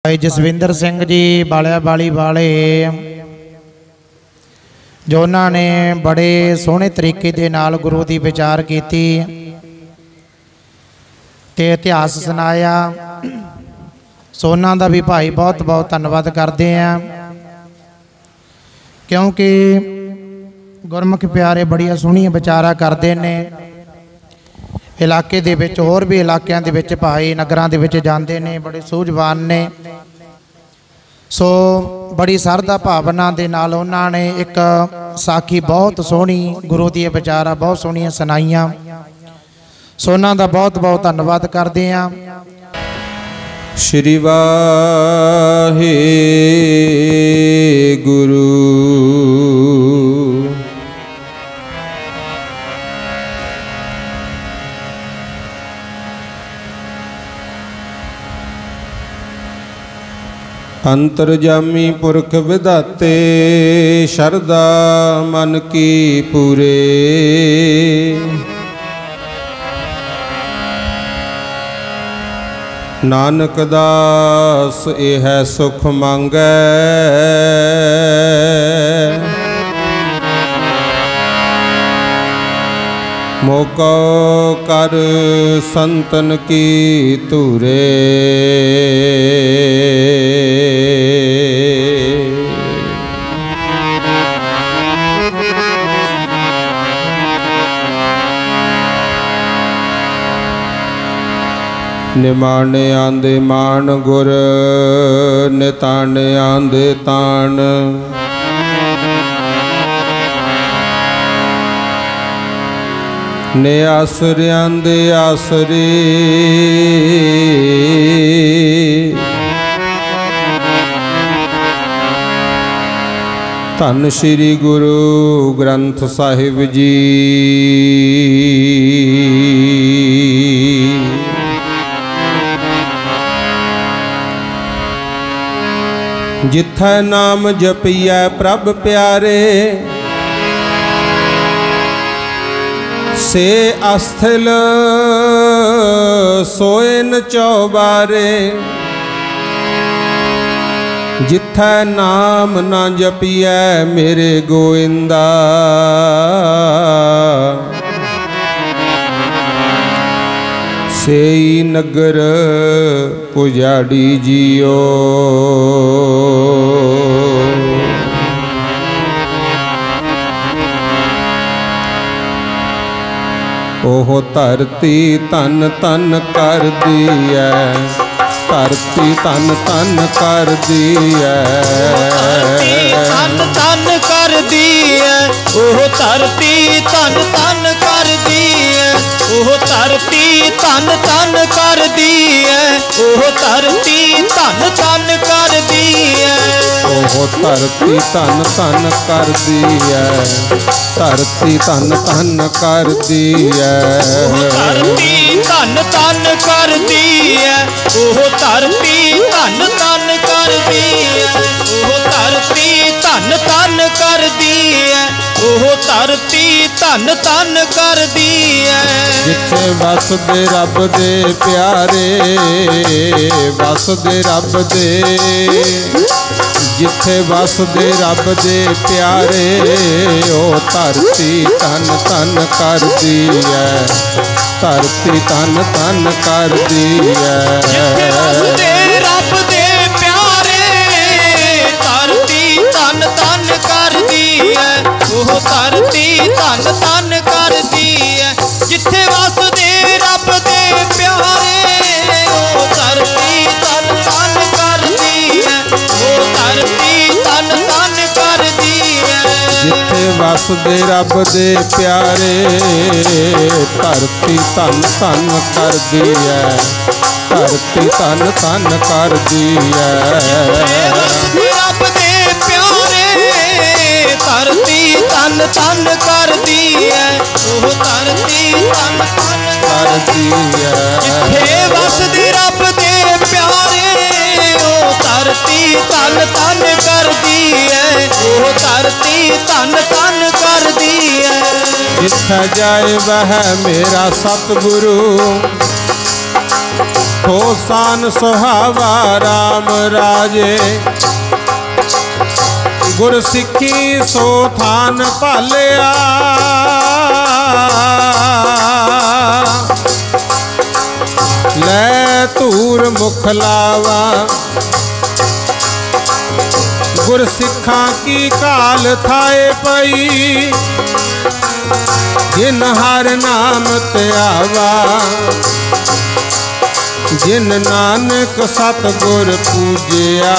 भाई जसविंदर सिंह जी बालिया बाली वाले जो उन्होंने बड़े सोहने तरीके दे नाल गुरु की विचार की ते इतिहास सुनाया। सो उन्हां दा भी भाई बहुत बहुत धन्नवाद करते हैं, क्योंकि गुरमुख प्यारे बड़िया सोहनिया विचारा करते ने। इलाके दे विच होर भी इलाकों दे विच भाई नगरां दे विच जांदे ने, बड़े सूझवान ने। सो बड़ी सरदा भावना दे नाल उन्होंने एक साखी बहुत सोहनी गुरु दी विचारा बहुत सोहनिया सुनाइयां। सो उन्हां दा बहुत बहुत धन्नवाद करते हैं। श्री वाहे गुरु। अंतरजामी पुरख विधाते शरदा मन की पूरे। नानक दास यह सुख मांगै, मौका कर संतन की तूरे। निमाने आंदे मान गुर, निताने आंदे तान। ने आसरे आंदे आसरे, धन श्री गुरु ग्रंथ साहिब जी। जिथै नाम जपिया प्रभ प्यारे, से अस्थिल सोए न चौबारे। जिथै नाम ना जपिया मेरे गोविंदा, सेई नगर पुजाड़ी जियो। ओह धरती तन तन कर दी है, धरती तन तन कर दी है, तन तन कर दी है। ओह धरती तन तन कर दी है, ओह धरती तन तन कर दी है, ओह धरती तन तन कर दी है। ओह धरती तन तन कर दी है, धरती तन तन कर दी है, धरती तन तन कर दी है। ओह धरती तन तन कर दी है, ओह धरती तन तन कर दी है, ओह धरती तन तन कर दी है। जिथे वसदे रब दे प्यारे, वसदे रब दे, जिथे वसदे रब दे प्यारे। ओ धरती तन तन कर दी है, धरती तन तन कर दी है। जिथे वसदे रब दे प्यारे, धरती तन तन कर दी है, ओह धरती तन तन कर दी है। जिथे वसदे रब दे प्यारे, ओ धरती तन तन कर दी है, ओ धरती तन तन कर दी है। जिथे वसदे रब दे प्यारे, धरती तन तन कर दी है, धरती तन तन कर दी है। रब दे प्यारे, धरती तन तन कर दी है, ओह धरती तन तन कर दी है। जिथे वसदे रब दे प्यारे, ओ धरती तन तन कर दी है, ओह धरती तन तन कर दी है। जिथे जाए वह मेरा सतगुरु, हो सान सुहावा राम राजे गुर सिखी सो थान पालिया लै धूर मुख लावा गुर सिखा की काल थाए पई जिन हर नाम त्यावा जिन नानक सतगुर पूजिया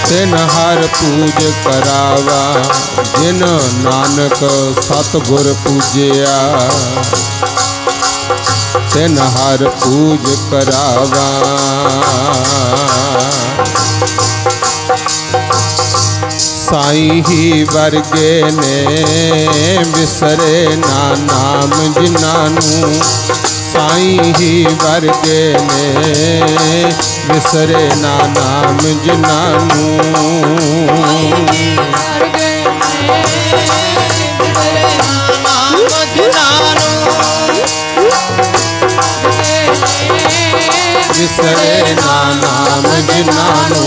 तिन हर पूज करावा जिन नानक सतगुर पूजिया तिन हर पूज करावा साईं ही वर्गे ने बिसरे ना नाम जिन्हानू साईं ही वर्गे ने बिसरे ना नाम जिन्हानू बिसरे ना नाम जिन्हानू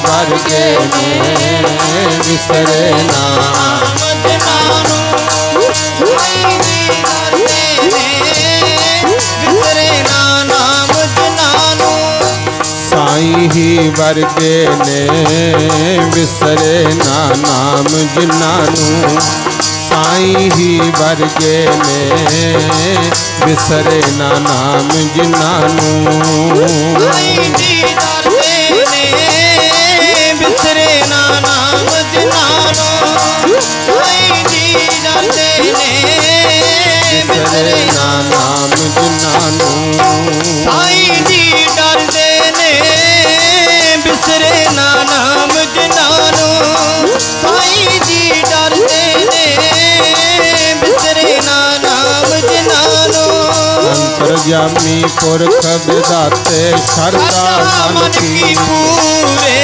वर्गे में बिसरे नाम जिन्हानू बिसरे नाम जिन्हानू साईं ही वर्गे ने बिसरे नाम जिन्हानू साईं ही वर्गे ने बिसरे नाम जिन्हानू बिसरे नाम जिन्हानू साईं जी डरदे ने बिसरे नाम जिन्हानू साईं जी डरदे ने बिसरे नाम जिन्हानू साईं जी डरदे ने बिसरे नाम जिन्हानू अंतर्यामी पुरख विधाते शरदा मन की पूरे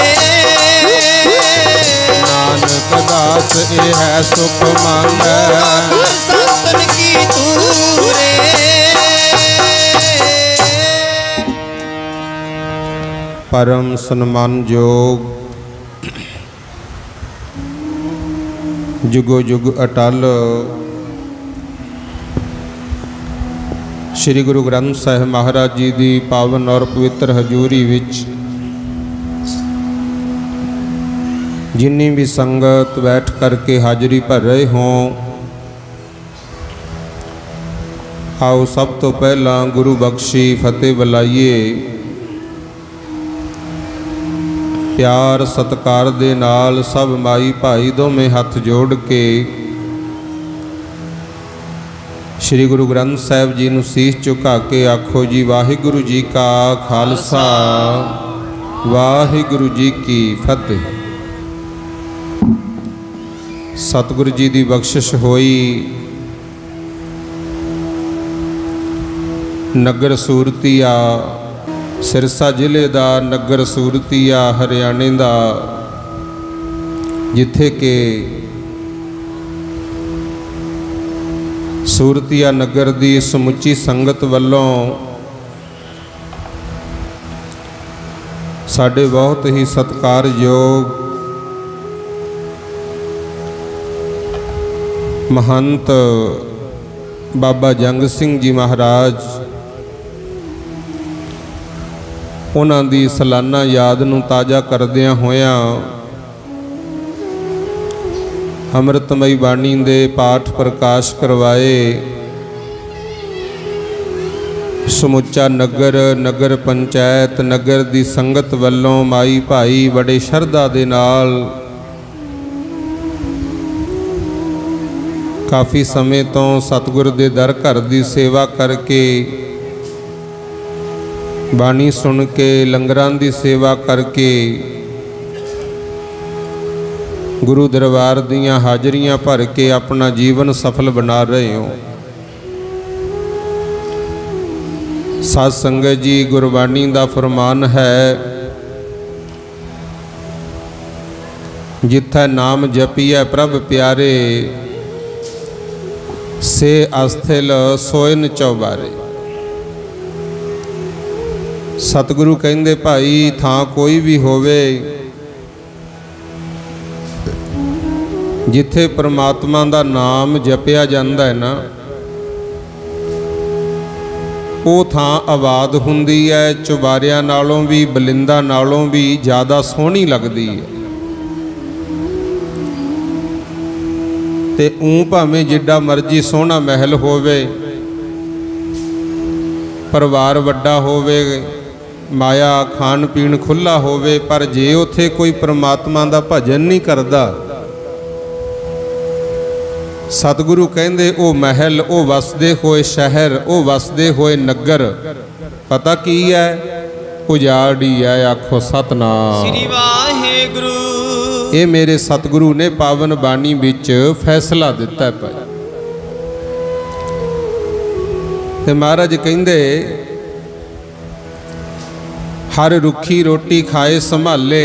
नानक दास ये है सुख मांगे संतन की तूरे परम सन्मान जोग जुगो जुग अटल श्री गुरु ग्रंथ साहिब महाराज जी की पावन और पवित्र हजूरी विच जिन्नी भी संगत बैठ करके हाजिरी भर रहे हों आओ सब तो पहला गुरु बख्शी फतेह बुलाइए प्यार सत्कार दे नाल सब माई भाई दोवें हथ जोड़ के श्री गुरु ग्रंथ साहिब जी नूं सीस झुका के आखो जी वाहिगुरु जी का खालसा वाहिगुरु जी की फतेह। सतगुरु जी की बख्शिश होई नगर सूरतीया सिरसा जिले का नगर सूरतीया हरियाणे का जिथे के सूरतीया नगर की समुची संगत वालों साडे बहुत ही सत्कारयोग महंत बाबा जंग सिंह जी महाराज उन्हां दी सालाना याद नूं ताज़ा करदियां होया अमृतमई बाणी दे पाठ प्रकाश करवाए। समुचा नगर नगर पंचायत नगर दी संगत वल्लों माई भाई बड़े शरधा दे नाल काफ़ी समय तो सतगुर दे दर घर की सेवा करके बाणी सुन के लंगरां दी सेवा करके गुरु दरबार दियां हाजरियां भर के अपना जीवन सफल बना रहे हो। साध संगत जी गुरबाणी का फरमान है जिथे नाम जपिए प्रभ प्यारे से अस्थिल सोइन चौबारे। सतगुरु कहंदे भाई थां कोई भी होवे जिथे परमात्मा दा नाम जपिया जांदा है ना, वो थां आबाद हुंदी है, चुबारियां नालों भी बलिंदा नालों भी ज़्यादा सोहनी लगदी है। ते ऊं भावें जिड्डा मर्जी सोहना महल होवे, परिवार वड्डा होवे, माया खान पीन खुला होवे, पर जे उथे कोई परमात्मा दा भजन नहीं करदा, सतगुरु कहंदे ओ महल, ओ वसदे होए शहर, ओ वसदे होए नगर पता की है, उजाड़ी है। आखो सतनाम श्री वाहेगुरु। ये मेरे सतगुरु ने पावन बाणी विच फैसला दिता है भाई। ते महाराज कहंदे हर रुखी रोटी खाए संभाले,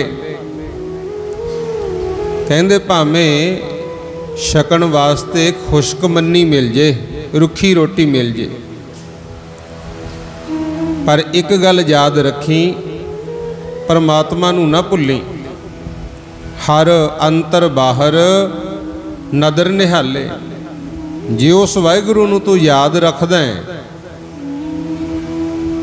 कहंदे भावें छकण वास्ते खुश्क मन्नी मिल जे, रुखी रोटी मिल जे, पर एक गल याद रखी, परमात्मा नूं ना भुल्ली। हर अंतर बाहर नदर निहाले। जे उस वाहिगुरू नूं तू याद रखदा है,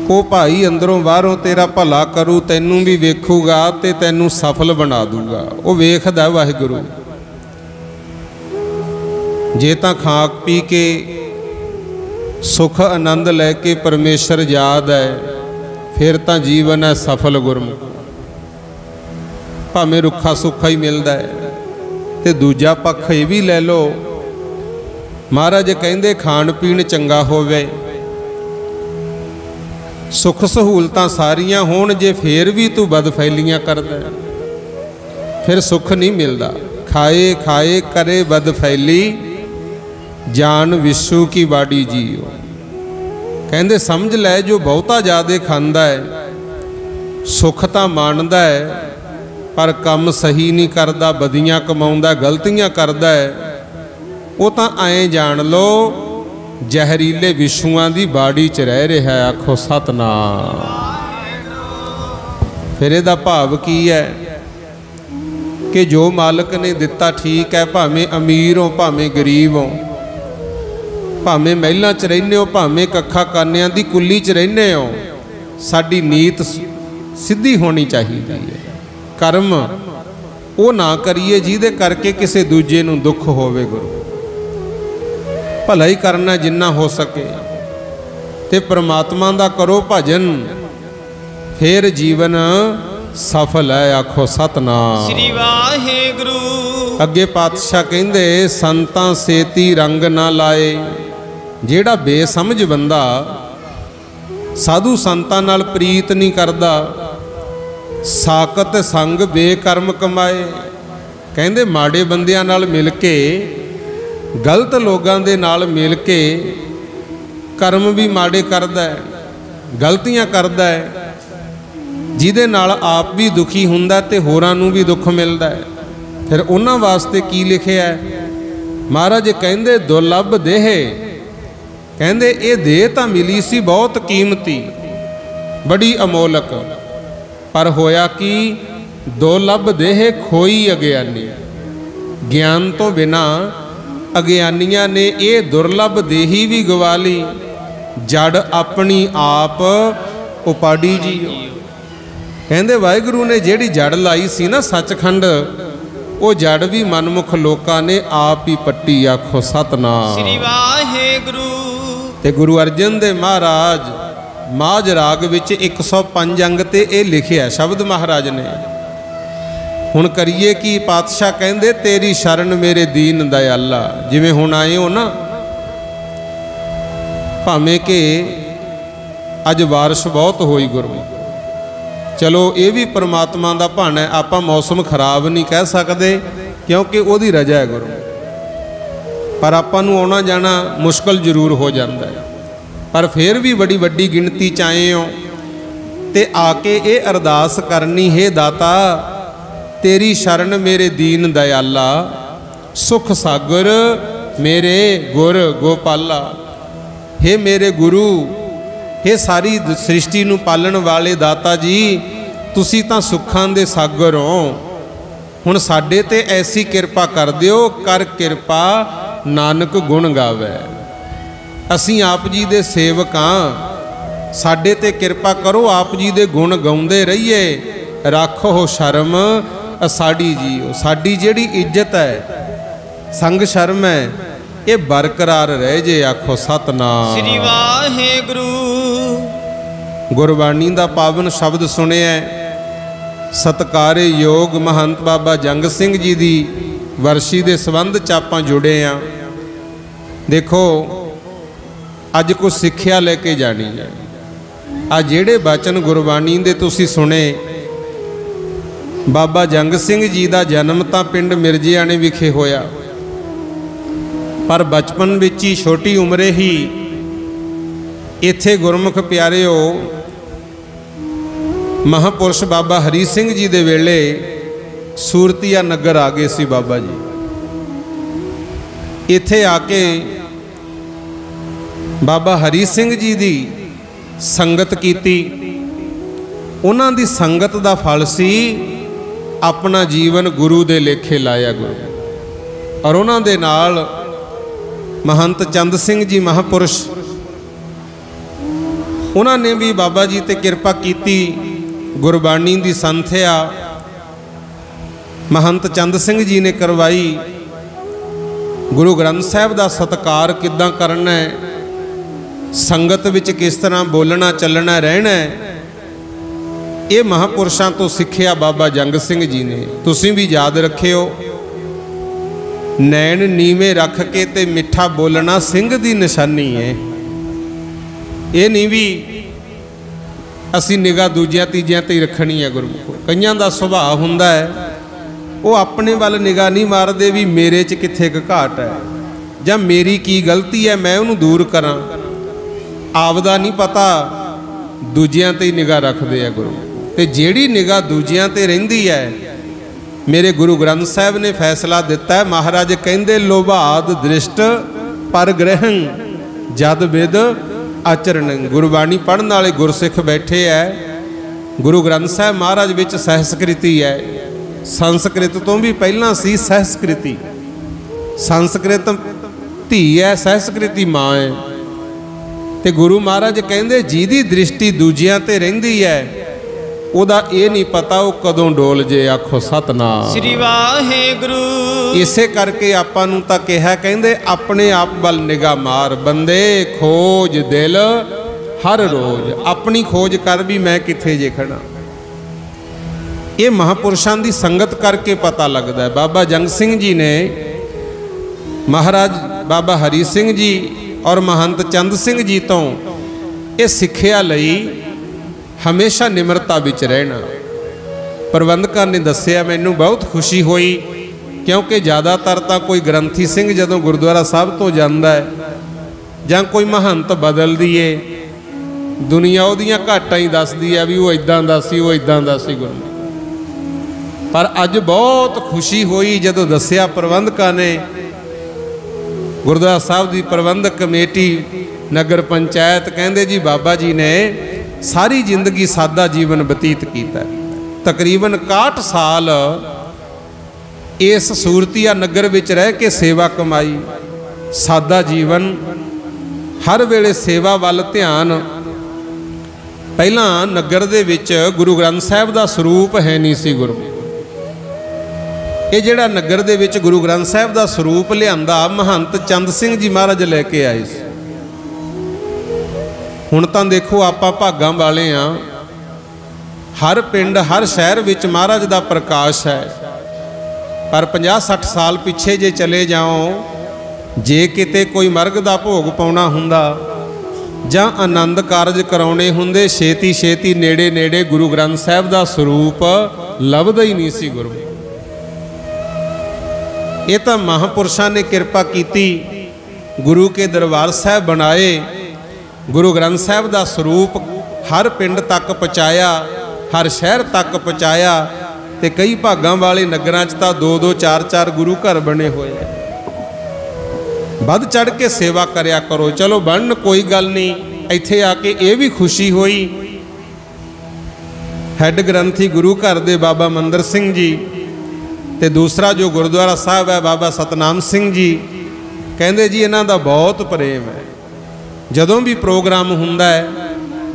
वो भाई अंदरों बाहरों तेरा भला करू, तैनूं भी वेखूगा ते तैनूं सफल बना दूगा। वो वेखदा वाहिगुरू। जे तां खा पी के सुख आनंद लैके परमेश्वर याद है, फिर तां जीवन है सफल गुरमुख। भावें रुखा सुखा ही मिलता है। ते दूजा पक्ष ये भी लै लो, महाराज कहंदे खाण पीण चंगा होवे, सुख सहूलतां सारियां होण, जे फिर भी तू बदफैलियां करदा फिर सुख नहीं मिलता। खाए खाए करे बदफैली, जान विश्व की बाड़ी जीओ। कहंदे समझ लै जो बहुता ज़्यादा खांदा है, सुख तां माणदा है, पर कम सही नहीं करदा, बदियां कमाउंदा, गलतियां करदा है, वो तां ऐ जान लो जहरीले विश्वां दी बाड़ी च रह रहा है। आखो सतनाम। फिर इहदा भाव की है कि जो मालिक ने दिता ठीक है, भावें अमीर हो भावें गरीब हो, भावें महलों च रहने हो भावें कखा कानियां दी कुली च रहने हो, साडी नीत सीधी होनी चाहिए है। कर्म वो ना करिए जिहदे करके किसी दूजे नूं दुख होवे। गुरु भला ही करना जिन्ना हो सके, ते परमात्मा दा करो भजन, फिर जीवन सफल है। आखो सतनाम श्री वाहेगुरु। अगे पातशाह कहंदे संतां सेती रंग ना लाए। जेड़ा बेसमझ बंदा साधु संतां नाल प्रीत नहीं करदा, साकत संग बेकर्म कमाए। कहंदे माड़े बंदियां नाल मिल के, गलत लोगां दे नाल मिल के कर्म भी माड़े करदा है, गलतियां करदा है, जिहदे नाल आप भी दुखी हुंदा ते होरां नूं भी दुख मिलदा है। फिर उन्हां वास्ते की लिखिआ है? महाराज कहंदे दुर्लभ देह, कहंदे ये देह तां मिली सी बहुत कीमती, बड़ी अमोलक, पर होया कि दुर्लभ देह खोई अगियानी। ज्ञान तो बिना अगियानियां ने ये दुर्लभ देही भी गवा ली, जड़ अपनी आप उपाड़ी जी। कहंदे वाहिगुरू ने जिहड़ी जड़ लाई सी ना सचखंड, वो जड़ भी मनमुख लोकां ने आप ही पट्टी। आखो सतनाम श्री वाहेगुरू। ते गुरु अर्जन देव महाराज माझ राग विच 105 अंग ते ये लिखिया शब्द महाराज ने। हुण करिए कि पातशाह कहंदे तेरी शरण मेरे दीन दयाला। जिवें हुण आए हो ना, भावें कि अज बारिश बहुत होई गुरु, चलो ये भी परमात्मा दा भाना है। आपां मौसम खराब नहीं कह सकते क्योंकि उहदी रजा है गुरु, पर आपां नूं आउणा जाना मुश्किल जरूर हो जाता है। पर फिर भी बड़ी वड्डी गिणती च आए हो ते आके ये अरदास करनी, है दाता तेरी शरण मेरे दीन दयाला, सुख सागर मेरे गुर गोपाला, हे मेरे गुरु, हे सारी सृष्टि नूं पालन वाले दाता जी, तुसी तां सुखां दे सागर हो, हुण साडे ते ऐसी किरपा कर दिओ, कर किरपा नानक गुण गावे। असीं आप जी दे सेवक हां, साडे ते किरपा करो, आप जी दे गुण गाउंदे रहिए, राखो शर्म साड़ी जीओ। साडी जिहड़ी इज्जत है, संग शर्म है, ये बरकरार रह जे, आखो सतनाम श्री वाहेगुरु। गुरबाणी दा पावन शब्द सुनिया, सत्कारे योग महंत बाबा जंग सिंह जी दी वर्षी दे संबंध च आपां जुड़े आ। देखो अज कुछ सिक्ख्या लेके जानी है। आ जिहड़े बचन गुरबाणी दे तुसी सुने, बाबा जंग सिंह जी का जन्म तो पिंड मिर्जियाने विखे होया, पर बचपन विच ही छोटी उम्रे ही इत्थे गुरमुख प्यारिओ महापुरुष बाबा हरी सिंह जी दे वेले सूरतिया नगर आ गए सी। बाबा जी इत्थे आके बाबा हरी सिंह जी दी संगत कीती। उन्हां दी संगत दा फल सी अपना जीवन गुरु दे लेखे लाया गुरु। और उन्हां दे नाल महंत चंद सिंह जी महापुरुष, उन्होंने भी बाबा जी ते कृपा कीती, गुरबाणी दी संथया महंत चंद सिंह जी ने करवाई। गुरु ग्रंथ साहब दा सत्कार किद्दां करना है, संगत विच किस तरह बोलना चलना रहना है, ये महापुरुषों तो सिक्ख्या बाबा जंग सिंह जी ने। तुसीं भी याद रखियो, नैन नीवे रख के ते मिठा बोलना सिंह दी निशानी है। ये नहीं भी असी निगाह दूजिया तीजिया ते ही रखनी है। गुरमुखो कईयां दा सुभाव हुंदा है, वो अपने वाल निगाह नहीं मारदे भी मेरे च कित्थे क घाट है जां मेरी की गलती है, मैं उन्हूं दूर करां। आपदा नहीं पता, दूजिया ते ही निगाह रखदे है गुरु। ते जिहड़ी निगाह दूजिया ते रहिंदी है, मेरे गुरु ग्रंथ साहब ने फैसला दिता है, महाराज कहंदे लोभाद दृष्ट पर ग्रहण जद विद आचरण। गुरबाणी पढ़न वाले गुरसिख बैठे है, गुरु ग्रंथ साहब महाराज विच सहस्कृति है। संस्कृत तो भी पहला सी सहस्कृति। संस्कृत धी है, सहस्कृति माँ है। ते गुरु महाराज कहंदे जिहदी दृष्टि दूजियां ते रहिंदी है, उहदा ये नहीं पता वो कदों डोल जे, आखो सतनाम श्री वाहेगुरु। इसे करके आपां नूं तां कहा, कहंदे अपने आप वल निगाह मार, बंदे खोज दिल हर रोज। अपनी खोज कर भी मैं किथे जे खड़ा। ये महापुरुषों की संगत करके पता लगता है। बाबा जंग सिंह जी ने महाराज बाबा हरी सिंह जी और महंत चंद सिंह जी तो ये सिक्ख्या लई हमेशा निमरता विच रहना। प्रबंधकां ने दस्सिया, मैनूं बहुत खुशी हुई, क्योंकि ज़्यादातर तो कोई ग्रंथी सिंह जदों गुरुद्वारा साहब तो जांदा है जां कोई महंत बदल दिए, दुनिया उहदियां घाटां ही दसदी है भी वो इदां दा सी, वो इदां दा सी गुरु। पर अज बहुत खुशी हुई जदों दस्सिया प्रबंधकां ने, गुरुद्वारा साहब की प्रबंधक कमेटी नगर पंचायत कहंदे जी बाबा जी ने सारी जिंदगी सादा जीवन बतीत किया। तकरीबन 61 साल इस सूरतिया नगर विच रह के सेवा कमाई, सादा जीवन, हर वेले सेवा वाल ध्यान। पहला नगर दे विच गुरु ग्रंथ साहब का स्वरूप है नहीं सी गुरु। ये जिहड़ा नगर दे विच गुरु ग्रंथ साहब का स्वरूप लिआंदा महंत चंद सिंह जी महाराज लैके आए सी। हुण तां देखो आपां भागां वाले हाँ, हर पिंड हर शहर विच महाराज का प्रकाश है। पर 50-60 साल पिछे जे चले जाओ, जे किते कोई मरग का भोग पाउणा हुंदा जां आनंद कारज कराउणे हुंदे, छेती छेती नेड़े नेड़े गुरु ग्रंथ साहब का स्वरूप लभदा ही नहीं सी गुरु। ये तो महापुरुषों ने कृपा की, गुरु के दरबार साहब बनाए, गुरु ग्रंथ साहब का स्वरूप हर पिंड तक पहुँचाया, हर शहर तक पहुँचाया। तो कई भागों वाले नगरां च तां 2-2 4-4 गुरु घर बने हुए हैं। ਵੱਧ ਚੜ ਕੇ ਸੇਵਾ ਕਰਿਆ ਕਰੋ। ਚਲੋ ਬਣਨ ਕੋਈ ਗੱਲ ਨਹੀਂ। ਇੱਥੇ ਆ ਕੇ ਇਹ ਵੀ ਖੁਸ਼ੀ ਹੋਈ, ਹੈੱਡ ਗ੍ਰੰਥੀ ਗੁਰੂ ਘਰ ਦੇ ਬਾਬਾ ਮੰਦਰ ਸਿੰਘ ਜੀ ਤੇ ਦੂਸਰਾ ਜੋ ਗੁਰਦੁਆਰਾ ਸਾਹਿਬ ਹੈ ਬਾਬਾ ਸਤਨਾਮ ਸਿੰਘ ਜੀ, ਕਹਿੰਦੇ ਜੀ ਇਹਨਾਂ ਦਾ ਬਹੁਤ ਪ੍ਰੇਮ ਹੈ। ਜਦੋਂ ਵੀ ਪ੍ਰੋਗਰਾਮ ਹੁੰਦਾ ਹੈ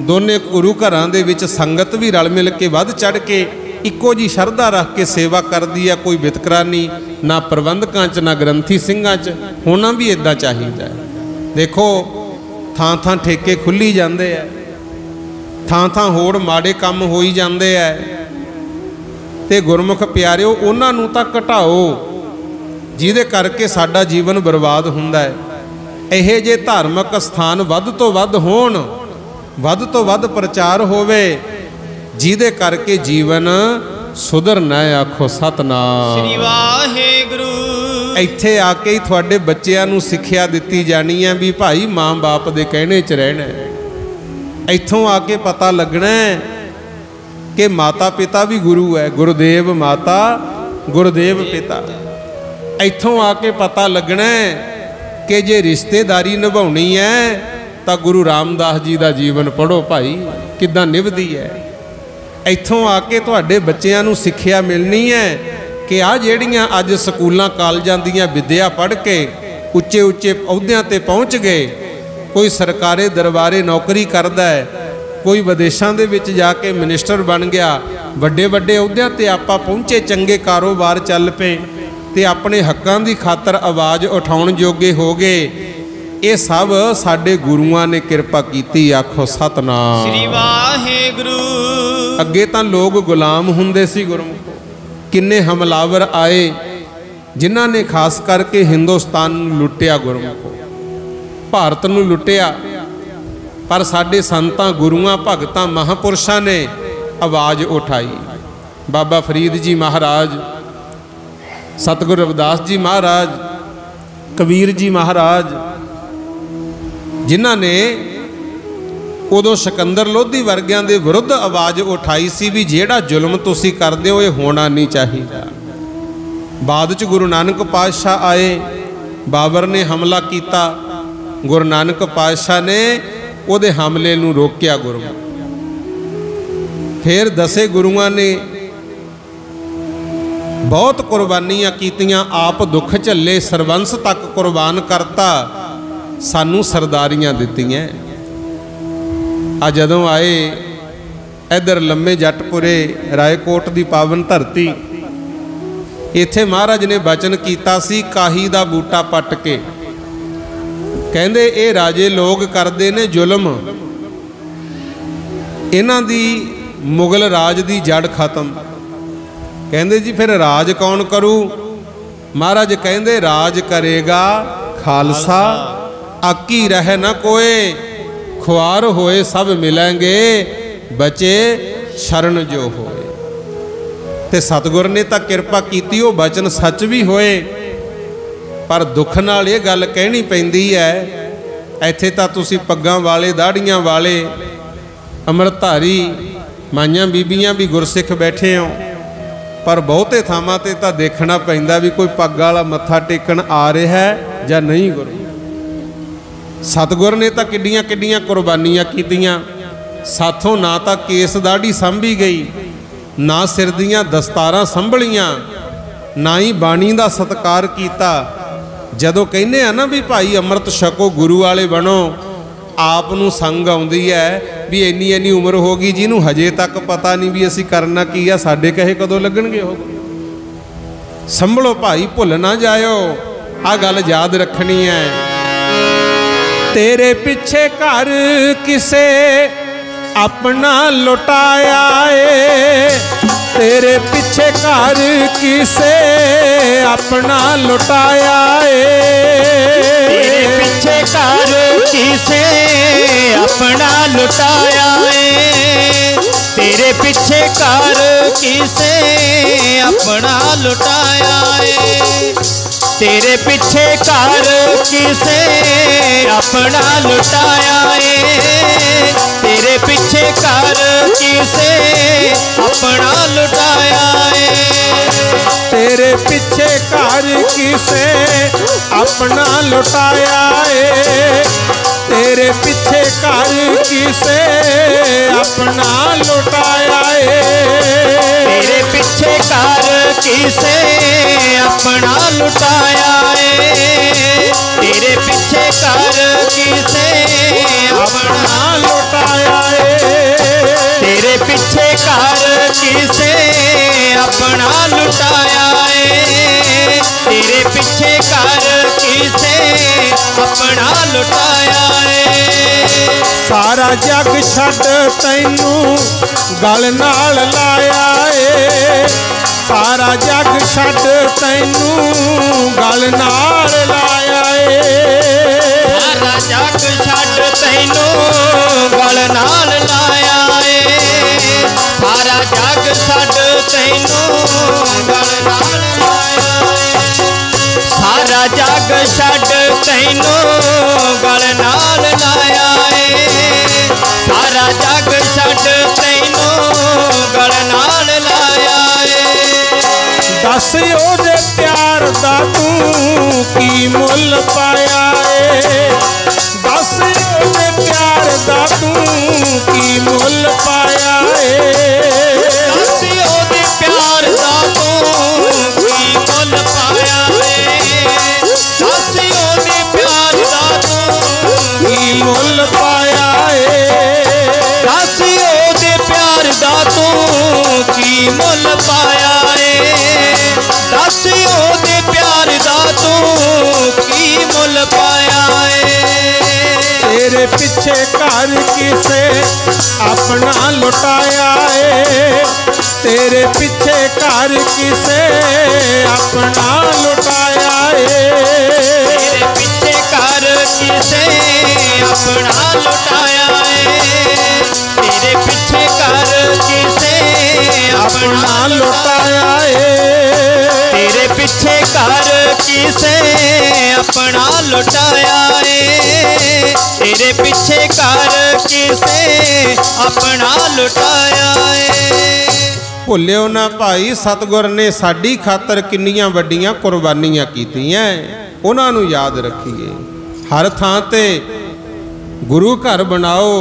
ਦੋਨੇ ਗੁਰੂ ਘਰਾਂ ਦੇ ਵਿੱਚ ਸੰਗਤ ਵੀ ਰਲ ਮਿਲ ਕੇ ਵੱਧ ਚੜ ਕੇ ਇੱਕੋ ਜੀ ਸ਼ਰਧਾ ਰੱਖ ਕੇ ਸੇਵਾ ਕਰਦੀ ਹੈ। ਕੋਈ ਵਿਤਕਰਾ ਨਹੀਂ, ਨਾ ਪ੍ਰਬੰਧਕਾਂ 'ਚ ਨਾ ਗ੍ਰੰਥੀ ਸਿੰਘਾਂ 'ਚ। ਹੋਣਾ ਵੀ ਇਦਾਂ ਚਾਹੀਦਾ ਹੈ। ਦੇਖੋ ਥਾਂ ਥਾਂ ਠੇਕੇ ਖੁੱਲੀ ਜਾਂਦੇ ਆ, ਥਾਂ ਥਾਂ ਹੋਰ ਮਾੜੇ ਕੰਮ ਹੋਈ ਜਾਂਦੇ ਆ, ਤੇ ਗੁਰਮੁਖ ਪਿਆਰਿਓ ਉਹਨਾਂ ਨੂੰ ਤਾਂ ਘਟਾਓ ਜਿਹਦੇ ਕਰਕੇ ਸਾਡਾ ਜੀਵਨ ਬਰਬਾਦ ਹੁੰਦਾ ਹੈ। ਇਹੋ ਜਿਹੇ ਧਾਰਮਿਕ ਸਥਾਨ ਵੱਧ ਤੋਂ ਵੱਧ ਹੋਣ, ਵੱਧ ਤੋਂ ਵੱਧ ਪ੍ਰਚਾਰ ਹੋਵੇ ਜਿਹਦੇ ਕਰਕੇ ਜੀਵਨ ਸੁਧਰਨਾ। ਆਖੋ ਸਤਨਾਮ ਸ੍ਰੀ ਵਾਹਿਗੁਰੂ। ਇੱਥੇ ਆ ਕੇ ਹੀ ਤੁਹਾਡੇ ਬੱਚਿਆਂ ਨੂੰ ਸਿੱਖਿਆ ਦਿੱਤੀ ਜਾਣੀ ਹੈ ਵੀ ਭਾਈ ਮਾਂ ਬਾਪ ਦੇ ਕਹਿਣੇ 'ਚ ਰਹਿਣਾ। ਇੱਥੋਂ ਆ ਕੇ ਪਤਾ ਲੱਗਣਾ ਕਿ ਮਾਤਾ ਪਿਤਾ ਵੀ ਗੁਰੂ ਹੈ, ਗੁਰਦੇਵ ਮਾਤਾ ਗੁਰਦੇਵ ਪਿਤਾ। ਇੱਥੋਂ ਆ ਕੇ ਪਤਾ ਲੱਗਣਾ ਕਿ ਜੇ ਰਿਸ਼ਤੇਦਾਰੀ ਨਿਭਾਉਣੀ ਹੈ ਤਾਂ ਗੁਰੂ ਰਾਮਦਾਸ ਜੀ ਦਾ ਜੀਵਨ ਪੜ੍ਹੋ ਭਾਈ, ਕਿੱਦਾਂ ਨਿਭਦੀ ਹੈ। ਇੱਥੋਂ ਆ ਕੇ ਤੁਹਾਡੇ ਬੱਚਿਆਂ ਨੂੰ ਸਿੱਖਿਆ ਮਿਲਣੀ ਹੈ ਕਿ ਆਹ ਜਿਹੜੀਆਂ ਅੱਜ ਸਕੂਲਾਂ ਕਾਲਜਾਂ ਦੀਆਂ ਵਿੱਦਿਆ ਪੜ੍ਹ ਕੇ ਉੱਚੇ ਉੱਚੇ ਅਹੁਦਿਆਂ ਤੇ ਪਹੁੰਚ ਗਏ, ਕੋਈ ਸਰਕਾਰੀ ਦਰਬਾਰੇ ਨੌਕਰੀ ਕਰਦਾ ਹੈ, ਕੋਈ ਵਿਦੇਸ਼ਾਂ ਦੇ ਵਿੱਚ ਜਾ ਕੇ ਮਿਨਿਸਟਰ ਬਣ ਗਿਆ, ਵੱਡੇ ਵੱਡੇ ਅਹੁਦਿਆਂ ਤੇ ਆਪਾਂ ਪਹੁੰਚੇ, ਚੰਗੇ ਕਾਰੋਬਾਰ ਚੱਲ ਪਏ ਤੇ ਆਪਣੇ ਹੱਕਾਂ ਦੀ ਖਾਤਰ ਆਵਾਜ਼ ਉਠਾਉਣ ਜੋਗੇ ਹੋ ਗਏ। ਇਹ ਸਭ ਸਾਡੇ ਗੁਰੂਆਂ ਨੇ ਕਿਰਪਾ ਕੀਤੀ। ਆਖੋ ਸਤਨਾਮ ਸ੍ਰੀ ਵਾਹਿਗੁਰੂ। ਅੱਗੇ ਤਾਂ ਲੋਕ ਗੁਲਾਮ ਹੁੰਦੇ ਸੀ ਗੁਰਮੁਖੋ। ਕਿੰਨੇ ਹਮਲਾਵਰ ਆਏ ਜਿਨ੍ਹਾਂ ਨੇ ਖਾਸ ਕਰਕੇ ਹਿੰਦੁਸਤਾਨ ਨੂੰ ਲੁੱਟਿਆ ਗੁਰਮੁਖੋ, ਭਾਰਤ ਨੂੰ ਲੁੱਟਿਆ। ਪਰ ਸਾਡੇ ਸੰਤਾਂ ਗੁਰੂਆਂ ਭਗਤਾਂ ਮਹਾਂਪੁਰਸ਼ਾਂ ਨੇ ਆਵਾਜ਼ ਉਠਾਈ। ਬਾਬਾ ਫਰੀਦ ਜੀ ਮਹਾਰਾਜ, ਸਤਿਗੁਰੂ ਰਵਿਦਾਸ ਜੀ ਮਹਾਰਾਜ, ਕਬੀਰ ਜੀ ਮਹਾਰਾਜ, ਜਿਨ੍ਹਾਂ ਨੇ ਉਦੋਂ ਸਿਕੰਦਰ ਲੋਧੀ ਵਰਗਿਆਂ ਦੇ ਵਿਰੁੱਧ ਆਵਾਜ਼ ਉਠਾਈ ਸੀ ਵੀ ਜਿਹੜਾ ਜ਼ੁਲਮ ਤੁਸੀਂ ਕਰਦੇ ਹੋ ਇਹ ਹੋਣਾ ਨਹੀਂ ਚਾਹੀਦਾ। ਬਾਅਦ 'ਚ ਗੁਰੂ ਨਾਨਕ ਪਾਤਸ਼ਾਹ ਆਏ, ਬਾਬਰ ਨੇ ਹਮਲਾ ਕੀਤਾ, ਗੁਰੂ ਨਾਨਕ ਪਾਤਸ਼ਾਹ ਨੇ ਉਹਦੇ ਹਮਲੇ ਨੂੰ ਰੋਕਿਆ ਗੁਰਮੁਖ। ਫਿਰ ਦਸੇ ਗੁਰੂਆਂ ਨੇ ਬਹੁਤ ਕੁਰਬਾਨੀਆਂ ਕੀਤੀਆਂ, ਆਪ ਦੁੱਖ ਝੱਲੇ, ਸਰਬੰਸ ਤੱਕ ਕੁਰਬਾਨ ਕਰਤਾ, ਸਾਨੂੰ ਸਰਦਾਰੀਆਂ ਦਿੱਤੀਆਂ। ਆ ਜਦੋਂ ਆਏ ਇੱਧਰ ਲੰਮੇ ਜੱਟਪੁਰੇ ਰਾਏਕੋਟ ਦੀ ਪਾਵਨ ਧਰਤੀ, ਇੱਥੇ ਮਹਾਰਾਜ ਨੇ ਬਚਨ ਕੀਤਾ ਸੀ ਕਾਹੀ ਦਾ ਬੂਟਾ ਪੱਟ ਕੇ। ਕਹਿੰਦੇ ਇਹ ਰਾਜੇ ਲੋਕ ਕਰਦੇ ਨੇ ਜ਼ੁਲਮ, ਇਹਨਾਂ ਦੀ ਮੁਗਲ ਰਾਜ ਦੀ ਜੜ ਖਤਮ। ਕਹਿੰਦੇ ਜੀ ਫਿਰ ਰਾਜ ਕੌਣ ਕਰੂ? ਮਹਾਰਾਜ ਕਹਿੰਦੇ ਰਾਜ ਕਰੇਗਾ ਖਾਲਸਾ, ਆਕੀ ਰਹਿ ਨਾ ਕੋਏ, ਖੁਆਰ ਹੋਏ ਸਭ ਮਿਲਾਂਗੇ, ਬਚੇ ਸ਼ਰਨ ਜੋ ਹੋਏ। ਤੇ ਸਤਿਗੁਰ ਨੇ ਤਾਂ ਕਿਰਪਾ ਕੀਤੀ, ਉਹ ਬਚਨ ਸੱਚ ਵੀ ਹੋਏ। ਪਰ ਦੁੱਖ ਨਾਲ ਇਹ ਗੱਲ ਕਹਿਣੀ ਪੈਂਦੀ ਹੈ, ਇੱਥੇ ਤਾਂ ਤੁਸੀਂ ਪੱਗਾਂ ਵਾਲੇ, ਦਾੜੀਆਂ ਵਾਲੇ, ਅੰਮ੍ਰਿਤਧਾਰੀ ਮਾਈਆਂ ਬੀਬੀਆਂ ਵੀ ਗੁਰਸਿੱਖ ਬੈਠੇ ਹੋ, ਪਰ ਬਹੁਤੇ ਥਾਵਾਂ ਤੇ ਤਾਂ ਦੇਖਣਾ ਪੈਂਦਾ ਵੀ ਕੋਈ ਪੱਗ ਵਾਲਾ ਮੱਥਾ ਟੇਕਣ ਆ ਰਿਹਾ ਜਾਂ ਨਹੀਂ। ਗੁਰੂ ਸਤਿਗੁਰ ਨੇ ਤਾਂ ਕਿੱਡੀਆਂ ਕਿੱਡੀਆਂ ਕੁਰਬਾਨੀਆਂ ਕੀਤੀਆਂ। ਸਾਥੋਂ ਨਾ ਤਾਂ ਕੇਸ ਦਾੜੀ ਸੰਭੀ ਗਈ, ਨਾ ਸਿਰ ਦੀਆਂ ਦਸਤਾਰਾਂ ਸੰਭਲੀਆਂ, ਨਾ ਹੀ ਬਾਣੀ ਦਾ ਸਤਿਕਾਰ ਕੀਤਾ। ਜਦੋਂ ਕਹਿੰਦੇ ਆ ਨਾ ਵੀ ਭਾਈ ਅੰਮ੍ਰਿਤ ਛਕੋ, ਗੁਰੂ ਵਾਲੇ ਬਣੋ, ਆਪ ਨੂੰ ਸੰਗ ਆਉਂਦੀ ਹੈ ਵੀ ਇੰਨੀ ਇੰਨੀ ਉਮਰ ਹੋ ਗਈ, ਜਿਹਨੂੰ ਹਜੇ ਤੱਕ ਪਤਾ ਨਹੀਂ ਵੀ ਅਸੀਂ ਕਰਨਾ ਕੀ ਆ, ਸਾਡੇ ਕਹੇ ਕਦੋਂ ਲੱਗਣਗੇ ਉਹ। ਸੰਭਲੋ ਭਾਈ, ਭੁੱਲ ਨਾ ਜਾਇਓ, ਆ ਗੱਲ ਯਾਦ ਰੱਖਣੀ ਹੈ। ਤੇਰੇ ਪਿੱਛੇ ਘਰ ਕਿਸੇ ਆਪਣਾ ਲੁਟਾਇਆ ਏ, ਤੇਰੇ ਪਿੱਛੇ ਘਰ ਕਿਸੇ ਆਪਣਾ ਲੁਟਾਇਆ ਏ, ਤੇਰੇ ਪਿੱਛੇ ਘਰ ਕਿਸੇ ਆਪਣਾ ਲੁਟਾਇਆ ਏ, ਤੇਰੇ ਪਿੱਛੇ ਘਰ ਕਿਸੇ ਆਪਣਾ ਲੁਟਾਇਆ ਏ, ਤੇਰੇ ਪਿੱਛੇ ਘਰ ਕਿਸੇ ਆਪਣਾ ਲੁਟਾਇਆ ਏ, ਤੇਰੇ ਪਿੱਛੇ ਘਰ ਕਿਸੇ ਆਪਣਾ ਲੁਟਾਇਆ ਏ, ਤੇਰੇ ਪਿੱਛੇ ਘਰ कर किसे अपना लुटाया है, तेरे पीछे कर किसे अपना लुटाया है, तेरे पीछे कर किसे अपना लुटाया है, तेरे पीछे कर किसे अपना लुटाया है, तेरे पीछे कर किसे अपना लुटाया है, तेरे पीछे कर किसे अपना लुटाया है। सारा जग छड़ तैनू गल नाल लाया है, सारा जग छड़ तैनू गल नाल लाया है, सारा जग छड़ तैनू गल नाल लाया है, सारा जग छड़ तैनू गल नाल लाया है, सारा जग छड़ तैनू गल नाल लाया है, सारा जग छड़ तैनू गल नाल लाया है। दस ओदे प्यार दा तू की मुल पाया है, दस ओदे प्यार दा तू की मुल पाया है, दस ओदे प्यार दा तू की मुल पाया है, दस ओदे प्यार दा तू की मुल पाया है, दस ओदे प्यार दा तू की मुल पाया है, दस ओदे प्यार दा तू की मुल पाया है। तेरे पीछे कर किसे अपना लुटाया है, तेरे पीछे कर किसे अपना लुटाया है, तेरे पीछे कर किसे अपना लुटाया है, तेरे पीछे कर किसे अपना लुटाया है, तेरे पीछे कर किसे अपना लुटाया है, तेरे पीछे कर किसे अपना लुटाया है। भुल्लिओ ना भाई, सतगुर ने साडी खातर किन्नियां वड्डियां कुर्बानियां कीतियां, उन्हां नूं याद रखीए। हर थां ते गुरु घर बनाओ,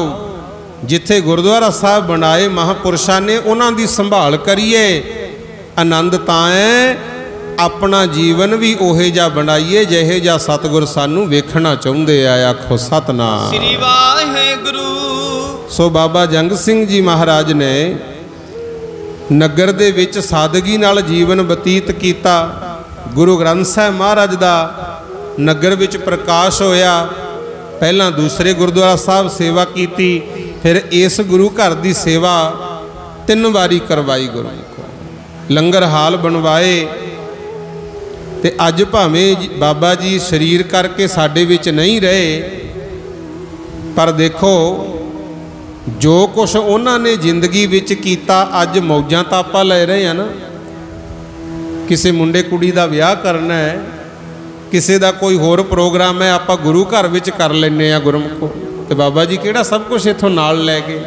जिथे गुरुद्वारा साहब बनाए महापुरुषां ने, उन्हां दी संभाल करिए। आनंद तां है अपना जीवन भी ओहे जा बनाइए जिहे जा सतगुर सानू वेखना चाहुंदे आ। आखो सतनाम श्री वाहेगुरु। सो बाबा जंग सिंह जी महाराज ने नगर दे विच सादगी नाल जीवन बतीत कीता। गुरु ग्रंथ साहिब महाराज दा नगर विच प्रकाश होया। पहला दूसरे गुरुद्वारा साहब सेवा कीती, फिर इस गुरु घर दी सेवा 3 वारी करवाई। गुरु लंगर हाल बनवाए। ते अज भावें बाबा जी शरीर करके साडे विच नहीं रहे, पर देखो जो कुछ उन्होंने जिंदगी विच कीता, अज मौजां तां आपां ले रहे हैं ना। किसी मुंडे कुड़ी दा विआह करना है, किसी दा कोई होर प्रोग्राम है, आपां गुरु घर विच कर लैने आ गुरमुखो। ते बाबा जी किहड़ा सब कुछ इत्थों नाल लै गए।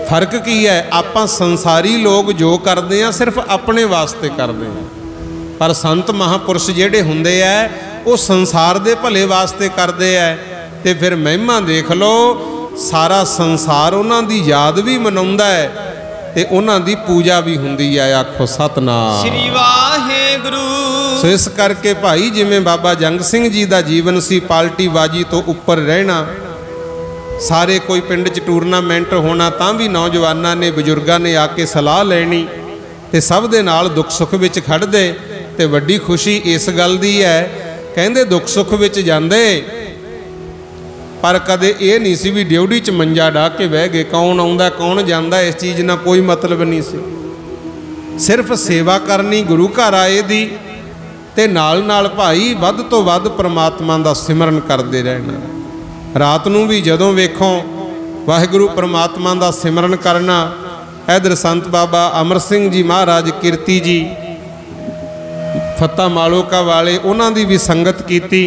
फर्क की है, आपां संसारी लोग जो करते हैं सिर्फ अपने वास्ते करते हैं, पर संत महापुरुष जिहड़े हुंदे आ वो संसार दे भले वास्ते करते हैं। ते फिर महिमा देख लो, सारा संसार उन्हां दी याद भी मनाउंदा है ते उन्हां दी पूजा भी हुंदी है। आखो सतनाम श्री वाहेगुरु। सो इस करके भाई जिवें बाबा जंग सिंह जी दा जीवन सी, पार्टी बाजी तो उपर रहना। सारे कोई पिंड च टूरनामेंट होना तां भी नौजवानां ने बजुर्गां ने आके सलाह लैनी ते सब दे नाल दुख सुख विच खड़दे। ते वड्डी खुशी इस गल दी है, कहंदे दुख सुख विच जांदे पर कदे ये नहीं सी भी ड्यूटी च मंजा डाह के बह गए। कौन आउंदा कौन जांदा इस चीज़ ना कोई मतलब नहीं सी। सिर्फ सेवा करनी गुरु घर आए दी ते नाल नाल भाई वध तो वध परमात्मा दा सिमरन करते रहना। रात नूं भी जदों वेखो वाहिगुरु परमात्मा दा सिमरन करना। इधर संत बाबा अमर सिंह जी महाराज कीर्ति जी फत्ता मालोका वाले, उन्हां दी भी संगत कीती।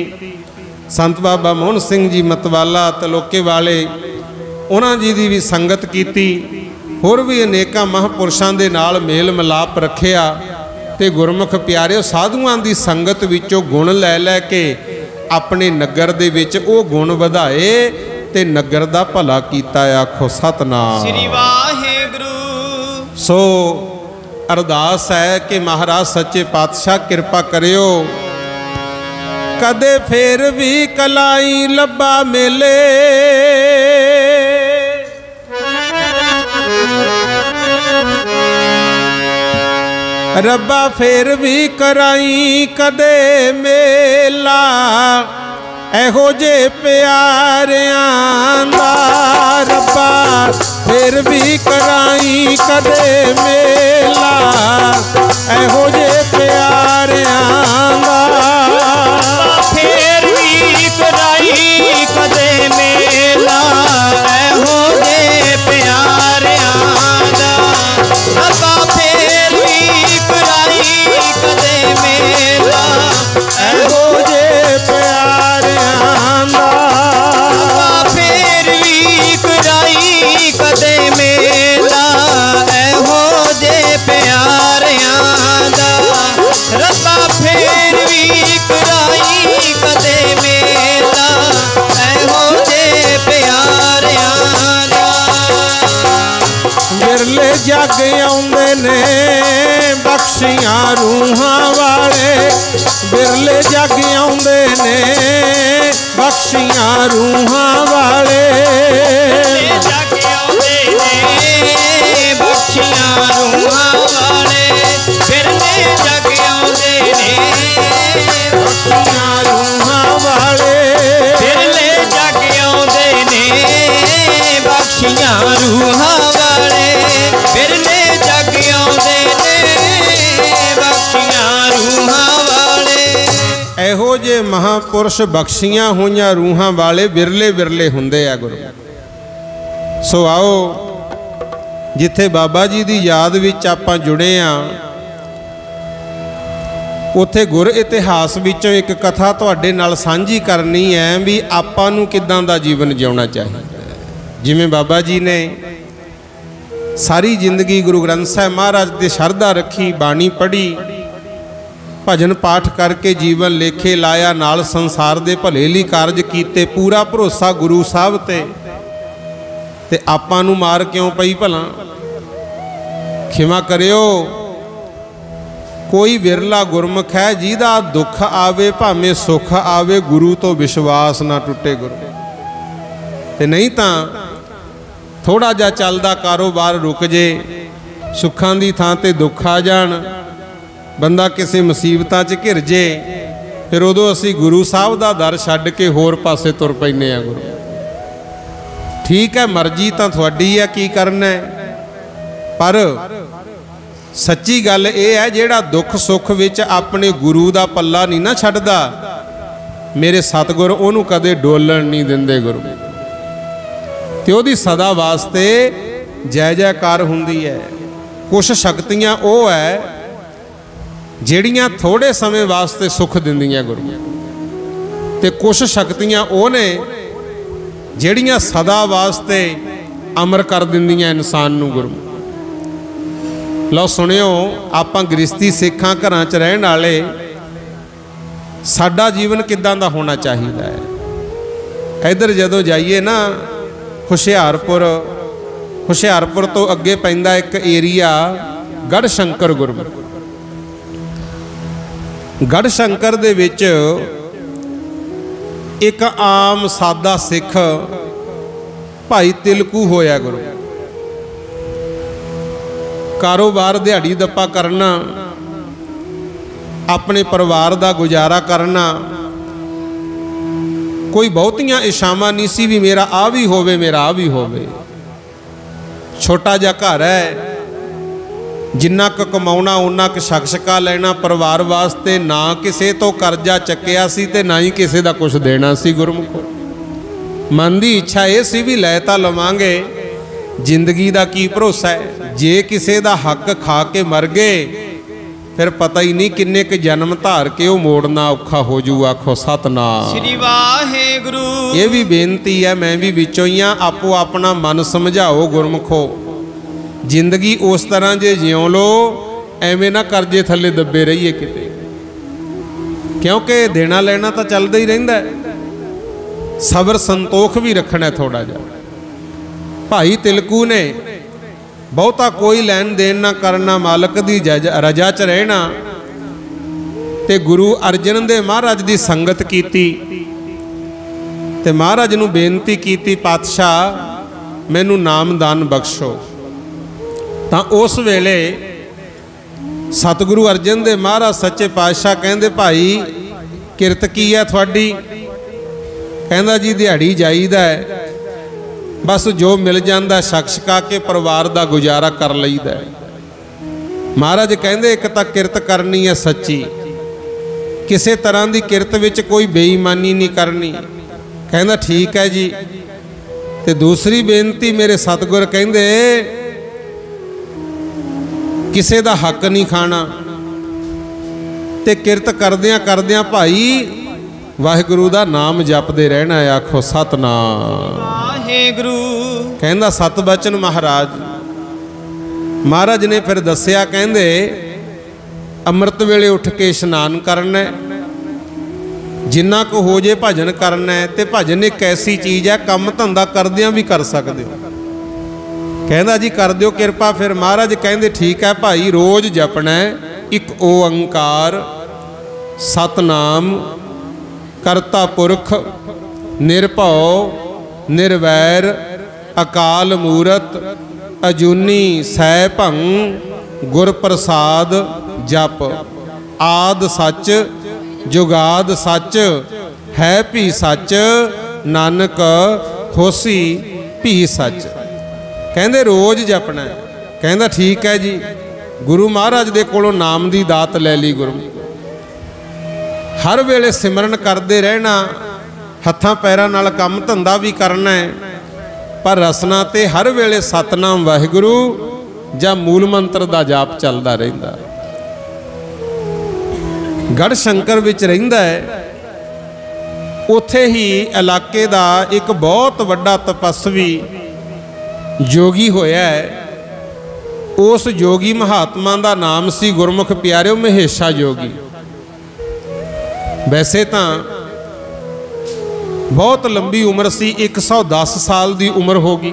संत बाबा मोहन सिंह जी मतवाला तलोके वाले, उन्हां जी दी भी संगत कीती। होर भी अनेकां महापुरुषां दे नाल मेल मिलाप रखिया। ते गुरमुख प्यारिओ साधुआं दी संगत विचों गुण लै लै के अपने नगर दे विच ओ गुण वधाए ते नगर दा भला कीता। आखो सतनाम श्री वाहेगुरु। सो अरदास है कि महाराज सच्चे पातशाह कृपा करियो कदे फिर भी कलाई लब्बा मेले रब्बा फिर भी कराई कदे मेला एहो जे प्यारियां दा रब्बा फिर भी कराई कदे मेला एहो जे प्यारियां दा फिर भी कराई कदे मेला एहो जे प्यारियां दा रब्बा फिर भी कराई कदे मेला एहो जे प्यारियां दा फिर भी कराई कदे मेला एहो जे प्यारियां दा रब्बा फिर भी कराई कदे मेला एहो जे प्यारियां दा। बिरले जग आउंदे ने बख्शियां रूहां वाले बिरले जग आउंदे ने बख्शियां रूहां वाले जग आउंदे ने बख्शियां रूहां वाले बिरले जग आउंदे ने बख्शियां रूहां वाले बिरले जग आउंदे ने बख्शियां रूहां वाले बिरले जग आउंदे ने बख्शियां रूहां वाले। एहो जे महापुरुष बख्शियां होईयां रूहां वाले बिरले बिरले हुंदे आ गुरु। सो आओ जिथे बाबा जी दी याद विच आपां जुड़े आ उथे गुर इतिहास विचों एक कथा तुहाडे नाल सांझी करनी है भी आपां नूं किदां दा जीवन जिउणा चाहिए। जिवें बाबा जी ने सारी जिंदगी गुरु ग्रंथ साहिब महाराज ते शरधा रखी बाणी पढ़ी भजन पाठ करके जीवन लेखे लाया नाल संसार दे भले लई कारज कीते पूरा भरोसा गुरु साहब ते आपां नूं मार क्यों पई भला। खिमा करियो कोई विरला गुरमुख है जिहदा दुख आवे भावें सुख आवे गुरु तो विश्वास ना टुटे गुरु ते नहीं तां थोड़ा जा चलदा कारोबार रुक जे सुखां दी थां ते दुख आ जाण बंदा किसी मुसीबतां च घिर जे फिर उदों असीं गुरु साहब दा दर छड्ड के होर पासे तुर पैंदे आ गुरु। ठीक है मर्जी तां तुहाडी है की करना है पर सच्ची गल ये है जिहड़ा दुख सुख विच अपने गुरु दा पल्ला नहीं ना छड्डदा मेरे सतगुर उहनूं कदे डोलण नहीं दिंदे गुरु ते ओहदी सदा वास्ते जय जयकार हुंदी है। कुछ शक्तियां ओह है जिहड़ियां थोड़े समय वास्ते सुख दिंदियां गुरु ते कुछ शक्तियां ओह ने जिहड़ियां सदा वास्ते अमर कर दिंदियां इंसान नूं गुरु। लो सुनियो आपां गृहस्थी सिखां घरां च रहण वाले साडा जीवन किदां दा होना चाहिए है। इधर जदों जाइए ना हुशियारपुर तो अगे पैंदा एक एरिया गढ़ शंकर गुरु। गढ़ शंकर दे विच एक आम सादा सिख भाई तिलकू होया गुरु। कारोबार दिहाड़ी दप्पा करना अपने परिवार का गुजारा करना कोई बहुतियां इच्छावां नहीं सी भी मेरा आ भी होवे मेरा आ भी होवे। छोटा जा घर है जिन्ना क कमाउणा उन्ना क शकशका लेना परिवार वास्ते ना किसे तो करजा चक्या सी ते ना ही किसे दा कुछ देना सी गुरमुखो। मन की इच्छा ये सी भी लै तां लवांगे जिंदगी का की भरोसा है जे किसे दा हक खा के मर गए फिर पता ही नहीं किन्ने के जन्म धार के वो मोड़ना औखा हो जू। आखो सतनाम श्री वाहेगुरु। ये भी बेनती है मैं भी विचों ही हाँ आपो अपना मन समझाओ गुरमुखो। जिंदगी उस तरह जे जियो लो ਐਵੇਂ ਨਾ ਕਰਜ਼ੇ ਥੱਲੇ ਦੱਬੇ ਰਹੀਏ ਕਿਤੇ, ਕਿਉਂਕਿ ਦੇਣਾ ਲੈਣਾ ਤਾਂ ਚੱਲਦਾ ਹੀ ਰਹਿੰਦਾ। ਸਬਰ ਸੰਤੋਖ ਵੀ ਰੱਖਣਾ ਥੋੜਾ ਜਿਹਾ। ਭਾਈ ਤਿਲਕੂ ਨੇ ਬਹੁਤਾ ਕੋਈ ਲੈਣ ਦੇਣ ਨਾ ਕਰਨਾ, ਮਾਲਕ ਦੀ ਰਜਾ 'ਚ ਰਹਿਣਾ, ਤੇ ਗੁਰੂ ਅਰਜਨ ਦੇਵ ਮਹਾਰਾਜ ਦੀ ਸੰਗਤ ਕੀਤੀ ਤੇ ਮਹਾਰਾਜ ਨੂੰ ਬੇਨਤੀ ਕੀਤੀ, ਪਾਤਸ਼ਾਹ ਮੈਨੂੰ ਨਾਮਦਾਨ ਬਖਸ਼ੋ। ਤਾਂ ਉਸ ਵੇਲੇ ਸਤਿਗੁਰੂ ਅਰਜਨ ਦੇਵ ਮਹਾਰਾਜ ਸੱਚੇ ਪਾਤਸ਼ਾਹ ਕਹਿੰਦੇ, ਭਾਈ ਕਿਰਤ ਕੀ ਹੈ ਤੁਹਾਡੀ? ਕਹਿੰਦਾ ਜੀ ਦਿਹਾੜੀ ਜਾਈਦਾ ਹੈ, ਬਸ ਜੋ ਮਿਲ ਜਾਂਦਾ ਛਕ ਛਕਾ ਕੇ ਪਰਿਵਾਰ ਦਾ ਗੁਜ਼ਾਰਾ ਕਰ ਲਈਦਾ। ਮਹਾਰਾਜ ਕਹਿੰਦੇ ਇੱਕ ਤਾਂ ਕਿਰਤ ਕਰਨੀ ਹੈ ਸੱਚੀ, ਕਿਸੇ ਤਰ੍ਹਾਂ ਦੀ ਕਿਰਤ ਵਿੱਚ ਕੋਈ ਬੇਈਮਾਨੀ ਨਹੀਂ ਕਰਨੀ। ਕਹਿੰਦਾ ਠੀਕ ਹੈ ਜੀ। ਤੇ ਦੂਸਰੀ ਬੇਨਤੀ ਮੇਰੇ ਸਤਿਗੁਰ ਕਹਿੰਦੇ ਕਿਸੇ ਦਾ ਹੱਕ ਨਹੀਂ ਖਾਣਾ, ਤੇ ਕਿਰਤ ਕਰਦਿਆਂ ਕਰਦਿਆਂ ਭਾਈ ਵਾਹਿਗੁਰੂ ਦਾ ਨਾਮ ਜਪਦੇ ਰਹਿਣਾ। ਆਖੋ ਸਤਨਾਮ ਵਾਹਿਗੁਰੂ। ਕਹਿੰਦਾ ਸਤ ਬਚਨ ਮਹਾਰਾਜ। ਮਹਾਰਾਜ ਨੇ ਫਿਰ ਦੱਸਿਆ, ਕਹਿੰਦੇ ਅੰਮ੍ਰਿਤ ਵੇਲੇ ਉੱਠ ਕੇ ਇਸ਼ਨਾਨ ਕਰਨਾ, ਜਿੰਨਾ ਕੁ ਹੋ ਜੇ ਭਜਨ ਕਰਨਾ। ਤੇ ਭਜਨ ਇੱਕ ਐਸੀ ਚੀਜ਼ ਹੈ ਕੰਮ ਧੰਦਾ ਕਰਦਿਆਂ ਵੀ ਕਰ ਸਕਦੇ ਹੋ। ਕਹਿੰਦਾ ਜੀ ਕਰ ਦਿਓ ਕਿਰਪਾ। ਫਿਰ ਮਹਾਰਾਜ ਕਹਿੰਦੇ ਠੀਕ ਹੈ ਭਾਈ, ਰੋਜ਼ ਜਪਣਾ ਇੱਕ ਓੰਕਾਰ ਸਤਨਾਮ ਕਰਤਾ ਪੁਰਖ ਨਿਰਭਉ ਨਿਰਵੈਰ ਅਕਾਲ ਮੂਰਤ ਅਜੂਨੀ ਸੈਭੰ ਗੁਰ ਪ੍ਰਸਾਦ ਜਪ। ਆਦ ਸੱਚ ਜੁਗਾਦ ਸੱਚ ਹੈ ਭੀ ਸੱਚ, ਨਾਨਕ ਹੋਸੀ ਭੀ ਸੱਚ। ਕਹਿੰਦੇ ਰੋਜ਼ ਜਪਣਾ। ਕਹਿੰਦਾ ਠੀਕ ਹੈ ਜੀ। ਗੁਰੂ ਮਹਾਰਾਜ ਦੇ ਕੋਲੋਂ ਨਾਮ ਦੀ ਦਾਤ ਲੈ ਲਈ ਗੁਰੂ। ਹਰ ਵੇਲੇ ਸਿਮਰਨ ਕਰਦੇ ਰਹਿਣਾ, ਹੱਥਾਂ ਪੈਰਾਂ ਨਾਲ ਕੰਮ ਧੰਦਾ ਵੀ ਕਰਨਾ ਹੈ, ਪਰ ਰਸਨਾ ਤੇ ਹਰ ਵੇਲੇ ਸਤਨਾਮ ਵਾਹਿਗੁਰੂ ਜਾਂ ਮੂਲ ਮੰਤਰ ਦਾ ਜਾਪ ਚੱਲਦਾ ਰਹਿੰਦਾ। ਗੜ ਸ਼ੰਕਰ ਵਿੱਚ ਰਹਿੰਦਾ ਹੈ, ਉੱਥੇ ਹੀ ਇਲਾਕੇ ਦਾ ਇੱਕ ਬਹੁਤ ਵੱਡਾ ਤਪਸਵੀ ਜੋਗੀ ਹੋਇਆ ਹੈ। ਉਸ ਜੋਗੀ ਮਹਾਤਮਾ ਦਾ ਨਾਮ ਸੀ ਗੁਰਮੁਖ ਪਿਆਰਿਓ ਮਹੇਸ਼ਾ ਜੋਗੀ। ਵੈਸੇ ਤਾਂ ਬਹੁਤ ਲੰਬੀ ਉਮਰ ਸੀ, 110 ਸਾਲ ਦੀ ਉਮਰ ਹੋ ਗਈ।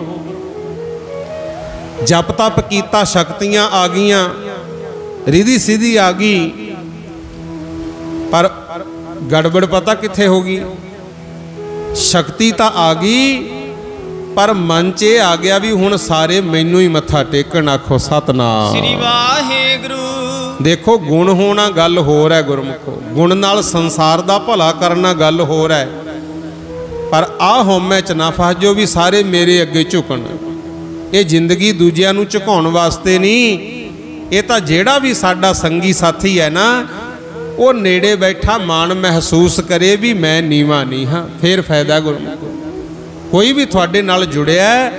ਜਪ ਤਪ ਕੀਤਾ, ਸ਼ਕਤੀਆਂ ਆ ਗਈਆਂ, ਰਿਧੀ ਸਿੱਧੀ ਆ ਗਈ, ਪਰ ਗੜਬੜ ਪਤਾ ਕਿੱਥੇ ਹੋ ਗਈ। ਸ਼ਕਤੀ ਤਾਂ ਆ ਗਈ, ਪਰ ਮਨ 'ਚ ਇਹ ਆ ਗਿਆ ਵੀ ਹੁਣ ਸਾਰੇ ਮੈਨੂੰ ਹੀ ਮੱਥਾ ਟੇਕਣ। ਆਖੋ ਸਤਨਾਮ ਸ੍ਰੀ ਵਾਹਿਗੁਰੂ। ਦੇਖੋ ਗੁਣ ਹੋਣਾ ਗੱਲ ਹੋਰ ਹੈ ਗੁਰਮੁਖੋ, ਗੁਣ ਨਾਲ ਸੰਸਾਰ ਦਾ ਭਲਾ ਕਰਨਾ ਗੱਲ ਹੋਰ ਹੈ, ਪਰ ਆਹ ਹਉਮੈ 'ਚ ਨਾ ਫਸ ਜਾਓ ਵੀ ਸਾਰੇ ਮੇਰੇ ਅੱਗੇ ਝੁਕਣ। ਇਹ ਜ਼ਿੰਦਗੀ ਦੂਜਿਆਂ ਨੂੰ ਝੁਕਾਉਣ ਵਾਸਤੇ ਨਹੀਂ, ਇਹ ਤਾਂ ਜਿਹੜਾ ਵੀ ਸਾਡਾ ਸੰਗੀ ਸਾਥੀ ਹੈ ਨਾ, ਉਹ ਨੇੜੇ ਬੈਠਾ ਮਾਣ ਮਹਿਸੂਸ ਕਰੇ ਵੀ ਮੈਂ ਨੀਵਾਂ ਨਹੀਂ ਹਾਂ, ਫੇਰ ਫਾਇਦਾ ਗੁਰਮੁਖੋ। ਕੋਈ ਵੀ ਤੁਹਾਡੇ ਨਾਲ ਜੁੜਿਆ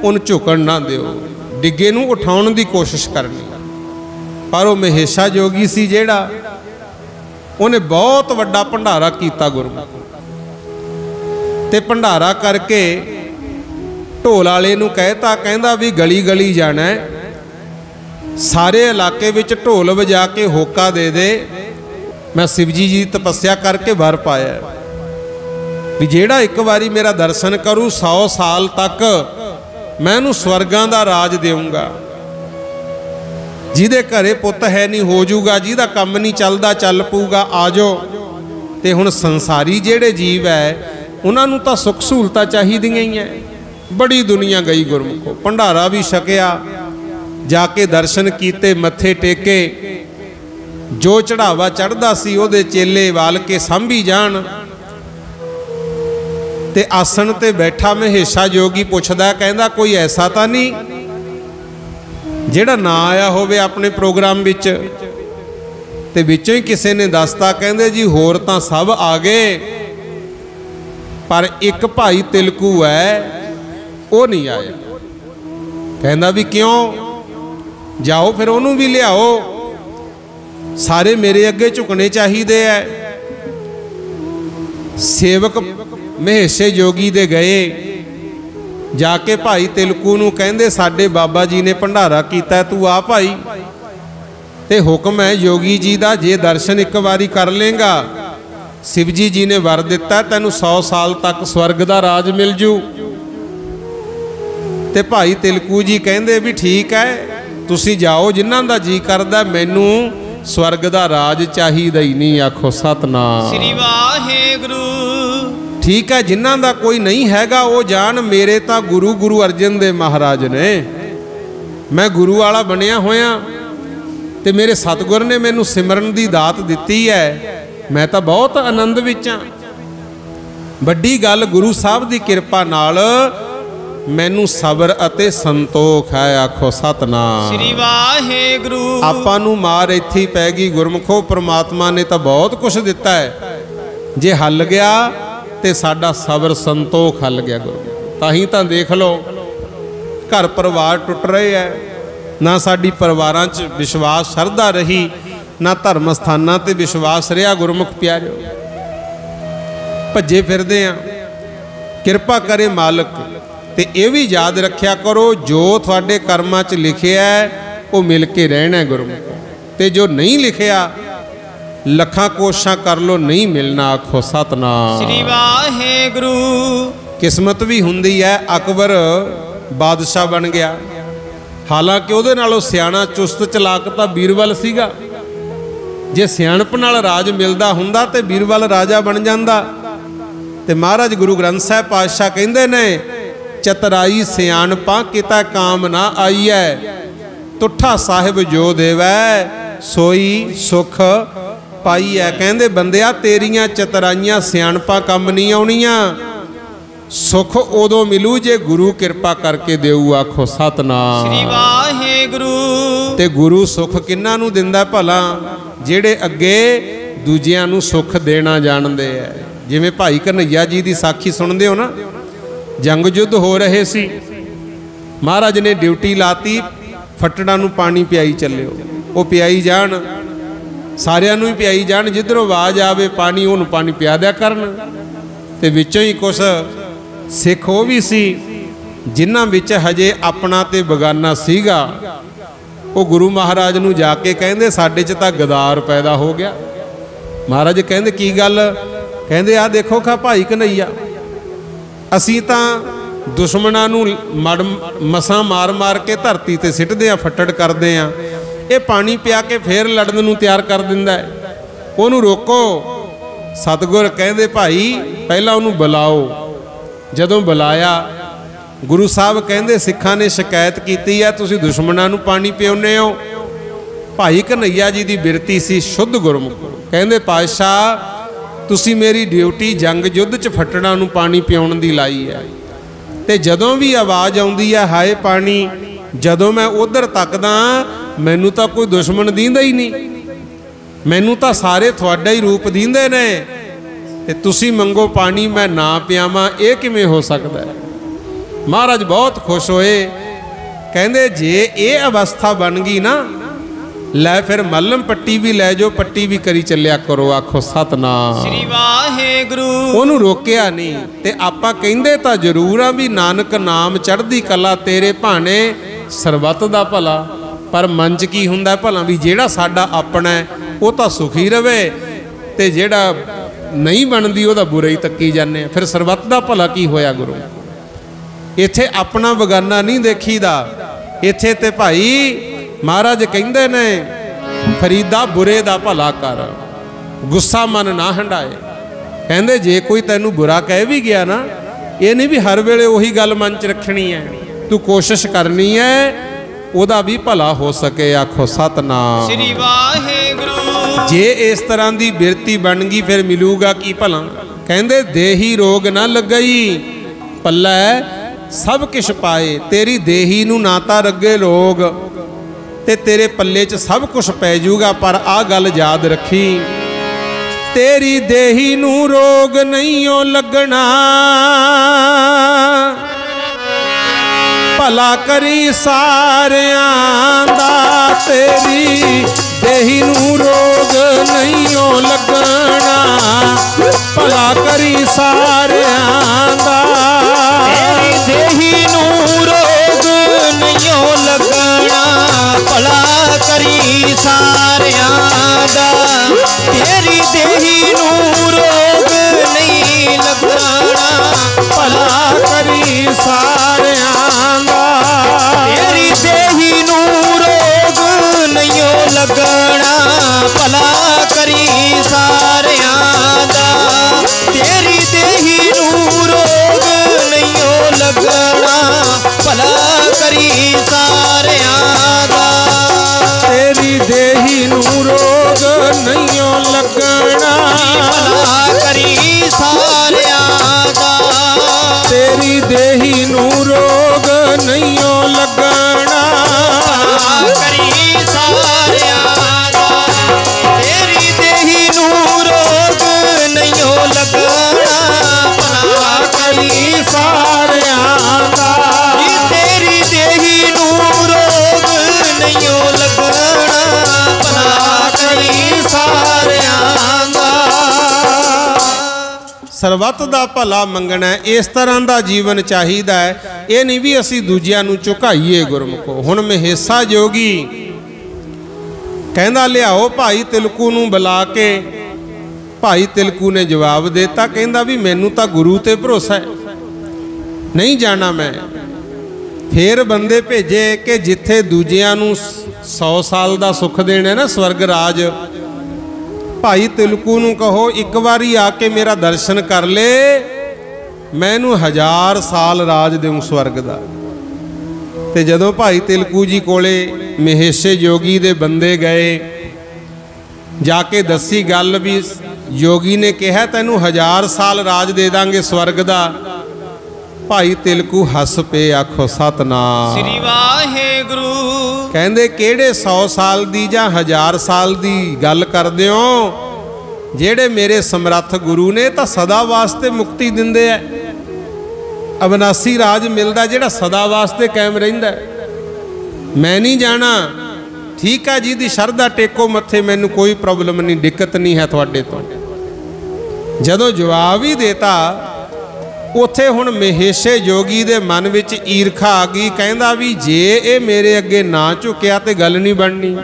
ਉਹਨੂੰ ਝੁਕਣ ਨਾ ਦਿਓ, ਡਿੱਗੇ ਨੂੰ ਉਠਾਉਣ ਦੀ ਕੋਸ਼ਿਸ਼ ਕਰਨੀ। ਪਰ ਉਹ ਮਹੇਸ਼ਾ ਜੋਗੀ ਸੀ ਜਿਹੜਾ, ਉਹਨੇ ਬਹੁਤ ਵੱਡਾ ਭੰਡਾਰਾ ਕੀਤਾ ਗੁਰਮੁਖੋ। ਤੇ ਭੰਡਾਰਾ ਕਰਕੇ ਢੋਲ ਵਾਲੇ ਨੂੰ ਕਹਿਤਾ, ਕਹਿੰਦਾ ਵੀ ਗਲੀ ਗਲੀ ਜਾਣਾ, ਸਾਰੇ ਇਲਾਕੇ ਵਿੱਚ ਢੋਲ ਵਜਾ ਕੇ ਹੋਕਾ ਦੇ ਦੇ ਮੈਂ ਸ਼ਿਵਜੀ ਜੀ ਦੀ ਤਪੱਸਿਆ ਕਰਕੇ ਵਰ ਪਾਇਆ ਵੀ ਜਿਹੜਾ ਇੱਕ ਵਾਰੀ ਮੇਰਾ ਦਰਸ਼ਨ ਕਰੂ 100 ਸਾਲ ਤੱਕ ਮੈਂ ਉਹਨੂੰ ਸਵਰਗਾਂ ਦਾ ਰਾਜ ਦੇਵਾਂਗਾ। ਜਿਹਦੇ ਘਰੇ ਪੁੱਤ ਹੈ ਨਹੀਂ ਹੋ ਜਾਊਗਾ, ਜਿਹਦਾ ਕੰਮ ਨਹੀਂ ਚੱਲਦਾ ਚੱਲ ਪਊਗਾ, ਆ ਜਾਓ। ਤੇ ਹੁਣ ਸੰਸਾਰੀ ਜਿਹੜੇ ਜੀਵ ਹੈ ਉਹਨਾਂ ਨੂੰ ਤਾਂ ਸੁੱਖ ਸਹੂਲਤਾਂ ਚਾਹੀਦੀਆਂ ਹੀ ਹੈ। ਬੜੀ ਦੁਨੀਆ ਗਈ ਗੁਰਮੁਖੋ, ਭੰਡਾਰਾ ਵੀ ਛਕਿਆ, ਜਾ ਕੇ ਦਰਸ਼ਨ ਕੀਤੇ, ਮੱਥੇ ਟੇਕੇ, ਜੋ ਚੜਾਵਾ ਚੜਦਾ ਸੀ ਉਹਦੇ ਚੇਲੇ ਵਾਲ ਕੇ ਸਾਂਭੀ ਜਾਣ। ਤੇ ਆਸਣ ਤੇ ਬੈਠਾ ਮਹੇਸ਼ਾ ਜੋਗੀ ਪੁੱਛਦਾ, ਕਹਿੰਦਾ ਕੋਈ ਐਸਾ ਤਾਂ ਨਹੀਂ ਜਿਹੜਾ ਨਾ ਆਇਆ ਹੋਵੇ ਆਪਣੇ ਪ੍ਰੋਗਰਾਮ ਵਿੱਚ? ਤੇ ਵਿੱਚੋਂ ਹੀ ਕਿਸੇ ਨੇ ਦੱਸਤਾ, ਕਹਿੰਦੇ ਜੀ ਹੋਰ ਤਾਂ ਸਭ ਆ ਗਏ, ਪਰ ਇੱਕ ਭਾਈ ਤਿਲਕੂ ਹੈ ਉਹ ਨਹੀਂ ਆਇਆ। ਕਹਿੰਦਾ ਵੀ ਕਿਉਂ? ਜਾਓ ਫਿਰ ਉਹਨੂੰ ਵੀ ਲਿਆਓ, ਸਾਰੇ ਮੇਰੇ ਅੱਗੇ ਝੁਕਣੇ ਚਾਹੀਦੇ ਐ। ਸੇਵਕ ਮਹੇਸ਼ੇ ਜੋਗੀ ਦੇ ਗਏ, ਜਾ ਕੇ ਭਾਈ ਤਿਲਕੂ ਨੂੰ ਕਹਿੰਦੇ ਸਾਡੇ ਬਾਬਾ ਜੀ ਨੇ ਭੰਡਾਰਾ ਕੀਤਾ, ਤੂੰ ਆ ਭਾਈ। ਤੇ ਹੁਕਮ ਹੈ योगी जी ਦਾ, ਜੇ ਦਰਸ਼ਨ ਇੱਕ ਵਾਰੀ ਕਰ ਲੇਗਾ, शिवजी जी ने वर दिता तैनू 100 साल तक स्वर्ग का राज मिल जू। ते भाई तिलकू जी कहते भी ठीक है, तुसी जाओ, जिन्हां दा जी करदा, मैनू स्वर्ग का राज चाहिदा ही नहीं। आखो सतनाम श्री वाहेगुरु। ठीक है, जिन्हां दा कोई नहीं हैगा वो जान, मेरे तो गुरु अर्जन देव महाराज ने, मैं गुरु वाला बनिया होया, ते मेरे सतगुर ने मैनू सिमरन की दात दिती है, मैं तो बहुत आनंद विच हाँ। वड्डी गल गुरु साहब की किरपा नाल मैनू सबर अते संतोख है। आखो सतनाम श्री वाहेगुरु। आपां नू मार इत्थे पै गई गुरमुखो, परमात्मा ने तो बहुत कुछ दिता है, जे हल गया तो साडा सबर संतोख हल गया गुरु। ताही तो देख लो घर परिवार टुट रहे है, ना साडी परिवारां च विश्वास श्रद्धा रही, ना धर्म स्थानां ते विश्वास रहा। गुरमुख प्यारिओ भज्जे फिरदे आ, किरपा करे मालक। ते ये भी याद रखिया करो, जो तुहाडे कर्मां च लिखिया है वो मिल के रहना है गुरमुख, ते जो नहीं लिखिया लखां कोशिशां कर लो, नहीं मिलना। आखो सतनाम श्री वाहेगुरु। किस्मत भी हुंदी है। अकबर बादशाह बन गया, हालांकि उहदे नालों सियाणा चुस्त चलाक तां बीरबल सीगा। जे सियाणप नाल राज मिलदा हुंदा ते बीरबल राजा बन जांदा। ते महाराज गुरु ग्रंथ साहिब पातशाह कहंदे ने, चतराई सियाणपा किता काम ना आई है, तुठा साहिब जो देवै सोई सुख पाई है। कहंदे बंदिया तेरियां चतराइयां सियाणपा काम नहीं आउणियां, सुख उदों मिलू जे गुरु किरपा करके देऊ। आखो सतनाम श्री वाहेगुरु। ते गुरु सुख किन्हां नूं दिंदा भला, ਜਿਹੜੇ ਅੱਗੇ ਦੂਜਿਆਂ ਨੂੰ ਸੁੱਖ ਦੇਣਾ ਜਾਣਦੇ ਐ। ਜਿਵੇਂ ਭਾਈ ਕਨ੍ਹਈਆ ਜੀ ਦੀ ਸਾਖੀ ਸੁਣਦੇ ਹੋ ਨਾ, ਜੰਗ ਯੁੱਧ ਹੋ ਰਹੇ ਸੀ, ਮਹਾਰਾਜ ਨੇ ਡਿਊਟੀ ਲਾਤੀ, ਫੱਟੜਾਂ ਨੂੰ ਪਾਣੀ ਪਿਆਈ ਚੱਲਿਓ। ਉਹ ਪਿਆਈ ਜਾਣ, ਸਾਰਿਆਂ ਨੂੰ ਹੀ ਪਿਆਈ ਜਾਣ, ਜਿੱਧਰੋਂ ਆਵਾਜ਼ ਆਵੇ ਪਾਣੀ ਉਹਨੂੰ ਪਾਣੀ ਪਿਆ ਦਿਆ ਕਰਨ। ਤੇ ਵਿੱਚੋਂ ਹੀ ਕੁਛ ਸਿੱਖ ਉਹ ਵੀ ਸੀ ਜਿਨ੍ਹਾਂ ਵਿੱਚ ਹਜੇ ਆਪਣਾ ਤੇ ਬਗਾਨਾ ਸੀਗਾ। ਉਹ ਗੁਰੂ महाराज ਨੂੰ ਜਾ ਕੇ ਕਹਿੰਦੇ ਸਾਡੇ 'ਚ ਤਾਂ ਗਦਾਰ ਪੈਦਾ ਹੋ ਗਿਆ। महाराज ਕਹਿੰਦੇ ਕੀ ਗੱਲ? ਕਹਿੰਦੇ ਆ ਦੇਖੋ ਖਾ ਭਾਈ ਕਨ੍ਹਈਆ, ਅਸੀਂ ਤਾਂ ਦੁਸ਼ਮਣਾਂ ਨੂੰ ਮਸਾਂ ਮਾਰ ਕੇ ਧਰਤੀ ਤੇ ਸਿੱਟਦੇ ਆ, ਫੱਟੜ ਕਰਦੇ ਆ, ਇਹ ਪਾਣੀ ਪਿਆ ਕੇ ਫੇਰ ਲੜਨ ਨੂੰ ਤਿਆਰ ਕਰ ਦਿੰਦਾ ਹੈ, ਉਹਨੂੰ ਰੋਕੋ। ਸਤਿਗੁਰ ਕਹਿੰਦੇ ਭਾਈ ਪਹਿਲਾਂ ਉਹਨੂੰ ਬੁਲਾਓ। ਜਦੋਂ ਬੁਲਾਇਆ गुरु साहब कहते सिखा ने शिकायत की है तुसी दुश्मनों नूं पानी पियाउने हो। भाई कन्हैया जी की बिरती सी शुद्ध गुरमुख, कहते पातशाह तुसी मेरी ड्यूटी जंग युद्ध च फट्टड़ां नूं पानी पियाउण दी लाई है, ते जदों भी आवाज़ आउंदी है हाय पानी, जदों मैं उधर तकदा मैनू तां कोई दुश्मन दींदा ही नहीं, मैनू तां सारे तुहाडा ही रूप दींदे ने, ते तुसी मंगो पानी मैं ना पियावां, ये किवें हो सकदा है। महाराज बहुत खुश होए, कहते जे ये अवस्था बन गई ना, लै फिर मलम पट्टी भी लै जाओ, पट्टी भी करी चलिया करो। आखो सतनाम श्री वाहेगुरु। ओनू रोकिया नहीं, ते आपां कहंदे तां जरूर आ भी नानक नाम चढ़दी कला तेरे भाने सरबत दा भला, पर मन च की हुंदा भला भी जेड़ा साडा अपना है वो तां सुखी रवे, ते जेड़ा नहीं बनदी ओहदा बुरा ही तक्की जाने। फिर सरबत दा भला की होया गुरु? इत्थे अपना बगाना नहीं देखीदा, इत्थे ते भाई महाराज कहंदे ने फरीदा बुरे दा भला कर, गुस्सा मन ना हंडाए। कहंदे जे कोई तैनू बुरा कह भी गया ना, ये नहीं भी हर वेले उही गल मन च रखनी है, तू कोशिश करनी है ओदा भी भला हो सके। आखो सतनाम श्री वाहेगुरु। जे इस तरह की बिरती बन गई फिर मिलूगा की भला? कहंदे देही रोग ना लगई पल्लै सब किश पाए, तेरी देही नू ना तां रगे लोग, ते तेरे पल्ले च सब कुछ पै जूगा, पर आ गल याद रखी तेरी देही नू रोग नहीं ओ लगना, भला करी सारियां दा, तेरी देही नू रोग नहीं ओ लगना, भला करी सारियां दा, तेरी देही नू रोग नहीं लगना, भला करी सा ਸਾਰਿਆਂ ਦਾ। ਤੇਰੀ ਦੇਹੀ ਨੂੰ ਰੋਗ ਨਹੀਂਓ ਲੱਗਣਾ, ਭਲਾ ਕਰੀ ਸਾਰਿਆਂ ਦਾ। ਤੇਰੀ ਦੇਹੀ ਨੂੰ ਰੋਗ ਨਹੀਂਓ ਲੱਗਣਾ, ਭਲਾ ਕਰੀ ਸਾਰਿਆਂ ਦਾ। ਤੇਰੀ ਦੇਹੀ ਨੂੰ ਰੋਗ ਨਹੀਂਓ ਲੱਗਣਾ, ਭਲਾ ਕਰੀ ਸਾਰਿਆਂ ਦਾ। ਤੇਰੀ ਦੇਹੀ ਨੂੰ ਰੋਗ ਨਹੀਂਓ ਲੱਗਣਾ, ਭਲਾ ਕਰੀ ਸਾਰਿਆਂ ਦਾ। ਤੇਰੀ ਦੇਹੀ ਨੂੰ ਰੋਗ ਨਹੀਂਓ ਲੱਗਣਾ, ਭਲਾ ਕਰੀ ਸਾਰਿਆਂ ਦਾ। ਤੇਰੀ ਦੇਹੀ ਨੂੰ ਰੋਗ ਨਹੀਂਓ ਲੱਗਣਾ, ਭਲਾ ਕਰੀ ਸਾਰਿਆਂ ਦਾ। ਸਰਬੱਤ ਦਾ ਭਲਾ ਮੰਗਣਾ ਹੈ, ਇਸ ਤਰ੍ਹਾਂ ਦਾ ਜੀਵਨ ਚਾਹੀਦਾ ਹੈ। ਇਹ ਨਹੀਂ ਵੀ ਅਸੀਂ ਦੂਜਿਆਂ ਨੂੰ ਝੁਕਾਈਏ ਗੁਰਮੁਖੋ। ਹੁਣ ਮਹੇਸ਼ਾ ਜੋਗੀ ਕਹਿੰਦਾ ਲਿਆਓ ਭਾਈ ਤਿਲਕੂ ਨੂੰ ਬੁਲਾ ਕੇ। ਭਾਈ ਤਿਲਕੂ ਨੇ ਜਵਾਬ ਦਿੱਤਾ, ਕਹਿੰਦਾ ਵੀ ਮੈਨੂੰ ਤਾਂ ਗੁਰੂ ਤੇ ਭਰੋਸਾ ਹੈ, ਨਹੀਂ ਜਾਣਾ ਮੈਂ। ਫੇਰ ਬੰਦੇ ਭੇਜੇ ਕਿ ਜਿੱਥੇ ਦੂਜਿਆਂ ਨੂੰ 100 ਸਾਲ ਦਾ ਸੁੱਖ ਦੇਣਾ ਨਾ ਸਵਰਗ ਰਾਜ, ਭਾਈ ਤਿਲਕੂ ਨੂੰ ਕਹੋ ਇੱਕ ਵਾਰੀ ਆ ਕੇ ਮੇਰਾ ਦਰਸ਼ਨ ਕਰ ਲੈ, ਮੈਂ ਇਹਨੂੰ 1000 ਸਾਲ ਰਾਜ ਦੇਉਂ ਸਵਰਗ ਦਾ। ਤੇ ਜਦੋਂ ਭਾਈ ਤਿਲਕੂ ਜੀ ਕੋਲੇ ਮਹੇਸ਼ੇ ਜੋਗੀ ਦੇ ਬੰਦੇ ਗਏ, ਜਾ ਕੇ ਦੱਸੀ ਗੱਲ ਵੀ ਜੋਗੀ ਨੇ ਕਿਹਾ ਤੈਨੂੰ 1000 ਸਾਲ ਰਾਜ ਦੇ ਦਾਂਗੇ ਸਵਰਗ ਦਾ। ਭਾਈ ਤਿਲਕੂ ਹੱਸ ਪਏ, ਆਖੋ ਸਤਨਾਮ। ਸ੍ਰੀ ਵਾਹਿਗੁਰੂ। ਕਹਿੰਦੇ ਕਿਹੜੇ 100 ਸਾਲ ਦੀ ਜਾਂ 1000 ਸਾਲ ਦੀ ਗੱਲ ਕਰਦੇ ਹੋ? ਜਿਹੜੇ ਮੇਰੇ ਸਮਰੱਥ ਗੁਰੂ ਨੇ ਤਾਂ ਸਦਾ ਵਾਸਤੇ ਮੁਕਤੀ ਦਿੰਦੇ ਐ। ਅਬਨਾਸੀ ਰਾਜ ਮਿਲਦਾ ਜਿਹੜਾ ਸਦਾ ਵਾਸਤੇ ਕਾਇਮ ਰਹਿੰਦਾ। ਮੈਂ ਨਹੀਂ ਜਾਣਾ। ਠੀਕ ਹੈ ਜੀ ਦੀ ਸ਼ਰਧਾ ਟੇਕੋ ਮੱਥੇ, ਮੈਨੂੰ ਕੋਈ ਪ੍ਰੋਬਲਮ ਨਹੀਂ, ਦਿੱਕਤ ਨਹੀਂ ਹੈ ਤੁਹਾਡੇ ਤੋਂ। ਜਦੋਂ ਜਵਾਬ ਹੀ ਦੇਤਾ, ਉੱਥੇ ਹੁਣ ਮਹੇਸ਼ੇ ਜੋਗੀ ਦੇ ਮਨ ਵਿੱਚ ਈਰਖਾ ਆ ਗਈ। ਕਹਿੰਦਾ ਵੀ ਜੇ ਇਹ ਮੇਰੇ ਅੱਗੇ ਨਾ ਝੁਕਿਆ ਤੇ ਗੱਲ ਨਹੀਂ ਬਣਨੀ,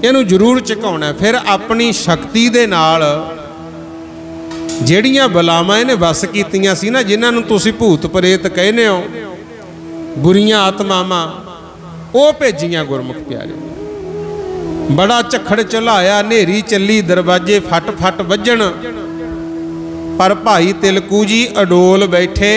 ਇਹਨੂੰ ਜ਼ਰੂਰ ਝੁਕਾਉਣਾ। ਫਿਰ ਆਪਣੀ ਸ਼ਕਤੀ ਦੇ ਨਾਲ ਜਿਹੜੀਆਂ ਬਲਾਵਾਂ ਇਹਨੇ ਵਸ ਕੀਤੀਆਂ ਸੀ ਨਾ, ਜਿਨ੍ਹਾਂ ਨੂੰ ਤੁਸੀਂ ਭੂਤ ਪ੍ਰੇਤ ਕਹਿੰਦੇ ਹੋ, ਬੁਰੀਆਂ ਆਤਮਾਵਾਂ, ਉਹ ਭੇਜੀਆਂ ਗੁਰਮੁਖ ਪਿਆਰੇ। ਬੜਾ ਝੱਖੜ ਝੁਲਾਇਆ, ਹਨੇਰੀ ਚੱਲੀ, ਦਰਵਾਜ਼ੇ ਫਟ ਫਟ ਵੱਜਣ, ਪਰ ਭਾਈ ਤਿਲਕੂ ਜੀ ਅਡੋਲ ਬੈਠੇ,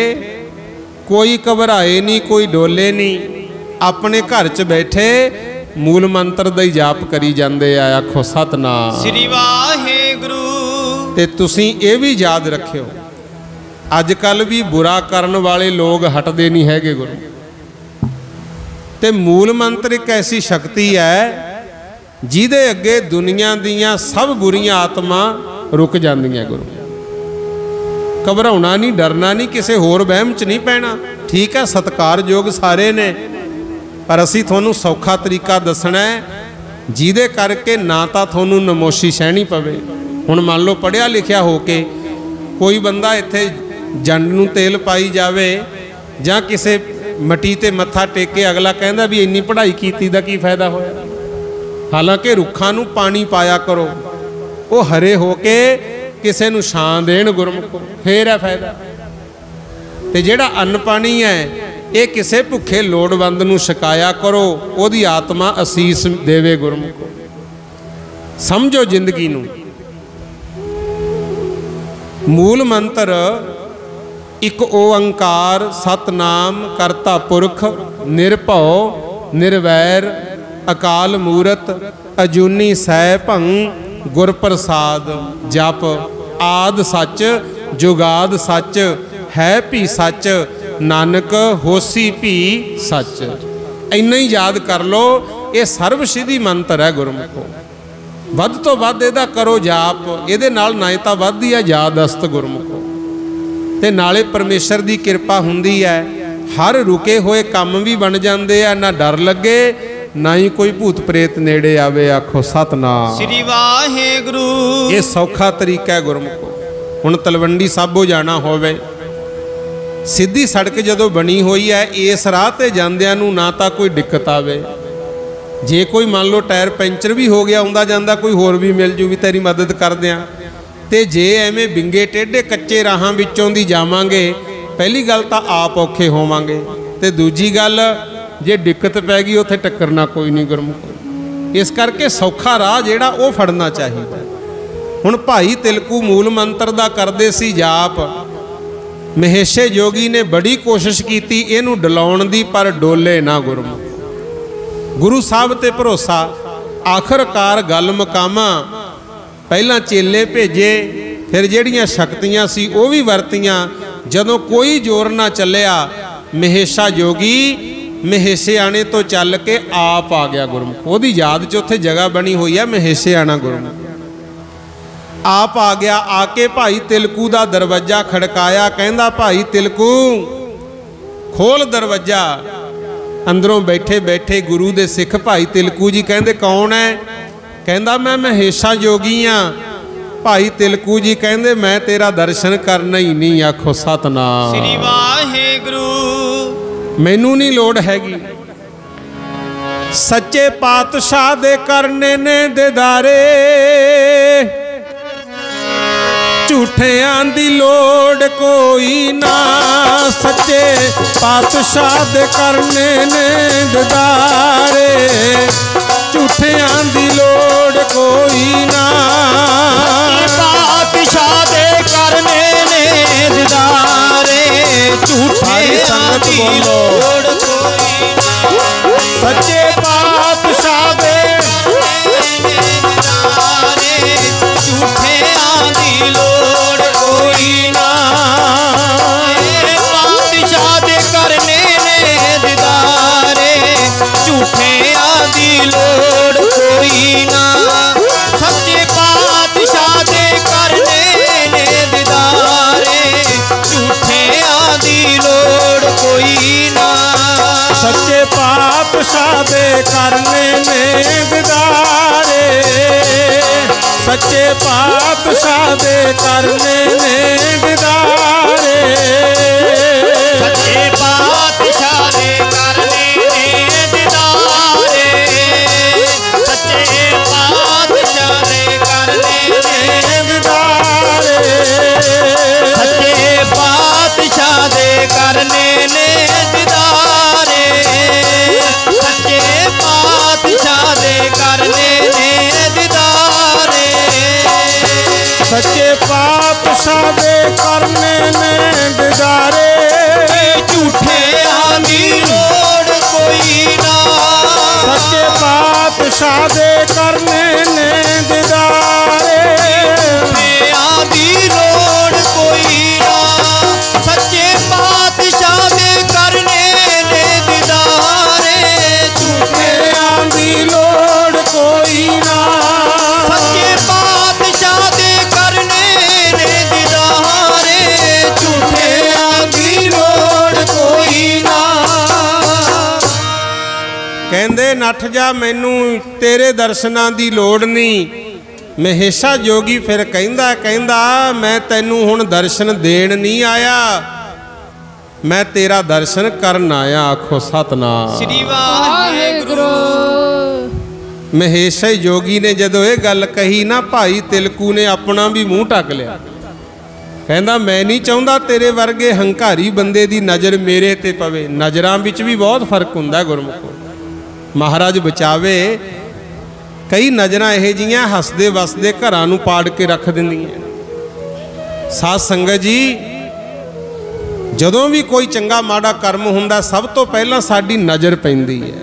ਕੋਈ ਘਬਰਾਏ ਨਹੀਂ, ਕੋਈ ਡੋਲੇ ਨਹੀਂ। ਆਪਣੇ ਘਰ 'ਚ ਬੈਠੇ ਮੂਲ ਮੰਤਰ ਦਾ ਹੀ ਜਾਪ ਕਰੀ ਜਾਂਦੇ ਆ। ਆਖੋ ਸਤਨਾਮ। ਸ੍ਰੀ ਵਾਹਿਗੁਰੂ। ਤੇ ਤੁਸੀਂ ਇਹ ਵੀ ਯਾਦ ਰੱਖਿਓ, ਅੱਜ ਕੱਲ ਵੀ ਬੁਰਾ ਕਰਨ ਵਾਲੇ ਲੋਕ ਹਟਦੇ ਨਹੀਂ ਹੈਗੇ ਗੁਰੂ। ਤੇ ਮੂਲ ਮੰਤਰ ਇੱਕ ਐਸੀ ਸ਼ਕਤੀ ਹੈ ਜਿਹਦੇ ਅੱਗੇ ਦੁਨੀਆ ਦੀਆਂ ਸਭ ਬੁਰੀਆਂ ਆਤਮਾ ਰੁਕ ਜਾਂਦੀਆਂ ਗੁਰੂ। ਘਬਰਾਉਣਾ ਨਹੀਂ, ਡਰਨਾ ਨਹੀਂ, ਕਿਸੇ ਹੋਰ ਵਹਿਮ 'ਚ ਨਹੀਂ ਪੈਣਾ। ਠੀਕ ਹੈ, ਸਤਿਕਾਰਯੋਗ ਸਾਰੇ ਨੇ, ਪਰ ਅਸੀਂ ਤੁਹਾਨੂੰ ਸੌਖਾ ਤਰੀਕਾ ਦੱਸਣਾ ਹੈ ਜਿਹਦੇ ਕਰਕੇ ਨਾ ਤਾਂ ਤੁਹਾਨੂੰ ਨਮੋਸ਼ੀ ਸਹਿਣੀ ਪਵੇ। ਹੁਣ ਮੰਨ ਲਓ ਪੜ੍ਹਿਆ ਲਿਖਿਆ ਹੋ ਕੇ ਕੋਈ ਬੰਦਾ ਇੱਥੇ ਜੰਡ ਨੂੰ ਤੇਲ ਪਾਈ ਜਾਵੇ ਜਾਂ ਕਿਸੇ ਮਟੀ ਤੇ ਮੱਥਾ ਟੇਕ ਕੇ ਅਗਲਾ ਕਹਿੰਦਾ ਵੀ ਇੰਨੀ ਪੜ੍ਹਾਈ ਕੀਤੀ ਦਾ ਕੀ ਫਾਇਦਾ ਹੋਇਆ। ਹਾਲਾਂਕਿ ਰੁੱਖਾਂ ਨੂੰ ਪਾਣੀ ਪਾਇਆ ਕਰੋ, ਉਹ ਹਰੇ ਹੋ ਕੇ ਕਿਸੇ ਨੂੰ ਛਾਂ ਦੇਣ ਗੁਰਮੁਖੋ, ਫੇਰ ਹੈ ਫਾਇਦਾ। ਤੇ ਜਿਹੜਾ ਅੰਨ ਪਾਣੀ ਹੈ ਇਹ ਕਿਸੇ ਭੁੱਖੇ ਲੋੜਵੰਦ ਨੂੰ ਛਕਾਇਆ ਕਰੋ, ਉਹਦੀ ਆਤਮਾ ਅਸੀਸ ਦੇਵੇ ਗੁਰਮੁਖੋ। ਸਮਝੋ ਜ਼ਿੰਦਗੀ ਨੂੰ। ਮੂਲ ਮੰਤਰ ਇੱਕ ਓੰਕਾਰ ਸਤਨਾਮ ਕਰਤਾ ਪੁਰਖ ਨਿਰਭਉ ਨਿਰਵੈਰ ਅਕਾਲ ਮੂਰਤ ਅਜੂਨੀ ਸੈ ਭੰ ਗੁਰ ਪ੍ਰਸਾਦ। ਜਪ ਆਦ ਸੱਚ ਜੁਗਾਦ ਸੱਚ ਹੈ ਭੀ ਸੱਚ ਨਾਨਕ ਹੋਸੀ ਭੀ ਸੱਚ। ਇੰਨਾ ਹੀ ਯਾਦ ਕਰ ਲਓ, ਇਹ ਸਰਬ ਸਿੱਧੀ ਮੰਤਰ ਹੈ ਗੁਰਮੁਖੋ। ਵੱਧ ਤੋਂ ਵੱਧ ਇਹਦਾ ਕਰੋ ਜਾਪ, ਇਹਦੇ ਨਾਲ ਨਾ ਤਾਂ ਵੱਧਦੀ ਹੈ ਯਾਦਸਤ ਗੁਰਮੁਖੋ, ਤੇ ਨਾਲੇ ਪਰਮੇਸ਼ਰ ਦੀ ਕਿਰਪਾ ਹੁੰਦੀ ਹੈ। ਹਰ ਰੁਕੇ ਹੋਏ ਕੰਮ ਵੀ ਬਣ ਜਾਂਦੇ ਆ, ਨਾ ਡਰ ਲੱਗੇ ਨਾ ਹੀ ਕੋਈ ਭੂਤ ਪ੍ਰੇਤ ਨੇੜੇ ਆਵੇ। ਆਖੋ ਸਤਨਾਮ ਸ੍ਰੀ ਵਾਹਿਗੁਰੂ। ਇਹ ਸੌਖਾ ਤਰੀਕਾ ਹੈ ਗੁਰਮੁਖੋ। ਹੁਣ ਤਲਵੰਡੀ ਸਾਬੋ ਜਾਣਾ ਹੋਵੇ, ਸਿੱਧੀ ਸੜਕ ਜਦੋਂ ਬਣੀ ਹੋਈ ਹੈ, ਇਸ ਰਾਹ ਤੇ ਜਾਂਦਿਆਂ ਨੂੰ ਨਾ ਤਾਂ ਕੋਈ ਦਿੱਕਤ ਆਵੇ। ਜੇ ਕੋਈ ਮੰਨ ਲਓ ਟਾਇਰ ਪੈਂਚਰ ਵੀ ਹੋ ਗਿਆ, ਆਉਂਦਾ ਜਾਂਦਾ ਕੋਈ ਹੋਰ ਵੀ ਮਿਲ ਜੂ ਵੀ ਤੇਰੀ ਮਦਦ ਕਰਦੇ ਆ। ਤੇ ਜੇ ਐਵੇਂ ਵਿੰਗੇ ਟੇਢੇ ਕੱਚੇ ਰਾਹਾਂ ਵਿੱਚੋਂ ਦੀ ਜਾਵਾਂਗੇ पहली गल तो आप औखे होवांगे ते दूजी गल जे दिक्कत पै गई उत्थे टक्करना कोई नहीं गुरमुख। इस करके सौखा राह जिहड़ा वो फड़ना चाहिए। हुण भाई तिलकू मूल मंत्र दा करदे सी जाप, महेशे जोगी ने बड़ी कोशिश की इनू डलाउण दी पर डोले ना गुरमुख। गुरु साहब ते भरोसा, आखिरकार गल मुकामा। पहला चेले भेजे, फिर जिहड़ियां शक्तियां सी वो भी वरतियां। जदों कोई जोर ना चलिया, महेशा जोगी महेशे आने तो चल के आप आ गया गुरमुख। ओदी याद च उत्थे जगह बनी हुई है महेशे आना गुरमुख। आप आ गया, आके भाई तिलकू दा दरवाजा खड़काया, कहंदा भाई तिलकू खोल दरवाजा। अंदरों बैठे बैठे गुरु दे सिख भाई तिलकू जी कहंदे कौन है? कहंदा मैं महेशा जोगी हाँ। भाई तिलकू जी कहंदे मैं तेरा दर्शन करना ही नहीं। आखो सतनाम श्री वाहेगुरु। मैनू नहीं लोड़ हैगी। सच्चे पातशाह दे करने ने दीदारे, झूठियां दी लोड़ कोई ना। सच्चे पातशाह दे करने ने दीदारे, झूठियां दी लोड़ कोई ना। पातशाह दे करने ने दीदारे, झूठियां दी लोड़ कोई ना। सच्चे पातशाह दे दीदारे, झूठियां दी लोड़ कोई ना। पातशाह दे करने ने दीदारे, झूठियां दी लोड़ कोई ना। सच्चे पातशाह दे करने ने दीदारे, झूठियां दी लोड़ कोई ना। सच्चे पातशाह दे करने ने दीदारे, सच्चे पातशाह दे करने ने दीदारे। सच्चे पातशाह दे करने ने दीदारे, सच्चे पातशाह दे करने ने दीदारे। सच्चे पातशाह दे करने ने दीदारे, सच्चे पातशाह दे करने ने दीदारे। सच्चे पातशाह दे करने ने दीदारे, झूठियां दी लोड़ कोई ना। सच्चे पातशाह दे करने ने दीदारे, झूठियां दी लोड़ कोई ना। सच्चे पातशाह दे करने ने दीदारे, झूठियां दी लोड़ कोई ना। सच्चे पातशाह दे करने ने दीदारे, झूठियां दी लोड़ कोई ना। कहंदे नठ जा मैनू तेरे दर्शनां दी लोड़ नहीं। महेशा जोगी फिर कहंदा मैं तैनू हुण दर्शन देण नहीं आया, मैं तेरा दर्शन करन आया। आखो सतनाम श्री वाहेगुरु। महेशा जोगी ने जदों ये गल कही ना, भाई तिलकू ने अपना भी मूँह ढक लिया। कहंदा मैं नहीं चाहुंदा तेरे वर्गे हंकारी बंदे दी नज़र मेरे ते पवे। नज़रां विच भी बहुत फर्क हुंदा गुरमुखो, महाराज बचावे। कई नज़रां इहो जिहियां हसदे वसदे घरां नूं पाड़ के रख दिंदियां। साध संगत जी, जदों भी कोई चंगा माड़ा कर्म हुंदा सब तो पहलां साडी नज़र पैंदी है।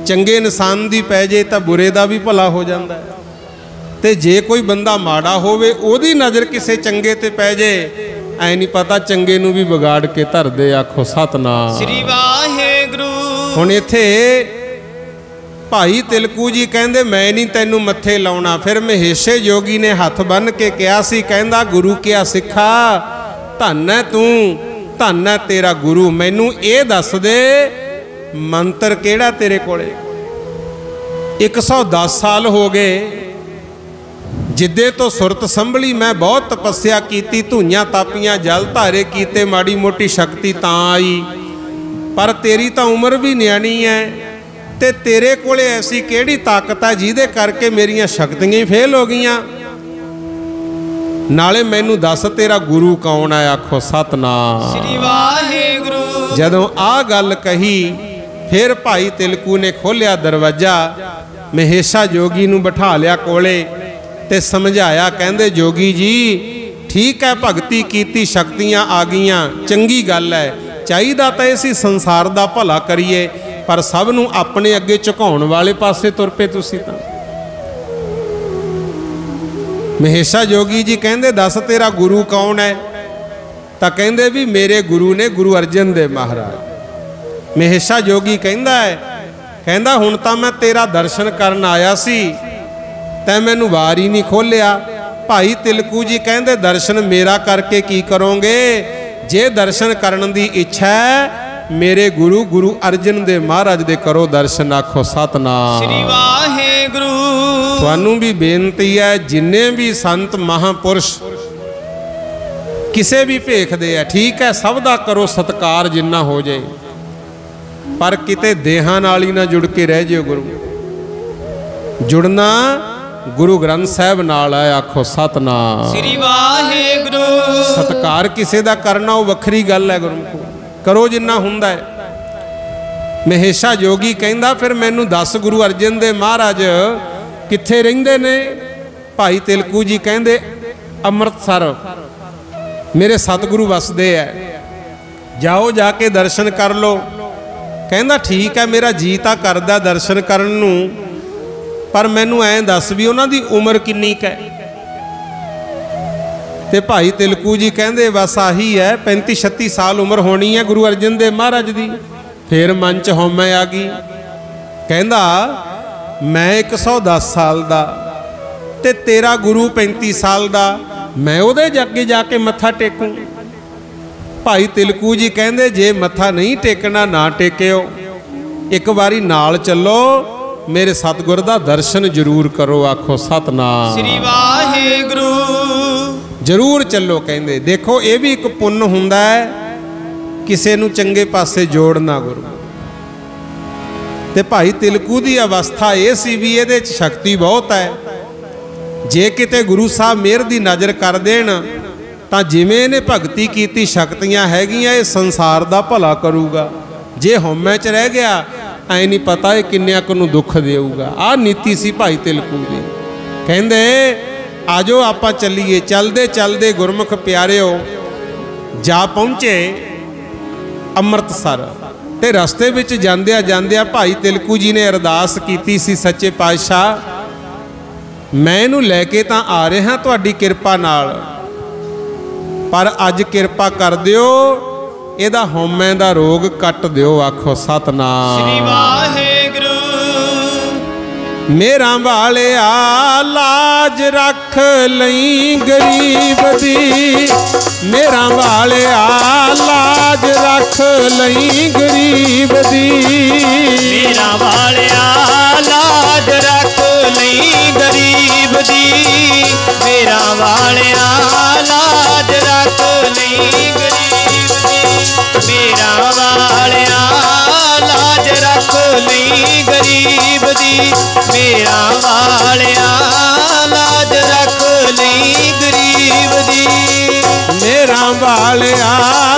चंगे इंसान दी पै जे तां बुरे दा भी भला हो जांदा है, ते जे कोई बंदा माड़ा होवे ओदी नज़र किसे चंगे ते पै जे, ऐ नहीं पता चंगे नूं भी बिगाड़ के धर दे। आखो सतनाम श्री वाहेगुरु। हुण इत्थे भाई तिलकू जी कहंदे मैं नहीं तैनू मत्थे लाउणा। फिर महेशे जोगी ने हथ बन के कहा सी, कहंदा गुरु क्या सिखा, धन है तू, धन है तेरा गुरु। मैनू ये दस दे मंत्र केड़ा तेरे कोले। 110 साल हो गए जिदे तो सुरत संभली, मैं बहुत तपस्या की, धूइयां तापियां जल धारे कीते, माड़ी मोटी शक्ति तां आई, पर तेरी तो उम्र भी न्याणी है, ते तेरे कोले ऐसी केड़ी ताकत है जिहदे करके मेरियां शक्तियां ही फेल हो गईयां। नाले मैनू दस तेरा गुरु कौन है। आखो सतनाम श्री वाहेगुरु। जदों आ गल कही फिर भाई तिलकू ने खोलिया दरवाजा, महेशा जोगी नू बिठा लिया कोले ते समझाया। कहंदे जोगी जी ठीक है, भगती कीती शक्तियां आ गईयां, चंगी गल है, चाहिदा तां इसी संसार दा भला करिए, पर सब नू अपने अगे झुकाउण वाले पासे तुर पे तुसीं तां। महेशा जोगी जी कहंदे दस तेरा गुरु कौन है? तां कहंदे भी मेरे गुरु ने गुरु अर्जन देव महाराज। महेशा जोगी कहंदा है, कहंदा हुण तां मैं तेरा दर्शन करन आया सी, तैं मैनू वार ही नहीं खोलिया। भाई तिलकू जी कहंदे दर्शन मेरा करके की करोगे? जे दर्शन करन दी इच्छा है मेरे गुरु गुरु अर्जन देव महाराज दे करो दर्शन। आखो सतनाम श्री वाहेगुरु। तुहानू भी बेनती है, जिन्ने भी संत महापुरुष किसे भी भेखदे है, ठीक है, सब दा करो सत्कार जिन्ना हो जाए, पर किते देहां नाल ही ना जुड़ के रह जिओ। गुरु जुड़ना गुरु ग्रंथ साहब नाल है। आखो सतनाम श्री वाहेगुरु। सत्कार किसे दा करना वो वखरी गल है, गुरु को करो जिन्ना हुंदा है। महेशा जोगी कहंदा फिर मैनू दस गुरु अर्जन देव महाराज कित्थे रहिंदे ने? भाई तिलकू जी कहंदे अमृतसर मेरे सतगुरु वसदे है, जाओ जाके दर्शन कर लो। कहंदा ठीक है, मेरा जी तां करदा दर्शन करन नू, पर मैनू ऐ दस भी उन्हां दी उम्र किन्नी क है? ते भाई तिलकू जी कहंदे बस आही है 35-36 साल उम्र होनी है गुरु अर्जन देव महाराज दी। फिर मन च हौमै आ गई, कहंदा मैं 110 साल दा ते तेरा गुरु 35 साल दा, मैं उहदे अगे जाके मत्था टेकूं? भाई तिलकू जी कहंदे जे मत्था नहीं टेकना ना टेकिओ, एक बारी नाल चलो, मेरे सतगुर दा दर्शन जरूर करो। आखो सतनाम श्री वाहेगुरु। जरूर चलो। कहंदे देखो ये भी एक पुण्य हुंदा है, किसे नू चंगे पासे जोड़ना। गुरु ते भाई तिलकू दी अवस्था ये सी भी इहदे च शक्ति बहुत है, जे किते गुरु साहब मेहर दी नज़र कर देण तां जिवें इहने भगती कीती शक्तियां हैगियां, ये संसार दा भला करूगा। जे हौमै च रह गया ऐ नहीं पता है किन्नियां को नू दुख देऊगा। आ नीति सी भाई तिलकू दी। कहंदे आजो आपां चलीए। चलदे चलदे गुरमुख प्यारिओ जा पहुंचे अमृतसर, ते रस्ते विच जांदिया जांदिया भाई तिलकू जी ने अरदास कीती सी, सच्चे पातशाह मैं इहनूं लैके तां आ रिहा तुहाडी किरपा नाल, पर अज किरपा कर दिओ ਇਹਦਾ ਹਉਮੈ ਦਾ ਰੋਗ ਕੱਟ ਦਿਓ। ਆਖੋ ਸਤਨਾਮ श्री वाहेगुरु। ਮੇਰਾ ਵਾਲਿਆ ਲਾਜ ਰੱਖ ਲਈ ਗਰੀਬ ਦੀ, ਮੇਰਾ ਵਾਲਿਆ ਲਾਜ ਰੱਖ ਲਈ ਗਰੀਬ ਦੀ, मेरा वालिया लाज रख लई गरीब दी, मेरा वालिया लाज रख लई गरीब दी, मेरा वालिया लाज रख लई गरीब दी, मेरा वालिया लाज रख लई गरीब दी, मेरा वालिया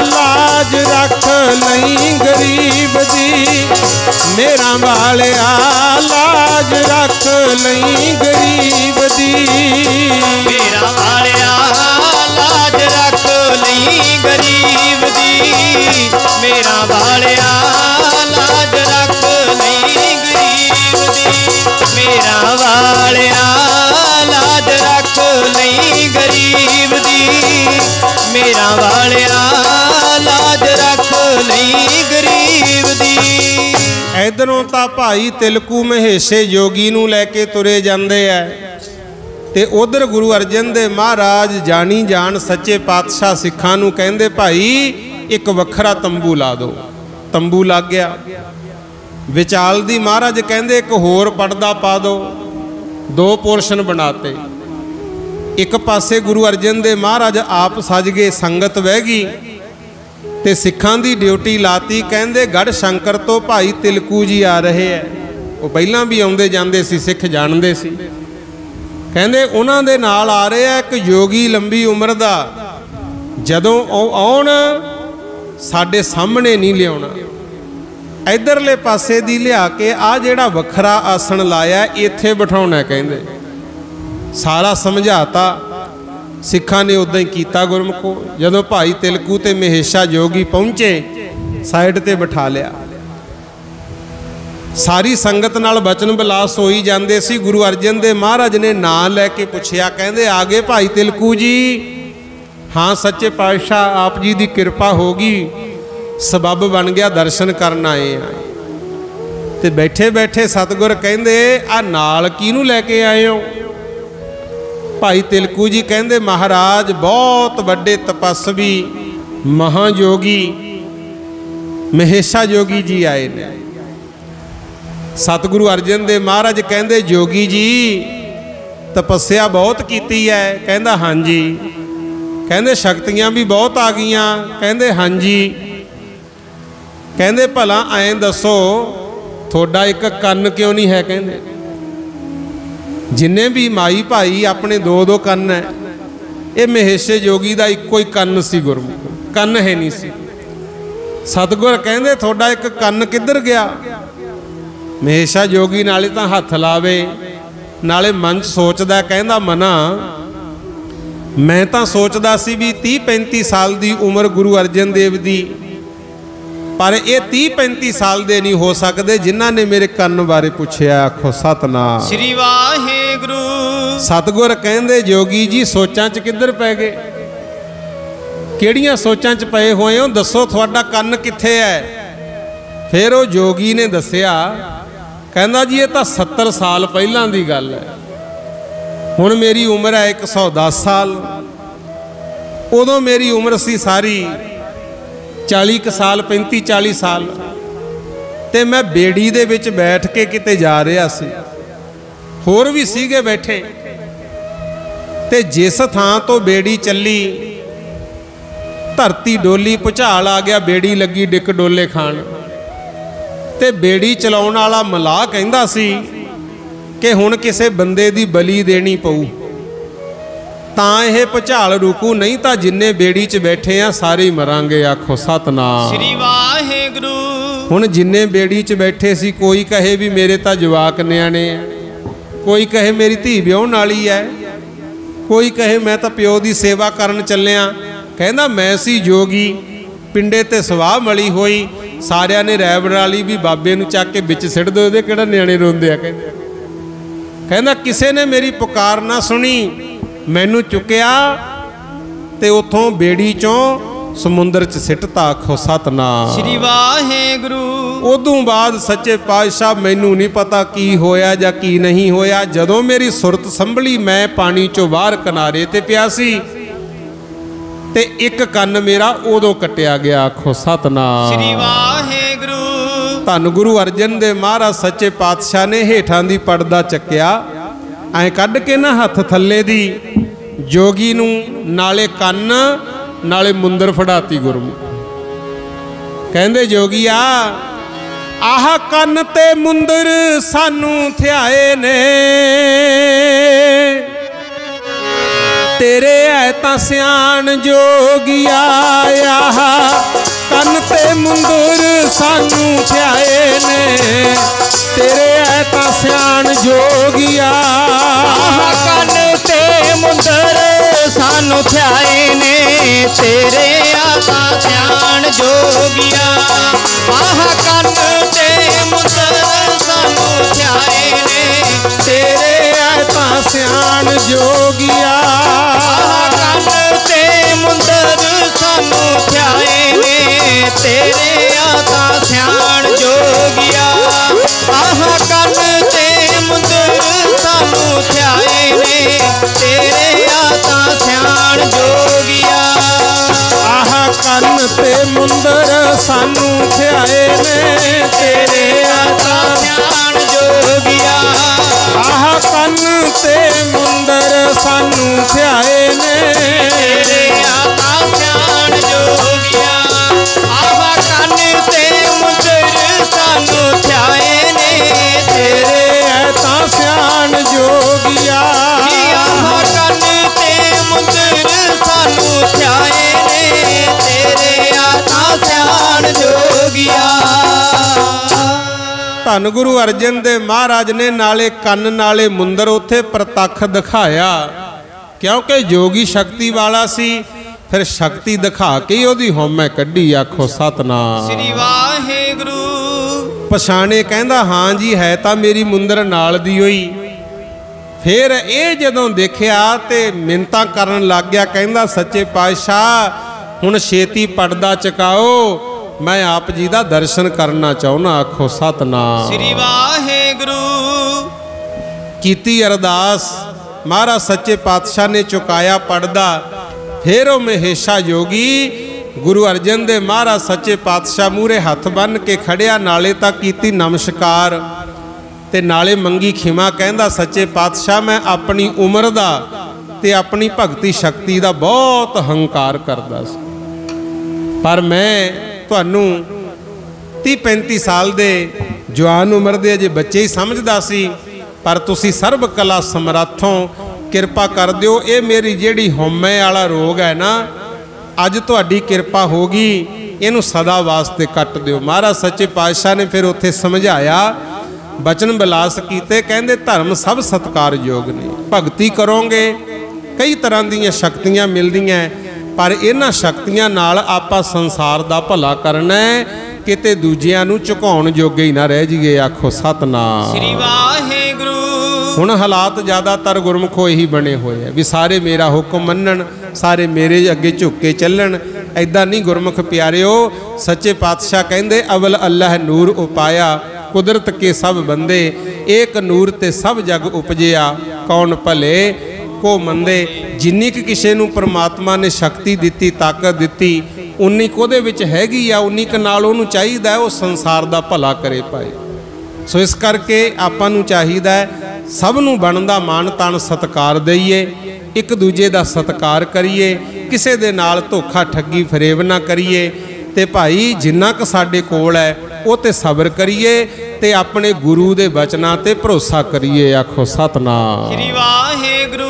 लाज रख ਲਈ गरीब दी, मेरा वालिया लाज रख ਲਈ गरीब दी, मेरा वालिया लाज रख लई गरीब दी, मेरा वालिया लाज रख लई गरीब दी, मेरा वालिया लाज रख लई गरीब दी, मेरा वालिया लाज रख लई गरीब दी। इधरों तो भाई तिलकू महेशे जोगी नूं लैके तुरे जांदे है, ते उधर गुरु अर्जन देव महाराज जानी जान सच्चे पातशाह सिखां नूं कहंदे भाई एक वखरा तंबू ला दो। तंबू लग गया। विचाल दी महाराज कहंदे एक होर पड़दा पा दो। दो पोर्शन बनाते। एक पासे गुरु अर्जन देव महाराज आप सज गए, संगत बह गई ते सिखां दी ड्यूटी लाती। कहंदे गढ़ शंकर तो भाई तिलकू जी आ रहे हैं। वो पहलां भी आउंदे जांदे सी, सिख जानदे सी। ਕਹਿੰਦੇ ਉਹਨਾਂ ਦੇ ਨਾਲ ਆ ਰਿਹਾ ਇੱਕ ਯੋਗੀ ਲੰਬੀ ਉਮਰ ਦਾ, ਜਦੋਂ ਆਉਣ ਸਾਡੇ ਸਾਹਮਣੇ ਨਹੀਂ ਲਿਆਉਣਾ, ਇਧਰਲੇ ਪਾਸੇ ਦੀ ਲਿਆ ਕੇ ਆ ਜਿਹੜਾ ਵੱਖਰਾ ਆਸਣ ਲਾਇਆ ਇੱਥੇ ਬਿਠਾਉਣਾ। ਕਹਿੰਦੇ ਸਾਰਾ ਸਮਝਾਤਾ, ਸਿੱਖਾਂ ਨੇ ਉਦਾਂ ਹੀ ਕੀਤਾ ਗੁਰਮੁਖੋ। ਜਦੋਂ ਭਾਈ ਤਿਲਕੂ ਤੇ ਮਹੇਸ਼ਾ ਜੋਗੀ ਪਹੁੰਚੇ, ਸਾਈਡ ਤੇ ਬਿਠਾ ਲਿਆ। ਸਾਰੀ ਸੰਗਤ ਨਾਲ ਬਚਨ ਬਿਲਾਸ ਹੋਈ ਜਾਂਦੇ ਸੀ। ਗੁਰੂ ਅਰਜਨ ਦੇਵ ਮਹਾਰਾਜ ਨੇ ਨਾਂ ਲੈ ਕੇ ਪੁੱਛਿਆ, ਕਹਿੰਦੇ ਆ ਗਏ ਭਾਈ ਤਿਲਕੂ ਜੀ? ਹਾਂ ਸੱਚੇ ਪਾਤਸ਼ਾਹ ਆਪ ਜੀ ਦੀ ਕਿਰਪਾ ਹੋ ਗਈ, ਸਬੱਬ ਬਣ ਗਿਆ, ਦਰਸ਼ਨ ਕਰਨ ਆਏ ਆ। ਤੇ ਬੈਠੇ ਬੈਠੇ ਸਤਿਗੁਰ ਕਹਿੰਦੇ ਆ ਨਾਲ ਕਿਹਨੂੰ ਲੈ ਕੇ ਆਏ ਹੋ? ਭਾਈ ਤਿਲਕੂ ਜੀ ਕਹਿੰਦੇ ਮਹਾਰਾਜ ਬਹੁਤ ਵੱਡੇ ਤਪਸਵੀ ਮਹਾਯੋਗੀ ਮਹੇਸ਼ਾ ਜੋਗੀ ਜੀ ਆਏ ਨੇ। ਸਤਿਗੁਰੂ ਅਰਜਨ ਦੇਵ ਮਹਾਰਾਜ ਕਹਿੰਦੇ ਜੋਗੀ ਜੀ ਤਪੱਸਿਆ ਬਹੁਤ ਕੀਤੀ ਹੈ? ਕਹਿੰਦਾ ਹਾਂਜੀ। ਕਹਿੰਦੇ ਸ਼ਕਤੀਆਂ ਵੀ ਬਹੁਤ ਆ ਗਈਆਂ? ਕਹਿੰਦੇ ਹਾਂਜੀ। ਕਹਿੰਦੇ ਭਲਾ ਐਂ ਦੱਸੋ ਤੁਹਾਡਾ ਇੱਕ ਕੰਨ ਕਿਉਂ ਨਹੀਂ ਹੈ? ਕਹਿੰਦੇ ਜਿੰਨੇ ਵੀ ਮਾਈ ਭਾਈ ਆਪਣੇ ਦੋ ਦੋ ਕੰਨ ਹੈ, ਇਹ ਮਹੇਸ਼ੇ ਜੋਗੀ ਦਾ ਇੱਕੋ ਹੀ ਕੰਨ ਸੀ ਗੁਰਮੁਖ, ਕੰਨ ਹੈ ਨਹੀਂ ਸੀ। ਸਤਿਗੁਰ ਕਹਿੰਦੇ ਤੁਹਾਡਾ ਇੱਕ ਕੰਨ ਕਿੱਧਰ ਗਿਆ? ਮਹੇਸ਼ਾ ਜੋਗੀ ਨਾਲੇ ਤਾਂ ਹੱਥ ਲਾਵੇ ਨਾਲੇ ਮਨ 'ਚ ਸੋਚਦਾ, ਕਹਿੰਦਾ ਮਨਾ ਮੈਂ ਤਾਂ ਸੋਚਦਾ ਸੀ ਵੀ 30-35 ਸਾਲ ਦੀ ਉਮਰ ਗੁਰੂ ਅਰਜਨ ਦੇਵ ਦੀ, ਪਰ ਇਹ 30-35 ਸਾਲ ਦੇ ਨਹੀਂ ਹੋ ਸਕਦੇ ਜਿਨ੍ਹਾਂ ਨੇ ਮੇਰੇ ਕੰਨ ਬਾਰੇ ਪੁੱਛਿਆ। ਆਖੋ ਸਤਨਾਮ ਸ੍ਰੀ ਵਾਹਿਗੁਰੂ। ਸਤਿਗੁਰ ਕਹਿੰਦੇ ਜੋਗੀ ਜੀ ਸੋਚਾਂ 'ਚ ਕਿੱਧਰ ਪੈ ਗਏ? ਕਿਹੜੀਆਂ ਸੋਚਾਂ 'ਚ ਪਏ ਹੋਏ ਹੋ? ਦੱਸੋ ਤੁਹਾਡਾ ਕੰਨ ਕਿੱਥੇ ਹੈ? ਫਿਰ ਉਹ ਜੋਗੀ ਨੇ ਦੱਸਿਆ, ਕਹਿੰਦਾ ਜੀ ਇਹ ਤਾਂ 70 ਸਾਲ ਪਹਿਲਾਂ ਦੀ ਗੱਲ ਹੈ। ਹੁਣ ਮੇਰੀ ਉਮਰ ਹੈ 110 ਸਾਲ, ਉਦੋਂ ਮੇਰੀ ਉਮਰ ਸੀ ਸਾਰੀ 40 ਕੁ ਸਾਲ, 35-40 ਸਾਲ, ਤੇ ਮੈਂ ਬੇੜੀ ਦੇ ਵਿੱਚ ਬੈਠ ਕੇ ਕਿਤੇ ਜਾ ਰਿਹਾ ਸੀ, ਹੋਰ ਵੀ ਸੀਗੇ ਬੈਠੇ, ਤੇ ਜਿਸ ਥਾਂ ਤੋਂ ਬੇੜੀ ਚੱਲੀ ਧਰਤੀ ਡੋਲੀ, ਭੁਚਾਲ ਆ ਗਿਆ, ਬੇੜੀ ਲੱਗੀ ਡਿੱਕ ਡੋਲੇ ਖਾਣ। ਤੇ ਬੇੜੀ ਚਲਾਉਣ ਵਾਲਾ ਮਲਾਹ ਕਹਿੰਦਾ ਸੀ ਕਿ ਹੁਣ ਕਿਸੇ ਬੰਦੇ ਦੀ ਬਲੀ ਦੇਣੀ ਪਊ ਤਾਂ ਇਹ ਭੁਚਾਲ ਰੁਕੂ, ਨਹੀਂ ਤਾਂ ਜਿੰਨੇ ਬੇੜੀ 'ਚ ਬੈਠੇ ਆ ਸਾਰੇ ਹੀ ਮਰਾਂਗੇ। ਆਖੋ ਸਤਨਾਮ ਸ੍ਰੀ ਵਾਹਿਗੁਰੂ। ਹੁਣ ਜਿੰਨੇ ਬੇੜੀ 'ਚ ਬੈਠੇ ਸੀ, ਕੋਈ ਕਹੇ ਵੀ ਮੇਰੇ ਤਾਂ ਜਵਾਕ ਨਿਆਣੇ ਆ, ਕੋਈ ਕਹੇ ਮੇਰੀ ਧੀ ਵਿਆਹੁਣ ਵਾਲੀ ਹੈ, ਕੋਈ ਕਹੇ ਮੈਂ ਤਾਂ ਪਿਓ ਦੀ ਸੇਵਾ ਕਰਨ ਚੱਲਿਆ। ਕਹਿੰਦਾ ਮੈਂ ਸੀ ਜੋਗੀ, ਪਿੰਡੇ ਤੇ ਸਵਾਹ ਮਲੀ ਹੋਈ, ਸਾਰਿਆਂ ਨੇ ਰਾਇ ਬਣਾ ਲਈ ਵੀ ਬਾਬੇ ਨੂੰ ਚੱਕ ਕੇ ਵਿੱਚ ਸਿੱਟ ਦਿਓ, ਇਹਦੇ ਕਿਹੜਾ ਨਿਆਣੇ ਰੋਂਦੇ ਆ। ਕਹਿੰਦਾ ਕਿਸੇ ਨੇ ਮੇਰੀ ਪੁਕਾਰ ਨਾ ਸੁਣੀ, ਮੈਨੂੰ ਚੁੱਕਿਆ ਤੇ ਉੱਥੋਂ ਬੇੜੀ ਚੋਂ ਸਮੁੰਦਰ 'ਚ ਸਿੱਟਤਾ। ਆਖੋ ਸਤਨਾਮ ਸ੍ਰੀ ਵਾਹਿਗੁਰੂ। ਉਦੋਂ ਬਾਅਦ ਸੱਚੇ ਪਾਤਸ਼ਾਹ ਮੈਨੂੰ ਨਹੀਂ ਪਤਾ ਕੀ ਹੋਇਆ ਜਾਂ ਕੀ ਨਹੀਂ ਹੋਇਆ, ਜਦੋਂ ਮੇਰੀ ਸੁਰਤ ਸੰਭਲੀ ਮੈਂ ਪਾਣੀ 'ਚੋਂ ਬਾਹਰ ਕਿਨਾਰੇ ਤੇ ਪਿਆ ਸੀ ਤੇ ਇੱਕ ਕੰਨ ਮੇਰਾ ਉਦੋਂ ਕੱਟਿਆ ਗਿਆ। ਆਖੋ ਸਤਨਾਮ ਸ੍ਰੀ ਵਾਹਿਗੁਰੂ। ਧੰਨ ਗੁਰੂ ਅਰਜਨ ਦੇਵ ਮਹਾਰਾਜ ਸੱਚੇ ਪਾਤਸ਼ਾਹ ਨੇ ਹੇਠਾਂ ਦੀ ਪਰਦਾ ਚੱਕਿਆ, ਐਂ ਕੱਢ ਕੇ ਨਾ ਹੱਥ ਥੱਲੇ ਦੀ ਜੋਗੀ ਨੂੰ ਨਾਲੇ ਕੰਨ ਨਾਲੇ ਮੁੰਦਰ ਫੜਾਤੀ ਗੁਰਮੁਖ। ਕਹਿੰਦੇ ਜੋਗੀਆ ਆਹ ਕੰਨ ਤੇ ਮੁੰਦਰ ਸਾਨੂੰ ਥਿਆਏ ਨੇ, ਤੇਰੇ ਐ ਤਾਂ ਸਿਆਣ ਜੋਗੀਆ। ਆਹ ਕੰਨ ਤੇ ਮੁੰਦਰ ਸਾਨੂੰ ਥਿਆਏ ਨੇ, ਤੇਰੇ ਐ ਤਾਂ ਸਿਆਣ ਜੋਗੀਆ। ਆਹ ਕੰਨ ਤੇ ਮੁੰਦਰ ਸਾਨੂੰ ਥਿਆਏ ਨੇ, ਤੇਰੇ ਆ ਤਾਂ ਸਿਆਣ ਜੋਗੀਆ। ਆਹ ਕੰਨ ਤੇ ਮੁੰਦਰ ਸਾਨੂੰ ਥਿਆਏ ਨੇ, ਤੇਰੇ ਐ ਤਾਂ ਸਿਆਣ ਜੋਗੀਆ। ਆਹ ਕੰਨ ਤੇ ਮੁੰਦਰ ਸਾਨੂੰ ਥਿਆਏ ਨੇ, ਤੇਰੇ ਆ ਤਾਂ ਸਿਆਣ ਜੋਗੀਆ। ਆਹ ਕੰਨ ਤੇ ਮੁੰਦਰ ਸਾਨੂੰ ਥਿਆਏ ਨੇ, ਤੇਰੇ ਆ ਤਾਂ ਸਿਆਣ ਜੋਗੀਆ। ਆਹ ਕੰਨ ਤੇ ਮੁੰਦਰ ਸਾਨੂੰ ਥਿਆਏ ਨੇ, ਤੇਰੇ ਆ ਤਾਂ ਸਿਆਣ ਜੋਗੀਆ। ਆਹ ਕੰਨ ਤੇ ਮੁੰਦਰ ਸਾਨੂੰ ਥਿਆਏ ਨੇ, ਤੇਰੇ ਆ ਤਾਂ ਸਿਆਣ ਜੋਗੀਆ। ਆਹ ਕੰਨ ਤੇ ਮੁੰਦਰ ਸਾਨੂੰ ਥਿਆਏ ਨੇ, ਤੇਰੇ ਐ ਤਾਂ ਸਿਆਣ ਜੋਗੀਆ। ਧੰਨ ਗੁਰੂ ਅਰਜਨ ਦੇਵ ਮਹਾਰਾਜ ਨੇ ਨਾਲੇ ਕੰਨ ਨਾਲੇ ਮੁੰਦਰ ਉੱਥੇ ਪ੍ਰਤੱਖ ਦਿਖਾਇਆ, ਕਿਉਂਕਿ ਜੋਗੀ ਸ਼ਕਤੀ ਵਾਲਾ ਸੀ। ਫਿਰ ਸ਼ਕਤੀ ਦਿਖਾ ਕੇ ਉਹਦੀ ਹਉਮੈ ਕੱਢੀ। ਆਖੋ ਸਤਨਾਮ ਸ੍ਰੀ ਵਾਹਿਗੁਰੂ। ਪਛਾਣੇ, ਕਹਿੰਦਾ ਹਾਂ ਜੀ ਹੈ ਤਾਂ ਮੇਰੀ ਮੁੰਦਰ ਨਾਲ ਦੀ ਹੋਈ। ਫਿਰ ਇਹ ਜਦੋਂ ਦੇਖਿਆ ਤੇ ਮਿੰਨਤਾਂ ਕਰਨ ਲੱਗ ਗਿਆ, ਕਹਿੰਦਾ ਸੱਚੇ ਪਾਤਸ਼ਾਹ ਹੁਣ ਛੇਤੀ ਪਰਦਾ ਚੁਕਾਓ, ਮੈਂ ਆਪ ਜੀ ਦਾ ਦਰਸ਼ਨ ਕਰਨਾ ਚਾਹੁੰਦਾ। ਆਖੋ ਸਤਨਾਮ ਸ੍ਰੀ ਵਾਹਿਗੁਰੂ। ਕੀਤੀ ਅਰਦਾਸ, ਮਹਾਰਾਜ ਸੱਚੇ ਪਾਤਸ਼ਾਹ ਨੇ ਚੁਕਾਇਆ ਪਰਦਾ। ਫਿਰ ਉਹ ਮਹੇਸ਼ਾ ਜੋਗੀ ਗੁਰੂ ਅਰਜਨ ਦੇਵ ਮਹਾਰਾਜ ਸੱਚੇ ਪਾਤਸ਼ਾਹ ਮੂਹਰੇ ਹੱਥ ਬੰਨ੍ਹ ਕੇ ਖੜਿਆ, ਨਾਲੇ ਤਾਂ ਕੀਤੀ ਨਮਸਕਾਰ ਤੇ ਨਾਲੇ ਮੰਗੀ ਖਿਮਾ। ਕਹਿੰਦਾ ਸੱਚੇ ਪਾਤਸ਼ਾਹ ਮੈਂ ਆਪਣੀ ਉਮਰ ਦਾ ਤੇ ਆਪਣੀ ਭਗਤੀ ਸ਼ਕਤੀ ਦਾ ਬਹੁਤ ਹੰਕਾਰ ਕਰਦਾ ਸੀ, ਪਰ ਮੈਂ ਤੁਹਾਨੂੰ 30-35 ਸਾਲ ਦੇ ਜਵਾਨ ਉਮਰ ਦੇ ਅਜੇ ਬੱਚੇ ਹੀ ਸਮਝਦਾ ਸੀ, ਪਰ ਤੁਸੀਂ ਸਰਬ ਕਲਾ ਸਮਰੱਥੋਂ ਕਿਰਪਾ ਕਰ ਦਿਓ। ਇਹ ਮੇਰੀ ਜਿਹੜੀ ਹਉਮੈ ਵਾਲਾ ਰੋਗ ਹੈ ਨਾ, ਅੱਜ ਤੁਹਾਡੀ ਕਿਰਪਾ ਹੋ ਗਈ, ਇਹਨੂੰ ਸਦਾ ਵਾਸਤੇ ਕੱਟ ਦਿਓ। ਮਹਾਰਾਜ ਸੱਚੇ ਪਾਤਸ਼ਾਹ ਨੇ ਫਿਰ ਉੱਥੇ ਸਮਝਾਇਆ, ਬਚਨ ਬਿਲਾਸ ਕੀਤੇ। ਕਹਿੰਦੇ ਧਰਮ ਸਭ ਸਤਿਕਾਰਯੋਗ ਨੇ, ਭਗਤੀ ਕਰੋਗੇ ਕਈ ਤਰ੍ਹਾਂ ਦੀਆਂ ਸ਼ਕਤੀਆਂ ਮਿਲਦੀਆਂ, ਪਰ ਇਹਨਾਂ ਸ਼ਕਤੀਆਂ ਨਾਲ ਆਪਾਂ ਸੰਸਾਰ ਦਾ ਭਲਾ ਕਰਨਾ ਹੈ, ਕਿਤੇ ਦੂਜਿਆਂ ਨੂੰ ਝੁਕਾਉਣ ਜੋਗੇ ਹੀ ਨਾ ਰਹਿ ਜਾਈਏ। ਆਖੋ ਸਤਨਾਮ ਸ੍ਰੀ ਵਾਹਿਗੁਰੂ। ਹੁਣ ਹਾਲਾਤ ਜ਼ਿਆਦਾਤਰ ਗੁਰਮੁਖੋ ਇਹੀ ਬਣੇ ਹੋਏ ਆ ਵੀ ਸਾਰੇ ਮੇਰਾ ਹੁਕਮ ਮੰਨਣ, ਸਾਰੇ ਮੇਰੇ ਅੱਗੇ ਝੁੱਕ ਕੇ ਚੱਲਣ। ਐਦਾਂ ਨਹੀਂ ਗੁਰਮੁਖ ਪਿਆਰਿਓ। ਸੱਚੇ ਪਾਤਸ਼ਾਹ ਕਹਿੰਦੇ ਅਵਲ ਅੱਲਾਹ ਨੂਰ ਉਪਾਇਆ, ਕੁਦਰਤ ਕੇ ਸਭ ਬੰਦੇ, ਏਕ ਨੂਰ ਤੇ ਸਭ ਜਗ ਉਪਜਿਆ, ਕੌਣ ਭਲੇ ਕੋ ਮੰਦੇ। ਜਿੰਨੀ ਕਿ ਕਿਸੇ ਨੂੰ ਪ੍ਰਮਾਤਮਾ ਨੇ ਸ਼ਕਤੀ ਦਿੱਤੀ, ਤਾਕਤ ਦਿੱਤੀ, ਉਨੀ ਕੁ ਉਹਦੇ ਵਿੱਚ ਹੈਗੀ ਆ, ਉਨੀ ਕੁ ਨਾਲ ਉਹਨੂੰ ਚਾਹੀਦਾ ਉਹ ਸੰਸਾਰ ਦਾ ਭਲਾ ਕਰੇ ਪਾਏ। ਸੋ ਇਸ ਕਰਕੇ ਆਪਾਂ ਨੂੰ ਚਾਹੀਦਾ ਸਭ ਨੂੰ ਬਣਦਾ ਮਾਣ ਤਾਣ ਸਤਿਕਾਰ ਦਈਏ, ਇੱਕ ਦੂਜੇ ਦਾ ਸਤਿਕਾਰ ਕਰੀਏ, ਕਿਸੇ ਦੇ ਨਾਲ ਧੋਖਾ ਠੱਗੀ ਫਰੇਬ ਨਾ ਕਰੀਏ, ਤੇ ਭਾਈ ਜਿੰਨਾ ਕੁ ਸਾਡੇ ਕੋਲ ਹੈ ਉਹ ਤੇ ਸਬਰ ਕਰੀਏ ਤੇ ਆਪਣੇ ਗੁਰੂ ਦੇ ਬਚਨਾਂ ਤੇ ਭਰੋਸਾ ਕਰੀਏ। ਆਖੋ ਸਤਨਾਮ ਸ੍ਰੀ ਵਾਹਿਗੁਰੂ।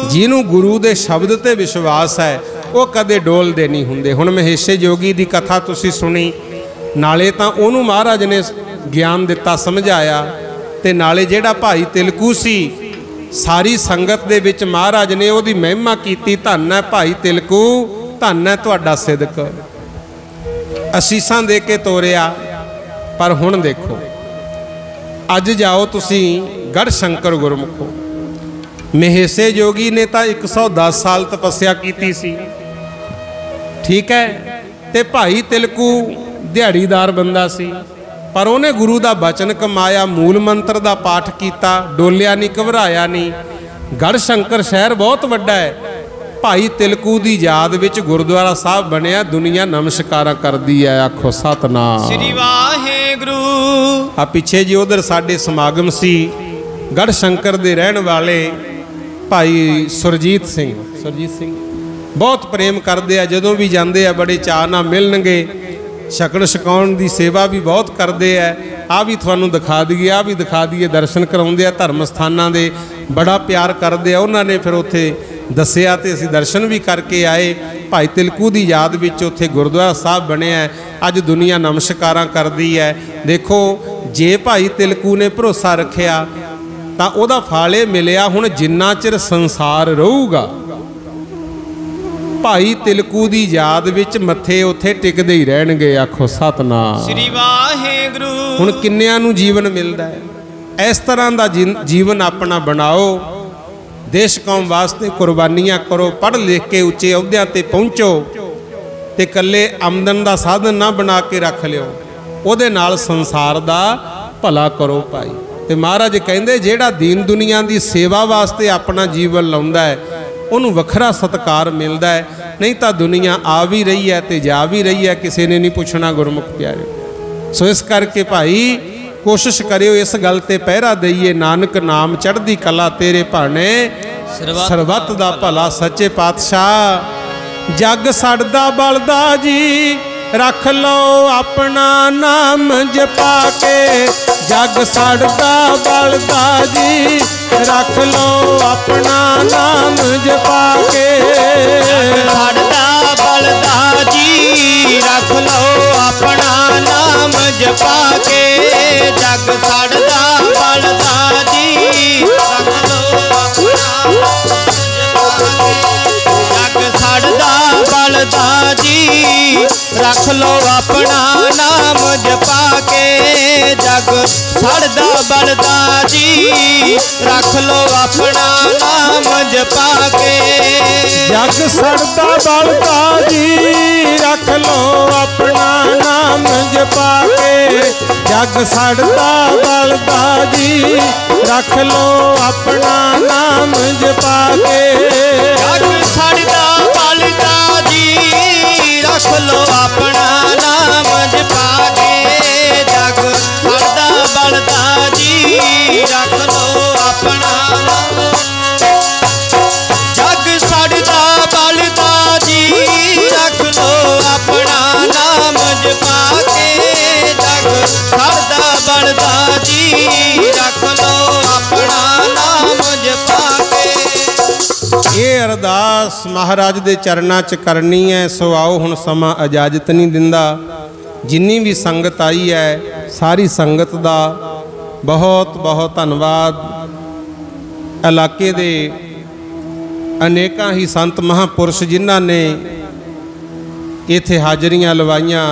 ਜਿਹਨੂੰ ਗੁਰੂ ਦੇ ਸ਼ਬਦ ਤੇ ਵਿਸ਼ਵਾਸ ਹੈ ਉਹ ਕਦੇ ਡੋਲਦੇ ਨਹੀਂ ਹੁੰਦੇ। ਹੁਣ ਮਹੇਸ਼ੇ ਜੋਗੀ ਦੀ ਕਥਾ ਤੁਸੀਂ ਸੁਣੀ, ਨਾਲੇ ਤਾਂ ਉਹਨੂੰ ਮਹਾਰਾਜ ਨੇ ਗਿਆਨ ਦਿੱਤਾ, ਸਮਝਾਇਆ, ਤੇ ਨਾਲੇ ਜਿਹੜਾ ਭਾਈ ਤਿਲਕੂ ਸੀ, ਸਾਰੀ ਸੰਗਤ ਦੇ ਵਿੱਚ ਮਹਾਰਾਜ ਨੇ ਉਹਦੀ ਮਹਿਮਾ ਕੀਤੀ। ਧੰਨ ਹੈ ਭਾਈ ਤਿਲਕੂ, ਧੰਨ ਹੈ ਤੁਹਾਡਾ ਸਿਦਕ। ਅਸੀਸਾਂ ਦੇ ਕੇ ਤੋਰਿਆ। ਪਰ ਹੁਣ ਦੇਖੋ, ਅੱਜ ਜਾਓ ਤੁਸੀਂ ਗੜ੍ਹ ਸ਼ੰਕਰ ਗੁਰਮੁਖੋ, ਮਹੇਸ਼ੇ ਜੋਗੀ ਨੇ ਤਾਂ 110 ਸਾਲ ਤਪੱਸਿਆ ਕੀਤੀ ਸੀ, ਠੀਕ ਹੈ, ਤੇ ਭਾਈ ਤਿਲਕੂ ਦਿਹਾੜੀਦਾਰ ਬੰਦਾ ਸੀ, ਪਰ ਉਹਨੇ ਗੁਰੂ ਦਾ ਬਚਨ ਕਮਾਇਆ, ਮੂਲ ਮੰਤਰ ਦਾ ਪਾਠ ਕੀਤਾ, ਡੋਲਿਆ ਨਹੀਂ, ਘਬਰਾਇਆ ਨਹੀਂ। ਗੜ੍ਹ ਸ਼ੰਕਰ ਸ਼ਹਿਰ ਬਹੁਤ ਵੱਡਾ ਹੈ। ਭਾਈ ਤਿਲਕੂ ਦੀ ਯਾਦ ਵਿੱਚ ਗੁਰਦੁਆਰਾ ਸਾਹਿਬ ਬਣਿਆ, ਦੁਨੀਆ ਨਮਸਕਾਰਾਂ ਕਰਦੀ ਹੈ। ਆਖੋ ਸਤਨਾਮ ਸ੍ਰੀ ਵਾਹਿਗੁਰੂ। ਆ ਪਿੱਛੇ ਜੀ ਉਧਰ ਸਾਡੇ ਸਮਾਗਮ ਸੀ, ਗੜ੍ਹ ਸ਼ੰਕਰ ਦੇ ਰਹਿਣ ਵਾਲੇ ਭਾਈ ਸੁਰਜੀਤ ਸਿੰਘ ਬਹੁਤ ਪ੍ਰੇਮ ਕਰਦੇ ਆ, ਜਦੋਂ ਵੀ ਜਾਂਦੇ ਆ ਬੜੇ ਚਾਅ ਨਾਲ ਮਿਲਣਗੇ, ਛਕਣ ਛਕਾਉਣ ਦੀ ਸੇਵਾ ਵੀ ਬਹੁਤ ਕਰਦੇ ਆ। ਆ ਵੀ ਤੁਹਾਨੂੰ ਦਿਖਾ ਦਈਏ, ਆ ਵੀ ਦਿਖਾ ਦਈਏ, ਦਰਸ਼ਨ ਕਰਾਉਂਦੇ ਆ ਧਰਮ ਸਥਾਨਾਂ ਦੇ, ਬੜਾ ਪਿਆਰ ਕਰਦੇ ਆ। ਉਹਨਾਂ ਨੇ ਫਿਰ ਉੱਥੇ ਦੱਸਿਆ ਤੇ ਅਸੀਂ ਦਰਸ਼ਨ ਵੀ ਕਰਕੇ ਆਏ। ਭਾਈ ਤਿਲਕੂ ਦੀ ਯਾਦ ਵਿੱਚ ਉੱਥੇ ਗੁਰਦੁਆਰਾ ਸਾਹਿਬ ਬਣਿਆ, ਅੱਜ ਦੁਨੀਆ ਨਮਸਕਾਰਾਂ ਕਰਦੀ ਹੈ। ਦੇਖੋ, ਜੇ ਭਾਈ ਤਿਲਕੂ ਨੇ ਭਰੋਸਾ ਰੱਖਿਆ ਤਾਂ ਉਹਦਾ ਫਲ ਇਹ ਮਿਲਿਆ। ਹੁਣ ਜਿੰਨਾ ਚਿਰ ਸੰਸਾਰ ਰਹੂਗਾ, ਭਾਈ ਤਿਲਕੂ ਦੀ ਯਾਦ ਵਿੱਚ ਮੱਥੇ ਉੱਥੇ ਟਿਕਦੇ ਹੀ ਰਹਿਣਗੇ। ਆਖੋ ਸਤਨਾਮ ਸ੍ਰੀ ਵਾਹਿਗੁਰੂ। ਹੁਣ ਕਿੰਨਿਆਂ ਨੂੰ ਜੀਵਨ ਮਿਲਦਾ ਹੈ? ਇਸ ਤਰ੍ਹਾਂ ਦਾ ਜੀਵਨ ਆਪਣਾ ਬਣਾਓ, ਦੇਸ਼ ਕੌਮ ਵਾਸਤੇ ਕੁਰਬਾਨੀਆਂ ਕਰੋ, ਪੜ੍ਹ ਲਿਖ ਕੇ ਉੱਚੇ ਅਹੁਦਿਆਂ ਤੇ ਪਹੁੰਚੋ, ਤੇ ਇਕੱਲੇ ਆਮਦਨ ਦਾ ਸਾਧਨ ਨਾ ਬਣਾ ਕੇ ਰੱਖ ਲਿਓ, ਉਹਦੇ ਨਾਲ ਸੰਸਾਰ ਦਾ ਭਲਾ ਕਰੋ ਭਾਈ। ਤੇ ਮਹਾਰਾਜ ਕਹਿੰਦੇ ਜਿਹੜਾ ਦੀਨ ਦੁਨੀਆ ਦੀ ਸੇਵਾ ਵਾਸਤੇ ਆਪਣਾ ਜੀਵਨ ਲਾਉਂਦਾ ਹੈ, ਉਹਨੂੰ ਵੱਖਰਾ ਸਤਿਕਾਰ ਮਿਲਦਾ ਹੈ। ਨਹੀਂ ਤਾਂ ਦੁਨੀਆ ਆ ਵੀ ਰਹੀ ਹੈ ਤੇ ਜਾ ਵੀ ਰਹੀ ਹੈ, ਕਿਸੇ ਨੇ ਨਹੀਂ ਪੁੱਛਣਾ ਗੁਰਮੁਖ ਪਿਆਰੇ। ਸੋ ਇਸ ਕਰਕੇ ਭਾਈ ਕੋਸ਼ਿਸ਼ ਕਰਿਓ ਇਸ ਗੱਲ ਤੇ ਪਹਿਰਾ ਦਈਏ, ਨਾਨਕ ਨਾਮ ਚੜ੍ਹਦੀ ਕਲਾ ਤੇਰੇ ਭਾਣੇ, ਸਰਬੱਤ ਦਾ ਭਲਾ। ਸੱਚੇ ਪਾਤਸ਼ਾਹ ਜਗ ਸੜਦਾ ਬਲਦਾ ਜੀ, ਰੱਖ ਲਓ ਆਪਣਾ ਨਾਮ ਜਪਾ ਕੇ। ਜਗ ਸੜਦਾ ਬਲਦਾ ਜੀ, ਰੱਖ ਲਓ ਆਪਣਾ ਨਾਮ ਜਪਾ ਕੇ। ਜਗ ਸੜਦਾ ਬਲਦਾ ਜੀ, ਰੱਖ ਲਓ ਆਪਣਾ ਨਾਮ ਨਾਮ ਜਪਾ ਕੇ ਜਗ ਸੜਦਾ ਬਲਦਾ ਜੀ ਰੱਖ ਲੋ ਆਪਣਾ ਜਗ ਸੜਦਾ ਬਲਦਾ ਜੀ ਰੱਖ ਲੋ ਆਪਣਾ ਨਾਮ ਜਪਾ ਕੇ ਜਗ ਸੜਦਾ ਬਲਦਾ ਜੀ ਰੱਖ ਲੋ ਆਪਣਾ ਨਾਮ ਜਪਾ ਕੇ ਜਗ ਸੜਦਾ ਬਲਦਾ ਜੀ ਰੱਖ ਲੋ ਆਪਣਾ ਨਾਮ ਜਪਾ ਕੇ ਜਗ ਸੜਦਾ ਬਲਦਾ ਜੀ ਰੱਖ ਲੋ ਆਪਣਾ ਨਾਮ ਜਪਾ ਕੇ ਜਗ ਸੜਦਾ ਬਲਦਾ ਜੀ ਰੱਖ ਲੋ ਆਪਣਾ ਨਾਮ ਜਪਾ ਕੇ ਜਗ ਸੜਦਾ ਬਲਦਾ ਜੀ ਰੱਖ ਲੋ ਆਪਣਾ ਜਗ ਸੜਦਾ ਬਲਦਾ ਜੀ ਰੱਖ ਲੋ ਆਪਣਾ ਨਾਮ ਜਪਾ ਕੇ ਜਗ ਸੜਦਾ ਬਲਦਾ ਜੀ ਰੱਖ ਲੋ ਆਪਣਾ ਨਾਮ ਜਪਾ ਕੇ। ਇਹ ਅਰਦਾਸ ਮਹਾਰਾਜ ਦੇ ਚਰਨਾਂ 'ਚ ਕਰਨੀ ਹੈ। ਸੋ ਆਓ, ਹੁਣ ਸਮਾਂ ਇਜਾਜ਼ਤ ਨਹੀਂ ਦਿੰਦਾ। ਜਿੰਨੀ ਵੀ ਸੰਗਤ ਆਈ ਹੈ ਸਾਰੀ ਸੰਗਤ ਦਾ ਬਹੁਤ ਬਹੁਤ ਧੰਨਵਾਦ। ਇਲਾਕੇ ਦੇ ਅਨੇਕਾਂ ਹੀ ਸੰਤ ਮਹਾਂਪੁਰਸ਼ ਜਿਨ੍ਹਾਂ ਨੇ ਇੱਥੇ ਹਾਜ਼ਰੀਆਂ ਲਵਾਈਆਂ।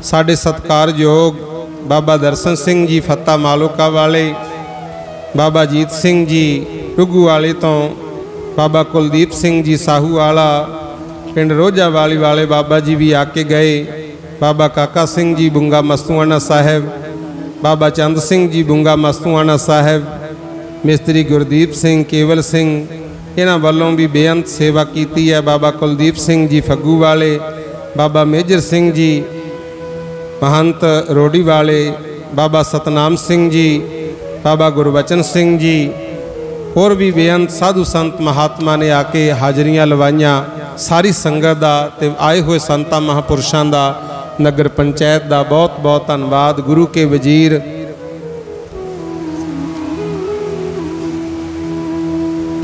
ਸਾਡੇ ਸਤਿਕਾਰਯੋਗ ਬਾਬਾ ਦਰਸ਼ਨ ਸਿੰਘ ਜੀ ਫੱਤਾ ਮਾਲੋਕਾ ਵਾਲੇ, ਬਾਬਾ ਜੀਤ ਸਿੰਘ ਜੀ ਰੁੱਗੂ ਵਾਲੇ ਤੋਂ, ਬਾਬਾ ਕੁਲਦੀਪ ਸਿੰਘ ਜੀ ਸਾਹੂ ਵਾਲਾ, ਪਿੰਡ ਰੋਜਾ ਵਾਲੀ ਵਾਲੇ ਬਾਬਾ ਜੀ ਵੀ ਆ ਕੇ ਗਏ। ਬਾਬਾ ਕਾਕਾ ਸਿੰਘ ਜੀ ਬੁੰਗਾ ਮਸਤੂਆਣਾ ਸਾਹਿਬ, ਬਾਬਾ ਚੰਦ ਸਿੰਘ ਜੀ ਬੁੰਗਾ ਮਸਤੂਆਣਾ ਸਾਹਿਬ, ਮਿਸਤਰੀ ਗੁਰਦੀਪ ਸਿੰਘ, ਕੇਵਲ ਸਿੰਘ, ਇਹਨਾਂ ਵੱਲੋਂ ਵੀ ਬੇਅੰਤ ਸੇਵਾ ਕੀਤੀ ਹੈ। ਬਾਬਾ ਕੁਲਦੀਪ ਸਿੰਘ ਜੀ ਫੱਗੂ ਵਾਲੇ, ਬਾਬਾ ਮੇਜਰ ਸਿੰਘ ਜੀ ਮਹੰਤ ਰੋੜੀ ਵਾਲੇ, ਬਾਬਾ ਸਤਨਾਮ ਸਿੰਘ ਜੀ, ਬਾਬਾ ਗੁਰਬਚਨ ਸਿੰਘ ਜੀ, ਹੋਰ ਵੀ ਬੇਅੰਤ ਸਾਧੂ ਸੰਤ ਮਹਾਤਮਾ ਨੇ ਆ ਕੇ ਹਾਜ਼ਰੀਆਂ ਲਵਾਈਆਂ। ਸਾਰੀ ਸੰਗਤ ਦਾ ਤੇ ਆਏ ਹੋਏ ਸੰਤਾਂ ਮਹਾਂਪੁਰਸ਼ਾਂ ਦਾ, ਨਗਰ ਪੰਚਾਇਤ ਦਾ ਬਹੁਤ ਬਹੁਤ ਧੰਨਵਾਦ। ਗੁਰੂ ਕੇ ਵਜ਼ੀਰ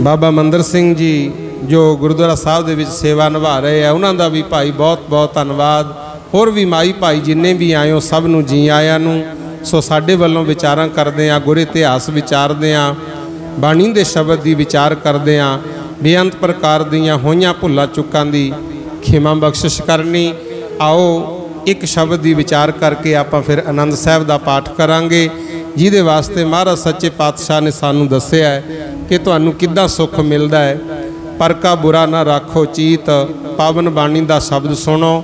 ਬਾਬਾ ਮੰਦਰ ਸਿੰਘ ਜੀ ਜੋ ਗੁਰਦੁਆਰਾ ਸਾਹਿਬ ਦੇ ਵਿੱਚ ਸੇਵਾ ਨਿਭਾ ਰਹੇ ਆ, ਉਹਨਾਂ ਦਾ ਵੀ ਭਾਈ ਬਹੁਤ ਬਹੁਤ ਧੰਨਵਾਦ। ਹੋਰ ਵੀ ਮਾਈ ਭਾਈ ਜਿੰਨੇ ਵੀ ਆਏ ਹੋ ਸਭ ਨੂੰ ਜੀ ਆਇਆਂ ਨੂੰ। ਸੋ ਸਾਡੇ ਵੱਲੋਂ ਵਿਚਾਰਾਂ ਕਰਦੇ ਆ, ਗੁਰ ਇਤਿਹਾਸ ਵਿਚਾਰਦੇ ਆ, ਬਾਣੀ ਦੇ ਸ਼ਬਦ ਦੀ ਵਿਚਾਰ ਕਰਦੇ ਆ, ਬੇਅੰਤ ਪ੍ਰਕਾਰ ਦੀਆਂ ਹੋਈਆਂ ਭੁੱਲਾਂ ਚੁੱਕਾਂ ਦੀ ਖਿਮਾ ਬਖਸ਼ਿਸ਼ ਕਰਨੀ। ਆਓ ਇੱਕ ਸ਼ਬਦ ਦੀ ਵਿਚਾਰ ਕਰਕੇ ਆਪਾਂ ਫਿਰ ਆਨੰਦ ਸਾਹਿਬ ਦਾ ਪਾਠ ਕਰਾਂਗੇ, ਜਿਹਦੇ ਵਾਸਤੇ ਮਹਾਰਾਜ ਸੱਚੇ ਪਾਤਸ਼ਾਹ ਨੇ ਸਾਨੂੰ ਦੱਸਿਆ ਹੈ ਕਿ ਤੁਹਾਨੂੰ ਕਿੱਦਾਂ ਸੁੱਖ ਮਿਲਦਾ ਹੈ। ਪਰ ਕਾ ਬੁਰਾ ਨਾ ਰੱਖੋ ਚੀਤ, ਪਾਵਨ ਬਾਣੀ ਦਾ ਸ਼ਬਦ ਸੁਣੋ।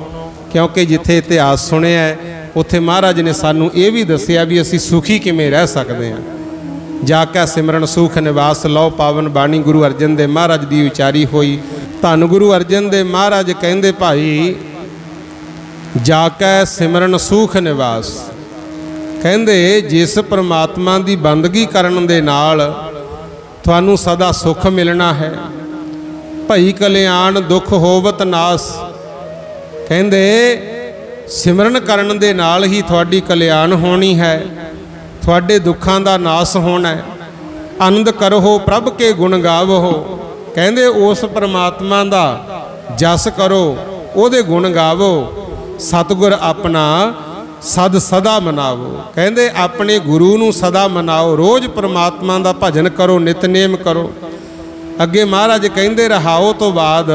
ਕਿਉਂਕਿ ਜਿੱਥੇ ਇਤਿਹਾਸ ਸੁਣਿਆ ਹੈ ਉੱਥੇ ਮਹਾਰਾਜ ਨੇ ਸਾਨੂੰ ਇਹ ਵੀ ਦੱਸਿਆ ਵੀ ਅਸੀਂ ਸੁਖੀ ਕਿਵੇਂ ਰਹਿ ਸਕਦੇ ਹਾਂ। ਜਾ ਕੇ ਸਿਮਰਨ ਸੁਖ ਨਿਵਾਸ ਲਓ, ਪਾਵਨ ਬਾਣੀ ਗੁਰੂ ਅਰਜਨ ਦੇਵ ਮਹਾਰਾਜ ਦੀ ਉਚਾਰੀ ਹੋਈ। ਧੰਨ ਗੁਰੂ ਅਰਜਨ ਦੇਵ ਮਹਾਰਾਜ ਕਹਿੰਦੇ ਭਾਈ ਜਾ ਕੇ ਸਿਮਰਨ ਸੁਖ ਨਿਵਾਸ, ਕਹਿੰਦੇ ਜਿਸ ਪ੍ਰਮਾਤਮਾ ਦੀ ਬੰਦਗੀ ਕਰਨ ਦੇ ਨਾਲ ਤੁਹਾਨੂੰ ਸਦਾ ਸੁਖ ਮਿਲਣਾ ਹੈ। ਭਈ ਕਲਿਆਣ ਦੁੱਖ ਹੋਵਤ ਨਾਸ, ਕਹਿੰਦੇ ਸਿਮਰਨ ਕਰਨ ਦੇ ਨਾਲ ਹੀ ਤੁਹਾਡੀ ਕਲਿਆਣ ਹੋਣੀ ਹੈ, ਤੁਹਾਡੇ ਦੁੱਖਾਂ ਦਾ ਨਾਸ ਹੋਣਾ ਹੈ। ਆਨੰਦ ਕਰੋ ਪ੍ਰਭ ਕੇ ਗੁਣ ਗਾਵੋ, ਕਹਿੰਦੇ ਉਸ ਪ੍ਰਮਾਤਮਾ ਦਾ ਜਸ ਕਰੋ, ਉਹਦੇ ਗੁਣ ਗਾਵੋ। ਸਤਿਗੁਰ ਆਪਣਾ ਸਦ ਸਦਾ ਮਨਾਵੋ, ਕਹਿੰਦੇ ਆਪਣੇ ਗੁਰੂ ਨੂੰ ਸਦਾ ਮਨਾਓ। ਰੋਜ਼ ਪ੍ਰਮਾਤਮਾ ਦਾ ਭਜਨ ਕਰੋ, ਨਿਤਨੇਮ ਕਰੋ। ਅੱਗੇ ਮਹਾਰਾਜ ਕਹਿੰਦੇ ਰਹਾਓ ਤੋਂ ਬਾਅਦ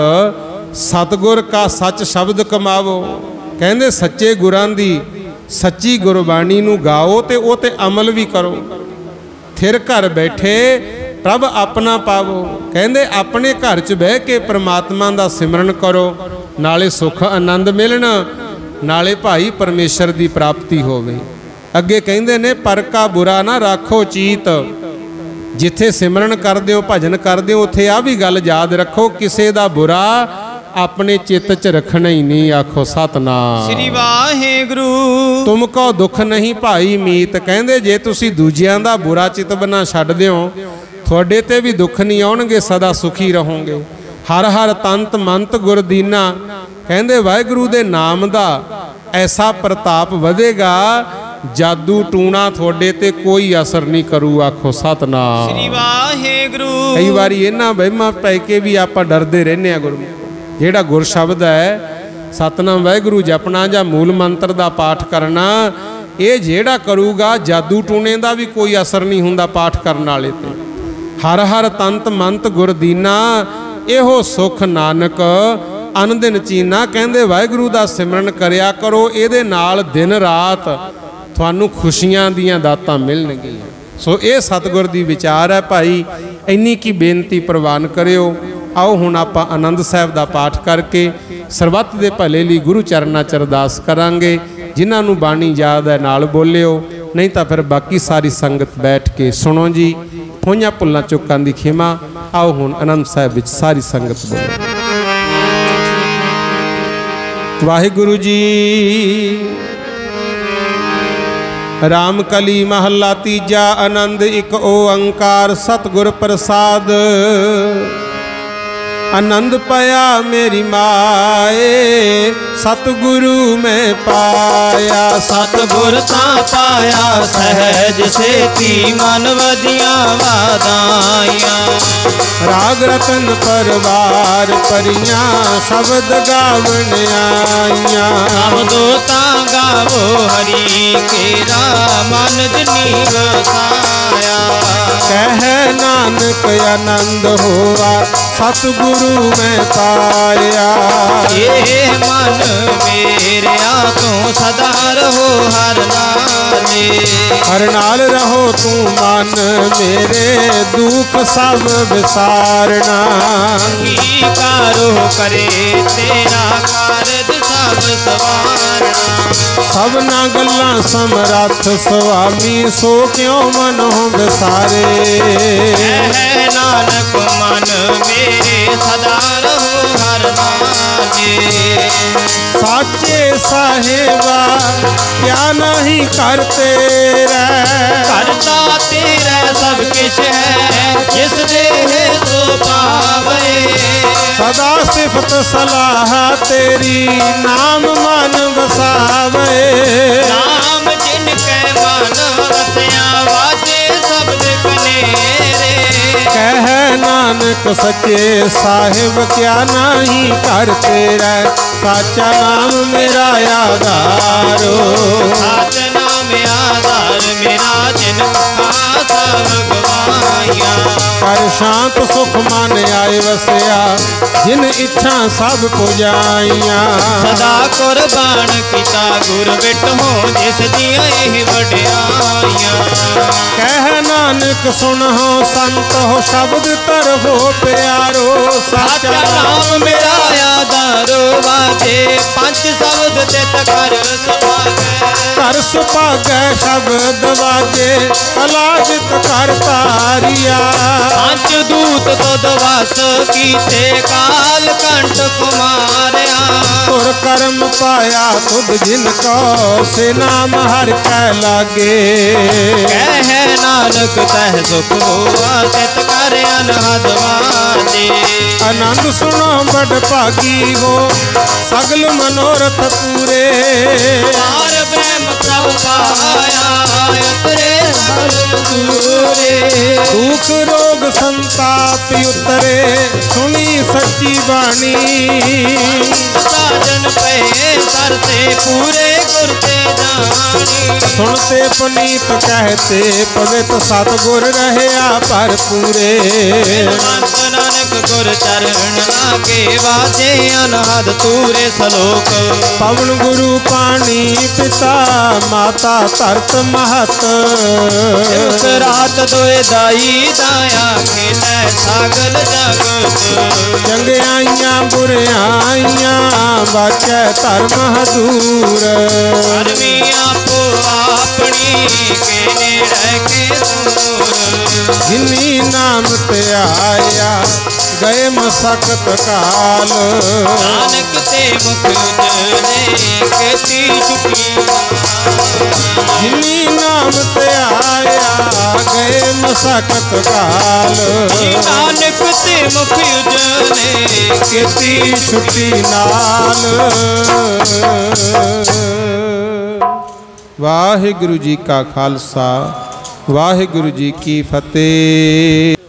ਸਤਿਗੁਰ ਕਾ ਸੱਚ ਸ਼ਬਦ ਕਮਾਵੋ, ਕਹਿੰਦੇ ਸੱਚੇ ਗੁਰਾਂ ਦੀ ਸੱਚੀ ਗੁਰਬਾਣੀ ਨੂੰ ਗਾਓ ਤੇ ਉਹ ਤੇ ਅਮਲ ਵੀ ਕਰੋ। ਥਿਰ ਘਰ ਬੈਠੇ ਪ੍ਰਭ ਆਪਣਾ ਪਾਵੋ, ਕਹਿੰਦੇ ਆਪਣੇ ਘਰ 'ਚ ਬਹਿ ਕੇ ਪ੍ਰਮਾਤਮਾ ਦਾ ਸਿਮਰਨ ਕਰੋ, ਨਾਲੇ ਸੁੱਖ ਆਨੰਦ ਮਿਲਣ, ਨਾਲੇ ਭਾਈ ਪਰਮੇਸ਼ਰ ਦੀ ਪ੍ਰਾਪਤੀ ਹੋਵੇ। ਅੱਗੇ ਕਹਿੰਦੇ ਨੇ ਪਰ ਕਾ ਬੁਰਾ ਨਾ ਰੱਖੋ ਚੀਤ, ਜਿੱਥੇ ਸਿਮਰਨ ਕਰਦੇ ਹੋ ਭਜਨ ਕਰਦੇ ਹੋ ਉੱਥੇ ਆ ਵੀ ਗੱਲ ਯਾਦ ਰੱਖੋ, ਕਿਸੇ ਦਾ ਬੁਰਾ ਆਪਣੇ ਚਿੱਤ 'ਚ ਰੱਖਣਾ ਹੀ ਨਹੀਂ। ਆਖੋ ਸਤਨਾਮ ਸ੍ਰੀ ਵਾਹਿਗੁਰੂ। ਤੁਮ ਕੋ ਦੁੱਖ ਨਹੀਂ ਭਾਈ ਮੀਤ, ਕਹਿੰਦੇ ਜੇ ਤੁਸੀਂ ਦੂਜਿਆਂ ਦਾ ਬੁਰਾ ਚਿੱਤ ਬਣਾ ਛੱਡ ਦਿਓ ਤੁਹਾਡੇ ਤੇ ਵੀ ਦੁੱਖ ਨਹੀਂ ਆਉਣਗੇ, ਸਦਾ ਸੁਖੀ ਰਹੋਗੇ। ਹਰ ਹਰ ਤੰਤ ਮੰਤ ਗੁਰ ਦੀਨਾ, ਕਹਿੰਦੇ ਵਾਹਿਗੁਰੂ ਦੇ ਨਾਮ ਦਾ ਐਸਾ ਪ੍ਰਤਾਪ ਵਧੇਗਾ, ਜਾਦੂ ਟੂਣਾ ਤੁਹਾਡੇ ਤੇ ਕੋਈ ਅਸਰ ਨਹੀਂ ਕਰੂ। ਆਖੋ ਸਤਨਾਮ ਸ੍ਰੀ ਵਾਹਿਗੁਰੂ। ਕਈ ਵਾਰੀ ਇਹਨਾਂ ਵਹਿਮਾਂ ਪੈ ਕੇ ਵੀ ਆਪਾਂ ਡਰਦੇ ਰਹਿੰਦੇ ਆ। ਗੁਰੂ ਜਿਹੜਾ ਗੁਰ ਸ਼ਬਦ ਹੈ सतनाम वाहिगुरू जपना ਜਾਂ मूल मंत्र ਦਾ पाठ करना, ਇਹ ਜਿਹੜਾ ਕਰੂਗਾ ਜਾਦੂ ਟੂਣੇ ਦਾ ਵੀ ਕੋਈ ਅਸਰ ਨਹੀਂ ਹੁੰਦਾ ਪਾਠ ਕਰਨ ਵਾਲੇ ਤੇ। ਹਰ ਹਰ ਤੰਤ ਮੰਤ ਗੁਰ ਦੀਨਾ, ਇਹੋ ਸੁਖ ਨਾਨਕ ਅਨ ਦਿਨ ਚੀਨਾ। ਕਹਿੰਦੇ ਵਾਹਿਗੁਰੂ ਦਾ ਸਿਮਰਨ ਕਰਿਆ ਕਰੋ, ਇਹਦੇ ਨਾਲ ਦਿਨ ਰਾਤ ਤੁਹਾਨੂੰ ਖੁਸ਼ੀਆਂ ਦੀਆਂ ਦਾਤਾਂ ਮਿਲਣਗੀਆਂ। ਸੋ ਇਹ ਸਤਿਗੁਰ ਦੀ ਵਿਚਾਰ ਹੈ ਭਾਈ। ਇੰਨੀ ਕੀ ਬੇਨਤੀ ਪ੍ਰਵਾਨ ਕਰਿਓ। आओ हुण आपां आनंद साहिब दा पाठ करके सरबत दे भले लई गुरु चरनां च अरदास करांगे। जिन्हां नूं बाणी याद है नाल बोलिओ, नहीं तां फिर बाकी सारी संगत बैठ के सुनो जी। होइयां भुल्लां चुकां दी खिमा। आओ हुण आनंद साहिब विच सारी संगत बोलो। वाहिगुरू जी। राम कली महला तीजा, आनंद एक ओंकार सतगुर प्रसाद। आनंद पाया मेरी माए, सतगुरु में पाया। सतगुर ता पाया सहज सेती, मन वदिया वादाइयां। राग रतन परवार परियां, शब्द गावन आइयां। अवदो ता गावो हरि केरा, मन जनी वसाया। कह नानक आनंद होवा, सतगुरु में पाया। ये मन मेरे तू सदा रहो हर नाले। हर नाल रहो तू मन मेरे, दुख सब विसारना। की कारो करे तेरा कारज सब सवारना। सबना गल्लां समरथ स्वामी, सो क्यों मनो विसारे। है नानक मन मेरे सदा रहो हर नाले। साचे साहेबा क्या नहीं करते रे। करता तेरा सब किश है, जिस देह सो पावे। सदा सिफत सलाह तेरी, नाम मन बसावे। नाम जिनके मन वसिया, वाजे शब्द कनेरे। कह नानक सच्चे साहिब क्या नहीं करते रे। साचा नाम मेरा आधारो, साच नाम आधार मेरा, जिनका सब गवाया। कर शांत सुख मन आए वसया, जिन इच्छा सब पुजाइया। सदा कुर्बान किता गुर बिट हो, जिस दिया यह वड्याइयां। कह नानक सुन हो संत हो, शब्द तर हो प्यारो। साचा नाम मेरा आधारो, वाजे पंच शब्द तित कर सुभागे। कर सुभागे शब्द वाजे, अलाजित कर तारिया। पंच दूत तो दवास कीते, काल कंठ कुमारिया। तुर कर्म पाया तुद जिनको, से नाम हर कै लागे। कह नानक तह सुख होआ, तित कर अनहद वाजे। आनंद सुनो बड़ भागी हो, सगल मनोरथ पूरे। पार ब्रह्म प्रभु पाया, उतरे सगल दूरे। दुख रोग संताप उतरे, सुनी सच्ची बाणी। साजन पे करते पूरे गुरते जानी। सुनते पुनीत कहते पवित्र, सतगुर रहया पर पूरे। नानक गुर चरण लागे, वाजे अनहद तूरे सलोक। पवन गुरु पानी पिता, माता धरत महत। दिवस रात दोए दाई दाया, खेलै सागल जगत। चंगियाइयां बुरियाइयां, बाचै धर्म हजूर। धर्मी आपो अपनी, के नेड़े के दूर। जिनी नाम ते आया, गए मसकत काल। नानक ते मुख उजले, केती चुकी। जिनी नाम ते आया, गए मसकत काल। नानक ते मुख उजले, केती छुट्टी नाल। वाहिगुरु जी का खालसा, वाहिगुरु जी की फतेह।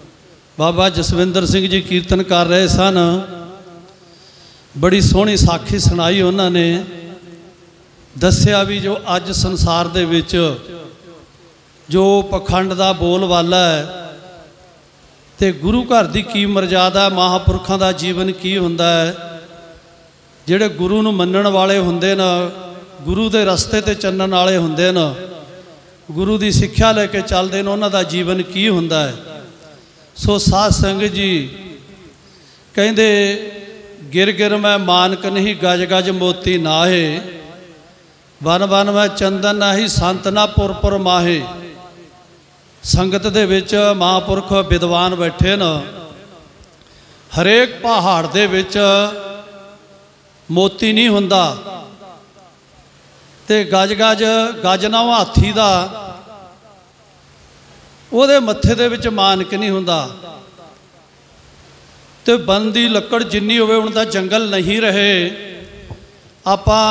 बाबा जसविंदर सिंह जी कीर्तन कर रहे सन। बड़ी सोहनी साखी सुनाई उन्होंने। दस्या भी जो अज संसार दे विच जो पखंड दा बोलबाला है ते गुरु घर दी की मर्यादा, महापुरखों का जीवन की हुंदा है। जिहड़े गुरु नूं मन्नण वाले हुंदे न, गुरु दे रस्ते ते चलण वाले हुंदे न, गुरु दी सिक्ख्या लैके चलदे न, उन्हां दा जीवन की हुंदा है। सो साध संगत जी कहंदे गिर गिर मैं मानक नहीं, गज गज मोती नाहे, वन वन मैं चंदन नाही, संत ना पुर पुर माहे। संगत दे विच महापुरख विद्वान बैठे न, हरेक पहाड़ दे विच मोती नहीं हुंदा ते गज गज गज ना हाथी दा ਉਹਦੇ मत्थे दे विच मानक नहीं हुंदा। तो बन की लकड़ जिन्नी होवे उनका जंगल नहीं रहे। आपां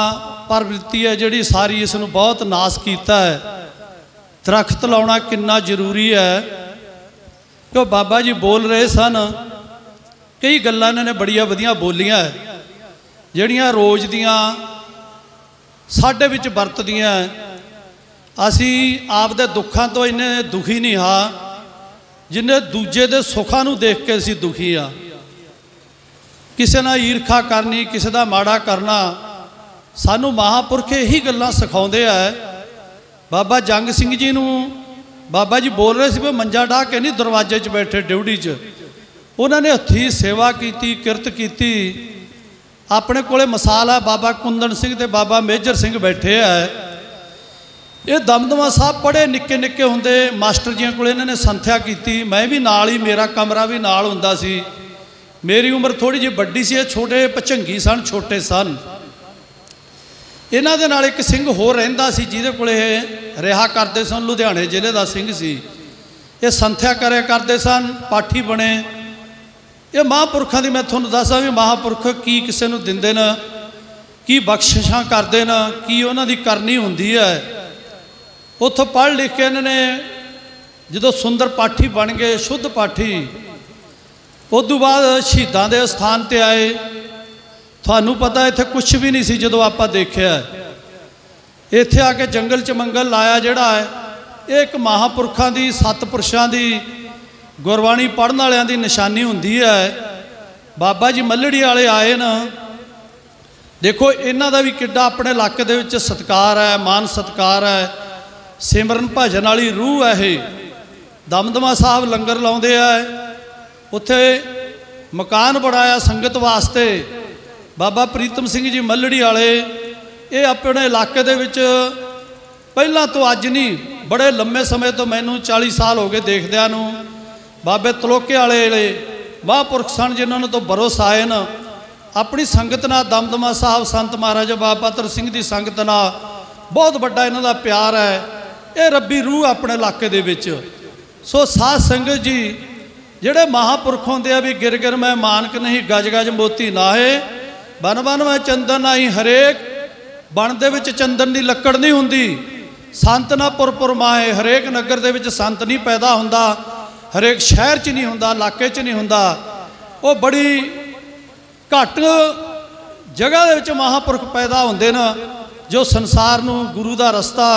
प्रवृत्ति है जिहड़ी सारी इस नूं बहुत नाश कीता है। दरख्त लाउणा कितना जरूरी है। क्यों बाबा जी बोल रहे सन, कई गल्लां इन्हां ने बड़ियां वधिया बोलियां जिहड़ियां रोज़ दियां साडे विच वरतदियां। असी आपदे दुखां तो इन्ने दुखी नहीं हाँ जिन्ने दूजे दे सुखां नूं देख के असी दुखी हाँ। किसी नाल ईरखा करनी, किसी का माड़ा करना, सानू महापुरख यही गल्लां सिखाउंदे आ। बाबा जंग सिंह जी नूं बाबा जी बोल रहे थे मंजा डाह के नहीं दरवाजे च बैठे ड्यूटी च, उन्होंने हथी सेवा की, किरत की। अपने कोले मिसाल है बाबा कुंदन सिंह ते बाबा मेजर सिंह बैठे है। ये दमदमा साहब पढ़े निक्के निक्के होंदे मास्टर जी को इन्होंने संथ्या की। मैं भी नाल ही, मेरा कमरा भी नाल हुंदा सी। मेरी उम्र थोड़ी जी बड़ी सी, छोटे भचंगी सन, छोटे सन। इन्हां दे नाल एक सिंह होर रहिंदा सी जिहदे कोले रिहा करदे सन, लुधियाणे जिले का सिंह सी। ये संथ्या करे करदे सन, पाठी बने। ये महापुरखों की मैं तुहानूं दस्सां भी महापुरख की किसी नूं दिंदे न, की बख्शिशां करदे न, की उन्हां दी करनी हुंदी है। उत्थों पढ़ लिख के इन्होंने जो सुंदर पाठी बन गए, शुद्ध पाठी, उदों बाद शहीदां दे स्थान ते आए। थानू पता इत्थे कुछ भी नहीं सी। जो आपां देखिया इत्थे आके जंगल च मंगल लाया जिहड़ा है, ये एक महापुरखों की, सतपुरुषों की, गुरबाणी पढ़न वालियां दी निशानी हुंदी है। बाबा जी मल्लड़ी वाले आए न, देखो इन्हां दा भी किड्डा अपने इलाके दे विच सत्कार है, मान सत्कार है। सिमरन भजन वाली रूह है। ये दमदमा साहब लंगर लाउंदे है, उत्थे मकान बनाया संगत वास्ते। बाबा प्रीतम सिंह जी मल्लड़ी वाले ये अपने इलाके दे विच पहलां तो अज नहीं, बड़े लंबे समय तो मैनू 40 साल हो गए देखदिआं नूं। बाबे तलोके वाले महापुरख सन जिन्होंने तो बरोस आए न। अपनी संगत नाल दमदमा साहब संत महाराजा बाबा पत्र सिंह की संगत नाल बहुत बड़ा इन्हां दा प्यार है। ये रब्बी रूह अपने इलाके दे विच। सो साध संगत जी जिहड़े महापुरख होंदे आ भी गिर गिर मैं मानक नहीं, गज गज मोती नाहे, बन बन मैं चंदन नाही। हरेक बन दे विच चंदन की लकड़ नहीं हुंदी, संत ना पुर पुर माहे। हरेक नगर दे विच संत नहीं पैदा हुंदा, हरेक शहर च नहीं हुंदा, इलाके च नहीं हुंदा। वो बड़ी घट जगह दे विच महापुरख पैदा हुंदे न जो संसार नूं गुरु दा रस्ता,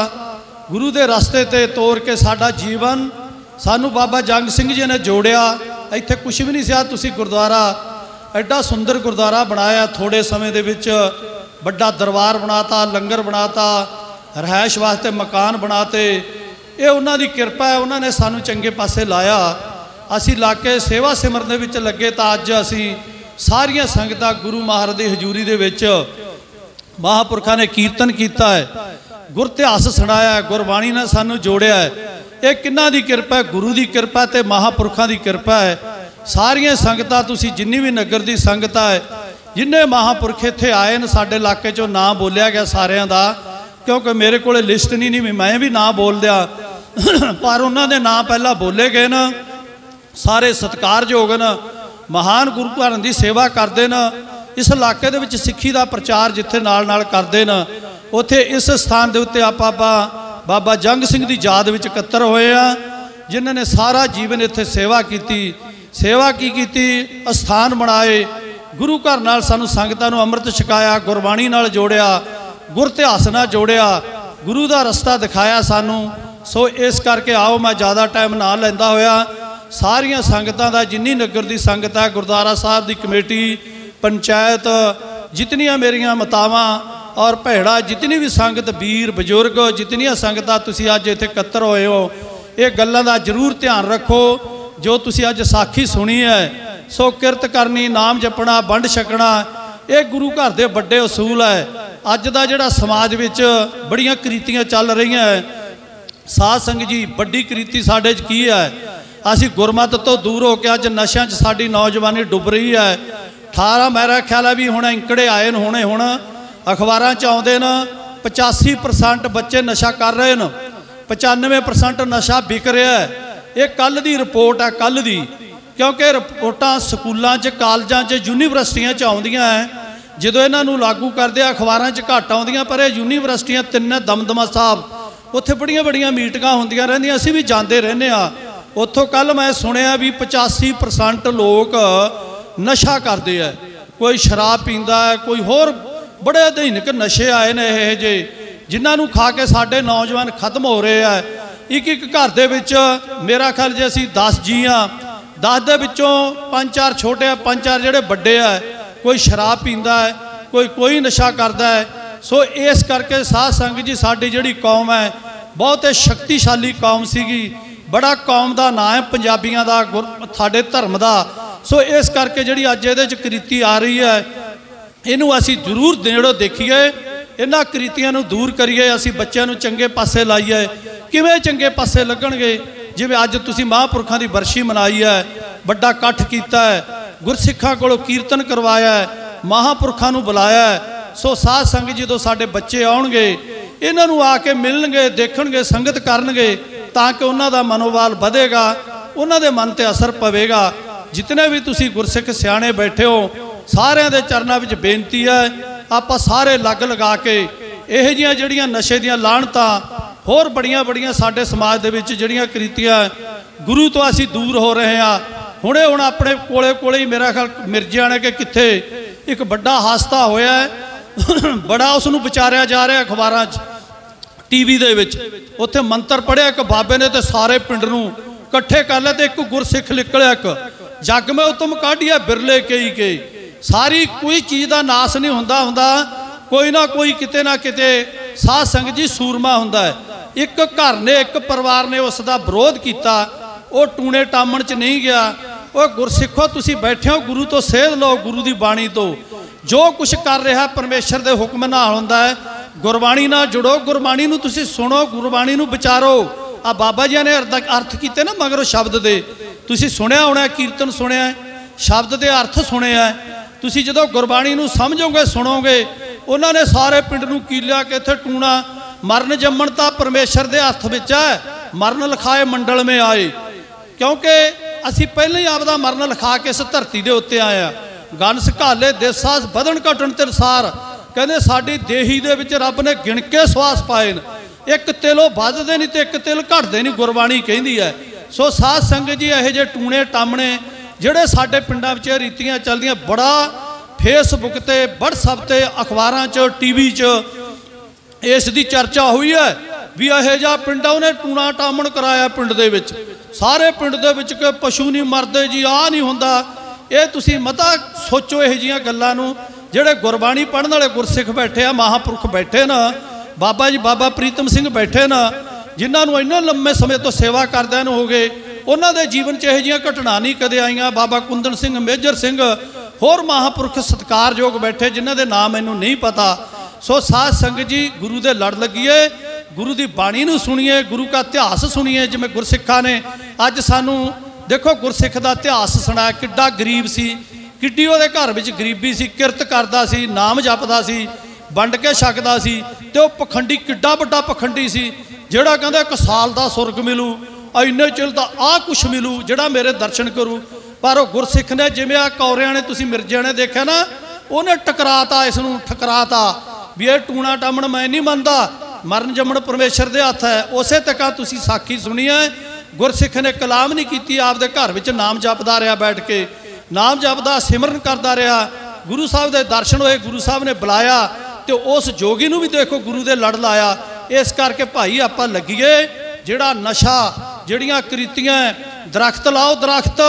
गुरु दे रस्ते ते तोर के साडा जीवन सानू बाबा जंग सिंह जी ने जोड़िया। इत्थे कुछ भी नहीं सी, तुसीं गुरुद्वारा एडा सुंदर गुरुद्वारा बनाया। थोड़े समय दे विच बड़ा दरबार बनाता, लंगर बनाता, रहायश वास्ते मकान बनाते। ये उन्हां दी किरपा है, उन्होंने सानू चंगे पासे लाया। असी लाके सेवा सिमरन दे विच लगे तो अज असी सारियां संगतां गुरु महाराज दी हजूरी दे विच महापुरखों ने कीर्तन किया है, गुर इतिहास सुनाया है, गुरबाणी ने सानू जोड़िया है। ये किन्हां दी किरपा है? गुरु की किरपा ते महापुरखों की किरपा है। सारियां संगतां तुसीं जिन्नी भी नगर की संगत है, जिन्ने महापुरख इत्थे आए न, साडे इलाके चों नाम बोलिया गया सारियां दा, क्योंकि मेरे को लिस्ट नहीं भी मैं भी नाम बोल दिया पर उन्होंने नाम पहला बोले गए न। सारे सत्कारयोग न, महान गुरु घरां की सेवा करते न। इस इलाके दे विच सिੱਖੀ का प्रचार जिथे नाल नाल करते न, उत्थे इस स्थान के उत्ते आपां बाबा जंग सिंह की याद विच इकत्तर होए आ, जिन्होंने सारा जीवन इत्थे सेवा की। सेवा की स्थान बनाए, ਗੁਰੂ ਘਰ ਨਾਲ ਸਾਨੂੰ ਸੰਗਤਾਂ ਨੂੰ ਅੰਮ੍ਰਿਤ ਛਕਾਇਆ, ਗੁਰਬਾਣੀ ਨਾਲ ਜੋੜਿਆ, ਗੁਰ ਇਤਿਹਾਸ ਨਾਲ ਜੋੜਿਆ, ਗੁਰੂ ਦਾ ਰਸਤਾ ਦਿਖਾਇਆ ਸਾਨੂੰ। ਸੋ ਇਸ ਕਰਕੇ ਆਓ, मैं ज़्यादा टाइम ना लैंदा होया सारिया संगतां दा, जिन्नी नगर की संगत है, गुरुद्वारा साहब की कमेटी, पंचायत, जितनियां मेरियां मातावां और भैड़ा, जितनी भी संगत, वीर बजुर्ग, जितनियां संगतां तुसीं अज इत्थे इकत्तर होए हो, ये गल्लां दा जरूर ध्यान रखो। जो तुसीं अज साखी सुनी है, सो किरत करनी, नाम जपना, वंड छकना, ये गुरु घर दे बड़े असूल है। अज दा जिहड़ा समाज विच बड़ियां करीतियां चल रही हैं, साध संगत जी बड़ी करीती साडे च की है, असी गुरमत तो दूर हो के अज नशा च साडी नौजवानी डुब रही है। 18 मेरा ख्याल है भी हुण अंकड़े आए न, हुणे हुण अखबारां च आउंदे न, 85% बच्चे नशा कर रहे हैं, 95% नशा बिक रहा है। ये कल दी रिपोर्ट है, कल दी, क्योंकि रिपोर्टां स्कूलों च, कालजां च, यूनीवर्सिटियां च आउंदियां है। जो इन्हों लागू करते अखबारां च घट आउंदियां, पर यूनीवर्सिटियां 3 दमदमा साहब, उत्थे बड़ियां बड़ियां मीटिंगां होंदियां रहिंदियां, असीं भी जांदे रहने आ। उत्थों कल मैं सुनिया भी 85% लोग नशा करते हैं, कोई शराब पींदा है, कोई होर बड़े अधीनक नशे आए ने ये जे, जिन्होंने खा के साडे नौजवान खत्म हो रहे हैं। एक एक घर दे विच मेरा ख्याल जे असीं 10 जी हाँ, 10 दे विचों 5-4 छोटे, 5-4 जिहड़े बड़े है, कोई शराब पींदा है, कोई नशा करता है। सो इस करके साध संगत जी साडी जिहड़ी कौम है बहुत शक्तिशाली कौम सीगी, बड़ा कौम का नाम है पंजाबियों का, साडे धर्म का। सो इस करके जिहड़ी अज इहदे च करीती आ रही है, इनू असी जरूर नेड़ों देखिए, इन्हां करीतियां नू दूर करिए, असी बच्चों नू चंगे पासे लाइए। किवें चंगे पासे लगणगे? जिवें अज तुसीं महापुरखां दी बरछी मनाई है, बड़ा इकट्ठ कीता है, गुरसिखां कोलों कीर्तन करवाया है, महापुरखां नू बुलाया है। सो साध संगत जो साडे बच्चे आउणगे, इन्हां आके मिलणगे, देखणगे, संगत करनगे, ताकि उन्हां दा मनोबल बढ़ेगा, उन्हां दे मन ते असर पवेगा। जितने भी तुसीं गुरसिख सियाणे बैठे हो, सारिਆਂ दे चरनां विच बेनती है, आपां सारे लग लगा के इहो जिहियां जिहड़ियां नशे दीयां लाहणतां होर बड़ियां बड़ियां साडे समाज दे विच जिहड़ियां करीतियां गुरु तो असीं दूर हो रहे हैं। हुणे हुण अपने कोले कोले ही मेरा ख्याल मिर्जियां ने कि कित्थे एक बड़ा हादसा होया है, बड़ा उसनूं विचारिया जा रहा अखबारां च, टीवी दे विच, उत्थे मंत्र पढ़िया एक बाबे ने, तो सारे पिंड नूं इकट्ठे कर लिया, तो एक गुरसिख निकलिया, एक जग में उत्तम काढ़िया बिरले कई के। सारी कोई चीज़ का नाश नहीं हुंदा, कोई ना कोई किते ना किते साध संगत जी सूरमा हुंदा है। एक घर ने, एक परिवार ने उसका विरोध किया, वो टूने टामण च नहीं गया। वो गुरसिखो तुसीं बैठे हो, गुरु तो सेध लो, गुरु की बाणी तो जो कुछ कर रहा परमेश्वर के हुक्म नाल हुंदा है। गुरबाणी नाल जुड़ो, गुरबाणी नूं तुसीं सुनो, गुरबाणी नूं विचारो। आ बाबा जी ने अर्थ किए ना मगरों शब्द दे, तुसीं सुनिया होना, कीर्तन सुनिया, शब्द के अर्थ सुने है। तुसीं जदों गुरबाणी नूं समझोगे, सुनोगे, उन्होंने सारे पिंड नूं कीलिया कि इत्थे टूणा, मरण जम्मण तां परमेश्वर के हत्थ विच है, मरण लिखाए मंडल में आए। क्योंकि असी पहले ही आपदा मरण लिखा के इस धरती के उत्ते आए हैं। गन सकाले देसा बधन घटन ते सार, कहते साडी देही दे विच रब ने गिण के स्वास पाए न, एक तिलों वधदे नहीं तो एक तिल घटदे नहीं, गुरबाणी कहती है। सो साध संगत जी यह जे टूणे टामणे जिहड़े साडे पिंडां विच रीतियां चलदियां, बड़ा फेसबुक ते, व्हाट्सएप ते, अखबारां च, टीवी च इस दी चर्चा हुई है भी यह जा पिंडा उन्हें टूणा टामण कराया, पिंड दे विच सारे पिंड दे विच कि पशु नहीं मरदे जी, आ नहीं हुंदा। ये तुसीं मता सोचो इहो जिहियां गल्लां नूं। जिहड़े गुरबाणी पढ़न वाले गुरसिख बैठे आ, महापुरख बैठे न, बाबा जी बाबा प्रीतम सिंह बैठे न, जिन्होंने इन्ने लंबे समय तो सेवा करदे हो गए, उन्होंने जीवन च इहो जिहियां घटना नहीं कदे आईयां। बाबा कुंदन सिंह, मेजर सिंह, होर महापुरख सत्कारयोग बैठे, जिन्हां दे नाम मैनूं नहीं पता। सो साध संगत जी गुरु दे लड़ लगिए, गुरु की बाणी नूं सुनिए, गुरु का इतिहास सुनिए। जिवें गुरसिखां ने अज सानूं देखो गुरसिख का इतिहास सुनाया, किड्डा गरीब सी, किड्डी उहदे घर विच गरीबी सी, किरत करदा सी, नाम जपदा सी, वंड के छकदा सी, ते ओह पखंडी किड्डा वड्डा पखंडी सी, जिहड़ा कहंदा 1 साल दा सुरग मिलू, इन्ने चिर दा आ कुछ मिलू, जिहड़ा मेरे दर्शन करू। पर वह गुरसिख ने जिवें आ कौरियां ने, तुसीं मिर्जियां ने देखिया ना, उन्हें टकराता, इसनूं ठकराता भी ये टूणा टामण मैं नहीं मनदा, मरण जम्मण परमेश्वर के हत्थ है। उस तक तुसीं साखी सुनी है, गुरसिख ने कलाम नहीं की, आपदे घर विच नाम जपदा रहा, बैठ के नाम जपदा, सिमरन करदा रहा, गुरु साहब के दर्शन होए, गुरु साहब ने बुलाया तो उस जोगी नूं भी देखो गुरु दे लड़ लाया। इस करके भाई आपां लगिए जिहड़ा नशा जिहड़ियां कृतियां दरख्त लाओ दरख्त।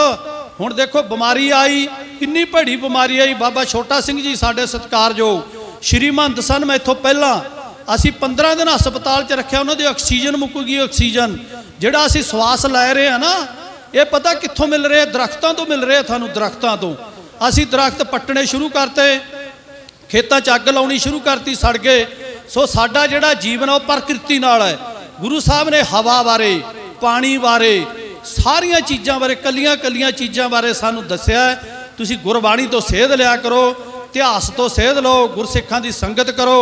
हुण देखो बीमारी आई, किन्नी भैड़ी बीमारी आई। बाबा छोटा सिंह जी साडे सत्कारयोग श्रीमंत सन, मैं इत्थों पहलां असीं 15 दिन हस्पताल च रखिया, उन्हां दी ऑक्सीजन मुक गई। ऑक्सीजन जिहड़ा असीं श्वास लै रहे हैं ना, ये पता कित्थों मिल रहे? दरख्तां तो मिल रहे थानूं, दरख्तां तो। असीं दरख्त पट्टने शुरू करते, खेतां च अग लाउणी शुरू करती, सड़ गए। सो साडा जिहड़ा जीवन है प्रकृति नाल है। गुरु साहब ने हवा बारे, पानी बारे, सारियां चीज़ां बारे, कलियां कलियां चीज़ां बारे सानूं दस्सिया। तुसीं गुरबाणी तो सेध लिया करो, इतिहास तो सेध लो, गुरसिखां दी संगत करो,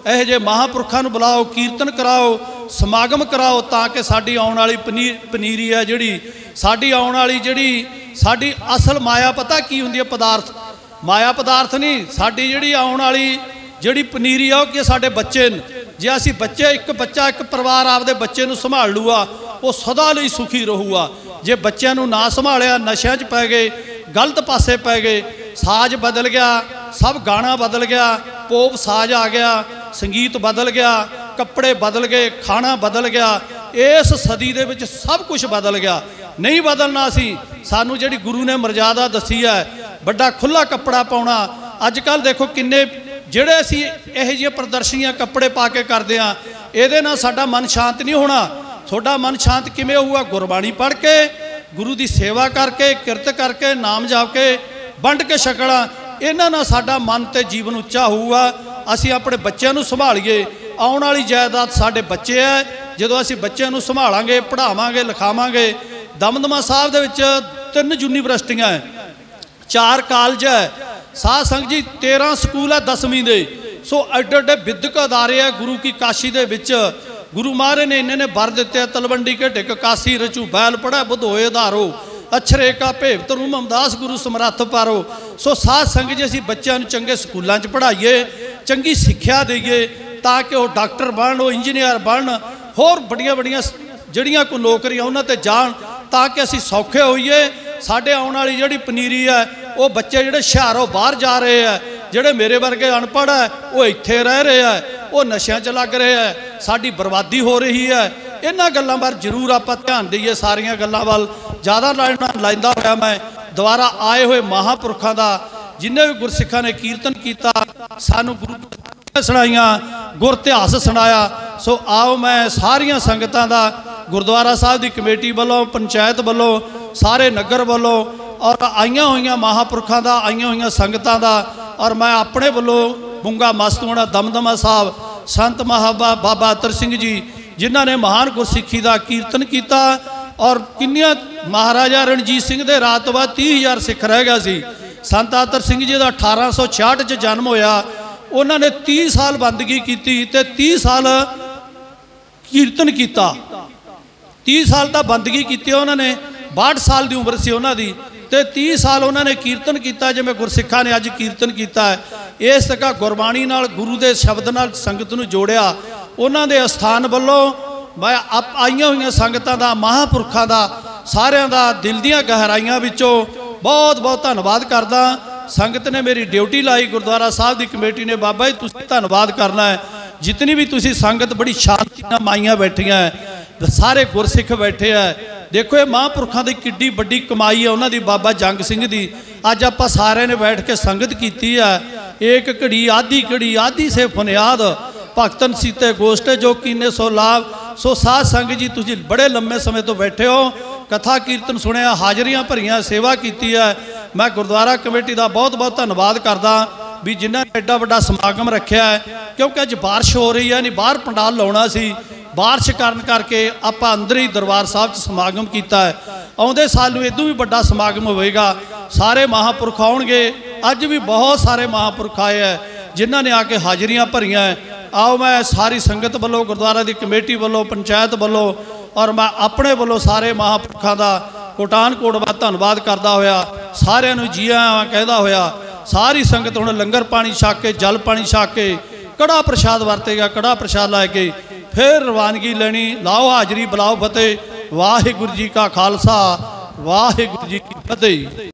यह जे महापुरखां नूं बुलाओ, कीर्तन कराओ, समागम कराओ, ताकि साडी आउण वाली पनीरी है जिहड़ी साडी आउण वाली जिहड़ी साडी असल माया पता की हुंदी है? पदार्थ माया पदार्थ नहीं, साडी जिहड़ी आउण वाली जिहड़ी पनीरी आ कि साडे बच्चे ने। जे असीं बच्चे एक बच्चा एक परिवार आपदे बच्चे नूं संभाल लूगा, वो सदा लई सुखी रहूगा। जे बच्चों नूं ना संभालिया, नशियां च पै गए, गलत पासे पै गए, साज बदल गया, सब गाना बदल गया, पोप साज आ गया, संगीत बदल गया, कपड़े बदल गए, खाना बदल गया। इस सदी दे विच सब कुछ बदल गया। नहीं बदलना सी, सानू जिहड़ी गुरु ने मर्यादा दसी है, बड़ा खुला कपड़ा पाउणा। अजकल देखो किन्ने जिहड़े असीं इहो जिहियां प्रदर्शनियां कपड़े पा के करदे आ, इहदे नाल साडा मन शांत नहीं होना। थोड़ा मन शांत किवें होऊगा? गुरबाणी पढ़ के, गुरु की सेवा करके, किरत करके, नाम जाप के, वंड के छकणा, इन्हां नाल साडा मन ते जीवन उच्चा होऊगा। असीं अपने बच्चों नूं संभालीए, आउण वाली जायदाद साडे बच्चे है। जदों असीं बच्चों नूं संभालांगे, पढ़ावांगे, लिखावांगे। दमदमा साहब दे विच 3 यूनीवर्सिटियां है, 4 कालज है, साध संगत जी 13 स्कूल है 10वीं दे। सो एडे एडे विद्यक अदारे है गुरु की काशी दे विच। गुरु महाराज ने इन्हें बर दिते, तलवंडी के ढिक काशी रचू बैल पढ़ा बुध होए धारो, अछरे का भेव तरू ममदास गुरु समरथ पारो। सो साध संगत जी असीं बच्चों नूं चंगे स्कूलों च पढ़ाइए, चंगी सिक्ख्या देइए, ताकि वो डॉक्टर बनन, वो इंजीनियर बनन, होर बड़ियां बड़ियां जिहड़ियां कोई नौकरियां उन्हां ते जाण, ताकि असीं सौखे होइए। साडे आउण वाली जिहड़ी पनीरी है, वो बच्चे जिहड़े शहरों बाहर जा रहे हैं, जिहड़े मेरे वर्गे अनपढ़ है वो इत्थे रह रहे हैं, वो नशियां च लग रहे हैं, साडी बर्बादी हो रही है। इन्हां गल्लां बारे जरूर आपां ध्यान दईए। सारियां गल्लां वल ज़्यादा लैंदा होया मैं दुबारा आए हुए महापुरखां दा जिन्हें भी गुरसिखां ने कीर्तन किया, सानू गुरु सुनाइयां, गुर इतिहास सुनाया। सो आओ मैं सारियां संगतां दा, गुरुद्वारा साहब की कमेटी वालों, पंचायत वालों, सारे नगर वालों और आईयां होईयां महापुरखां दा, आईयां होईयां संगतां दा, और मैं अपने वालों बुंगा मस्तूणा दमदमा साहब संत महाबा बाबा अतर सिंह जी, जिन्हों ने महान गुरसिखी का कीर्तन किया। और किन्नियां महाराजा रणजीत सिंह के रात तो बाद 30,000 सिख रह गया सी। संत अतर सिंह जी का 1866 च जन्म होया, उन्होंने 30 साल बंदगी की, 30 साल कीर्तन किया, 30 साल तक बंदगी की उन्होंने। 62 साल की उम्र से उन्होंने, तो 30 साल उन्होंने कीर्तन किया, जिवें गुरसिखां ने अज कीर्तन किया है। इस तक गुरबाणी नाल, गुरु के शब्द नाल संगत नूं जोड़िया। उन्होंने अस्थान वालों मैं आईयां हुई संगतां दा, महापुरखां दा, सारियां दा दिल दीआं गहराइयां विचों बहुत बहुत धन्नवाद करदा। संगत ने मेरी ड्यूटी लाई, गुरुद्वारा साहब की कमेटी ने, बाबा जी तुसीं धन्नवाद करना है। जितनी भी तुसीं संगत बड़ी शांति नाल माईयां बैठियां है, सारे गुरसिख बैठे है। देखो ये महापुरखों की किड्डी बड़ी कमाई है उन्होंने, बाबा जंग सिंह की। अज आप सारे ने बैठ के संगत की है। एक घड़ी आधी से फुनियाद भगतन सीते गोष्ठे जो कीने सो लाभ। सो साध संगत जी तुझी बड़े लंबे समय तो बैठे हो, कथा कीर्तन सुनिया, हाजरियां भरियां, सेवा की है। मैं गुरुद्वारा कमेटी का बहुत बहुत धन्नवाद करदा भी जिन्होंने एडा वड्डा समागम रखा है, क्योंकि अज बारिश हो रही है, नहीं बाहर पंडाल लाउणा सी, बारिश करके आप अंदर ही दरबार साहब समागम किया है। आउंदे साल नूं इदों भी बड़ा समागम होएगा, सारे महापुरख आउणगे। अज भी बहुत सारे महापुरख आए हैं जिन्हों ने आके हाजरियां भरियां है। आओ मैं सारी संगत वालों, गुरुद्वारा की कमेटी वालों, पंचायत वालों और मैं अपने वालों सारे महापुरखों का कोटान कोटवा धन्नवाद करता होया, सारिਆਂ ਨੂੰ जी आया कहता होया। सारी संगत हुण लंगर पानी छक के, जल पानी छक के, कड़ा प्रसाद वरतेगा, कड़ा प्रसाद लैके फिर रवानगी लेनी। लाओ हाजरी, बुलाओ फतेह। वाहिगुरू जी का खालसा, वाहिगुरू जी की फतेह।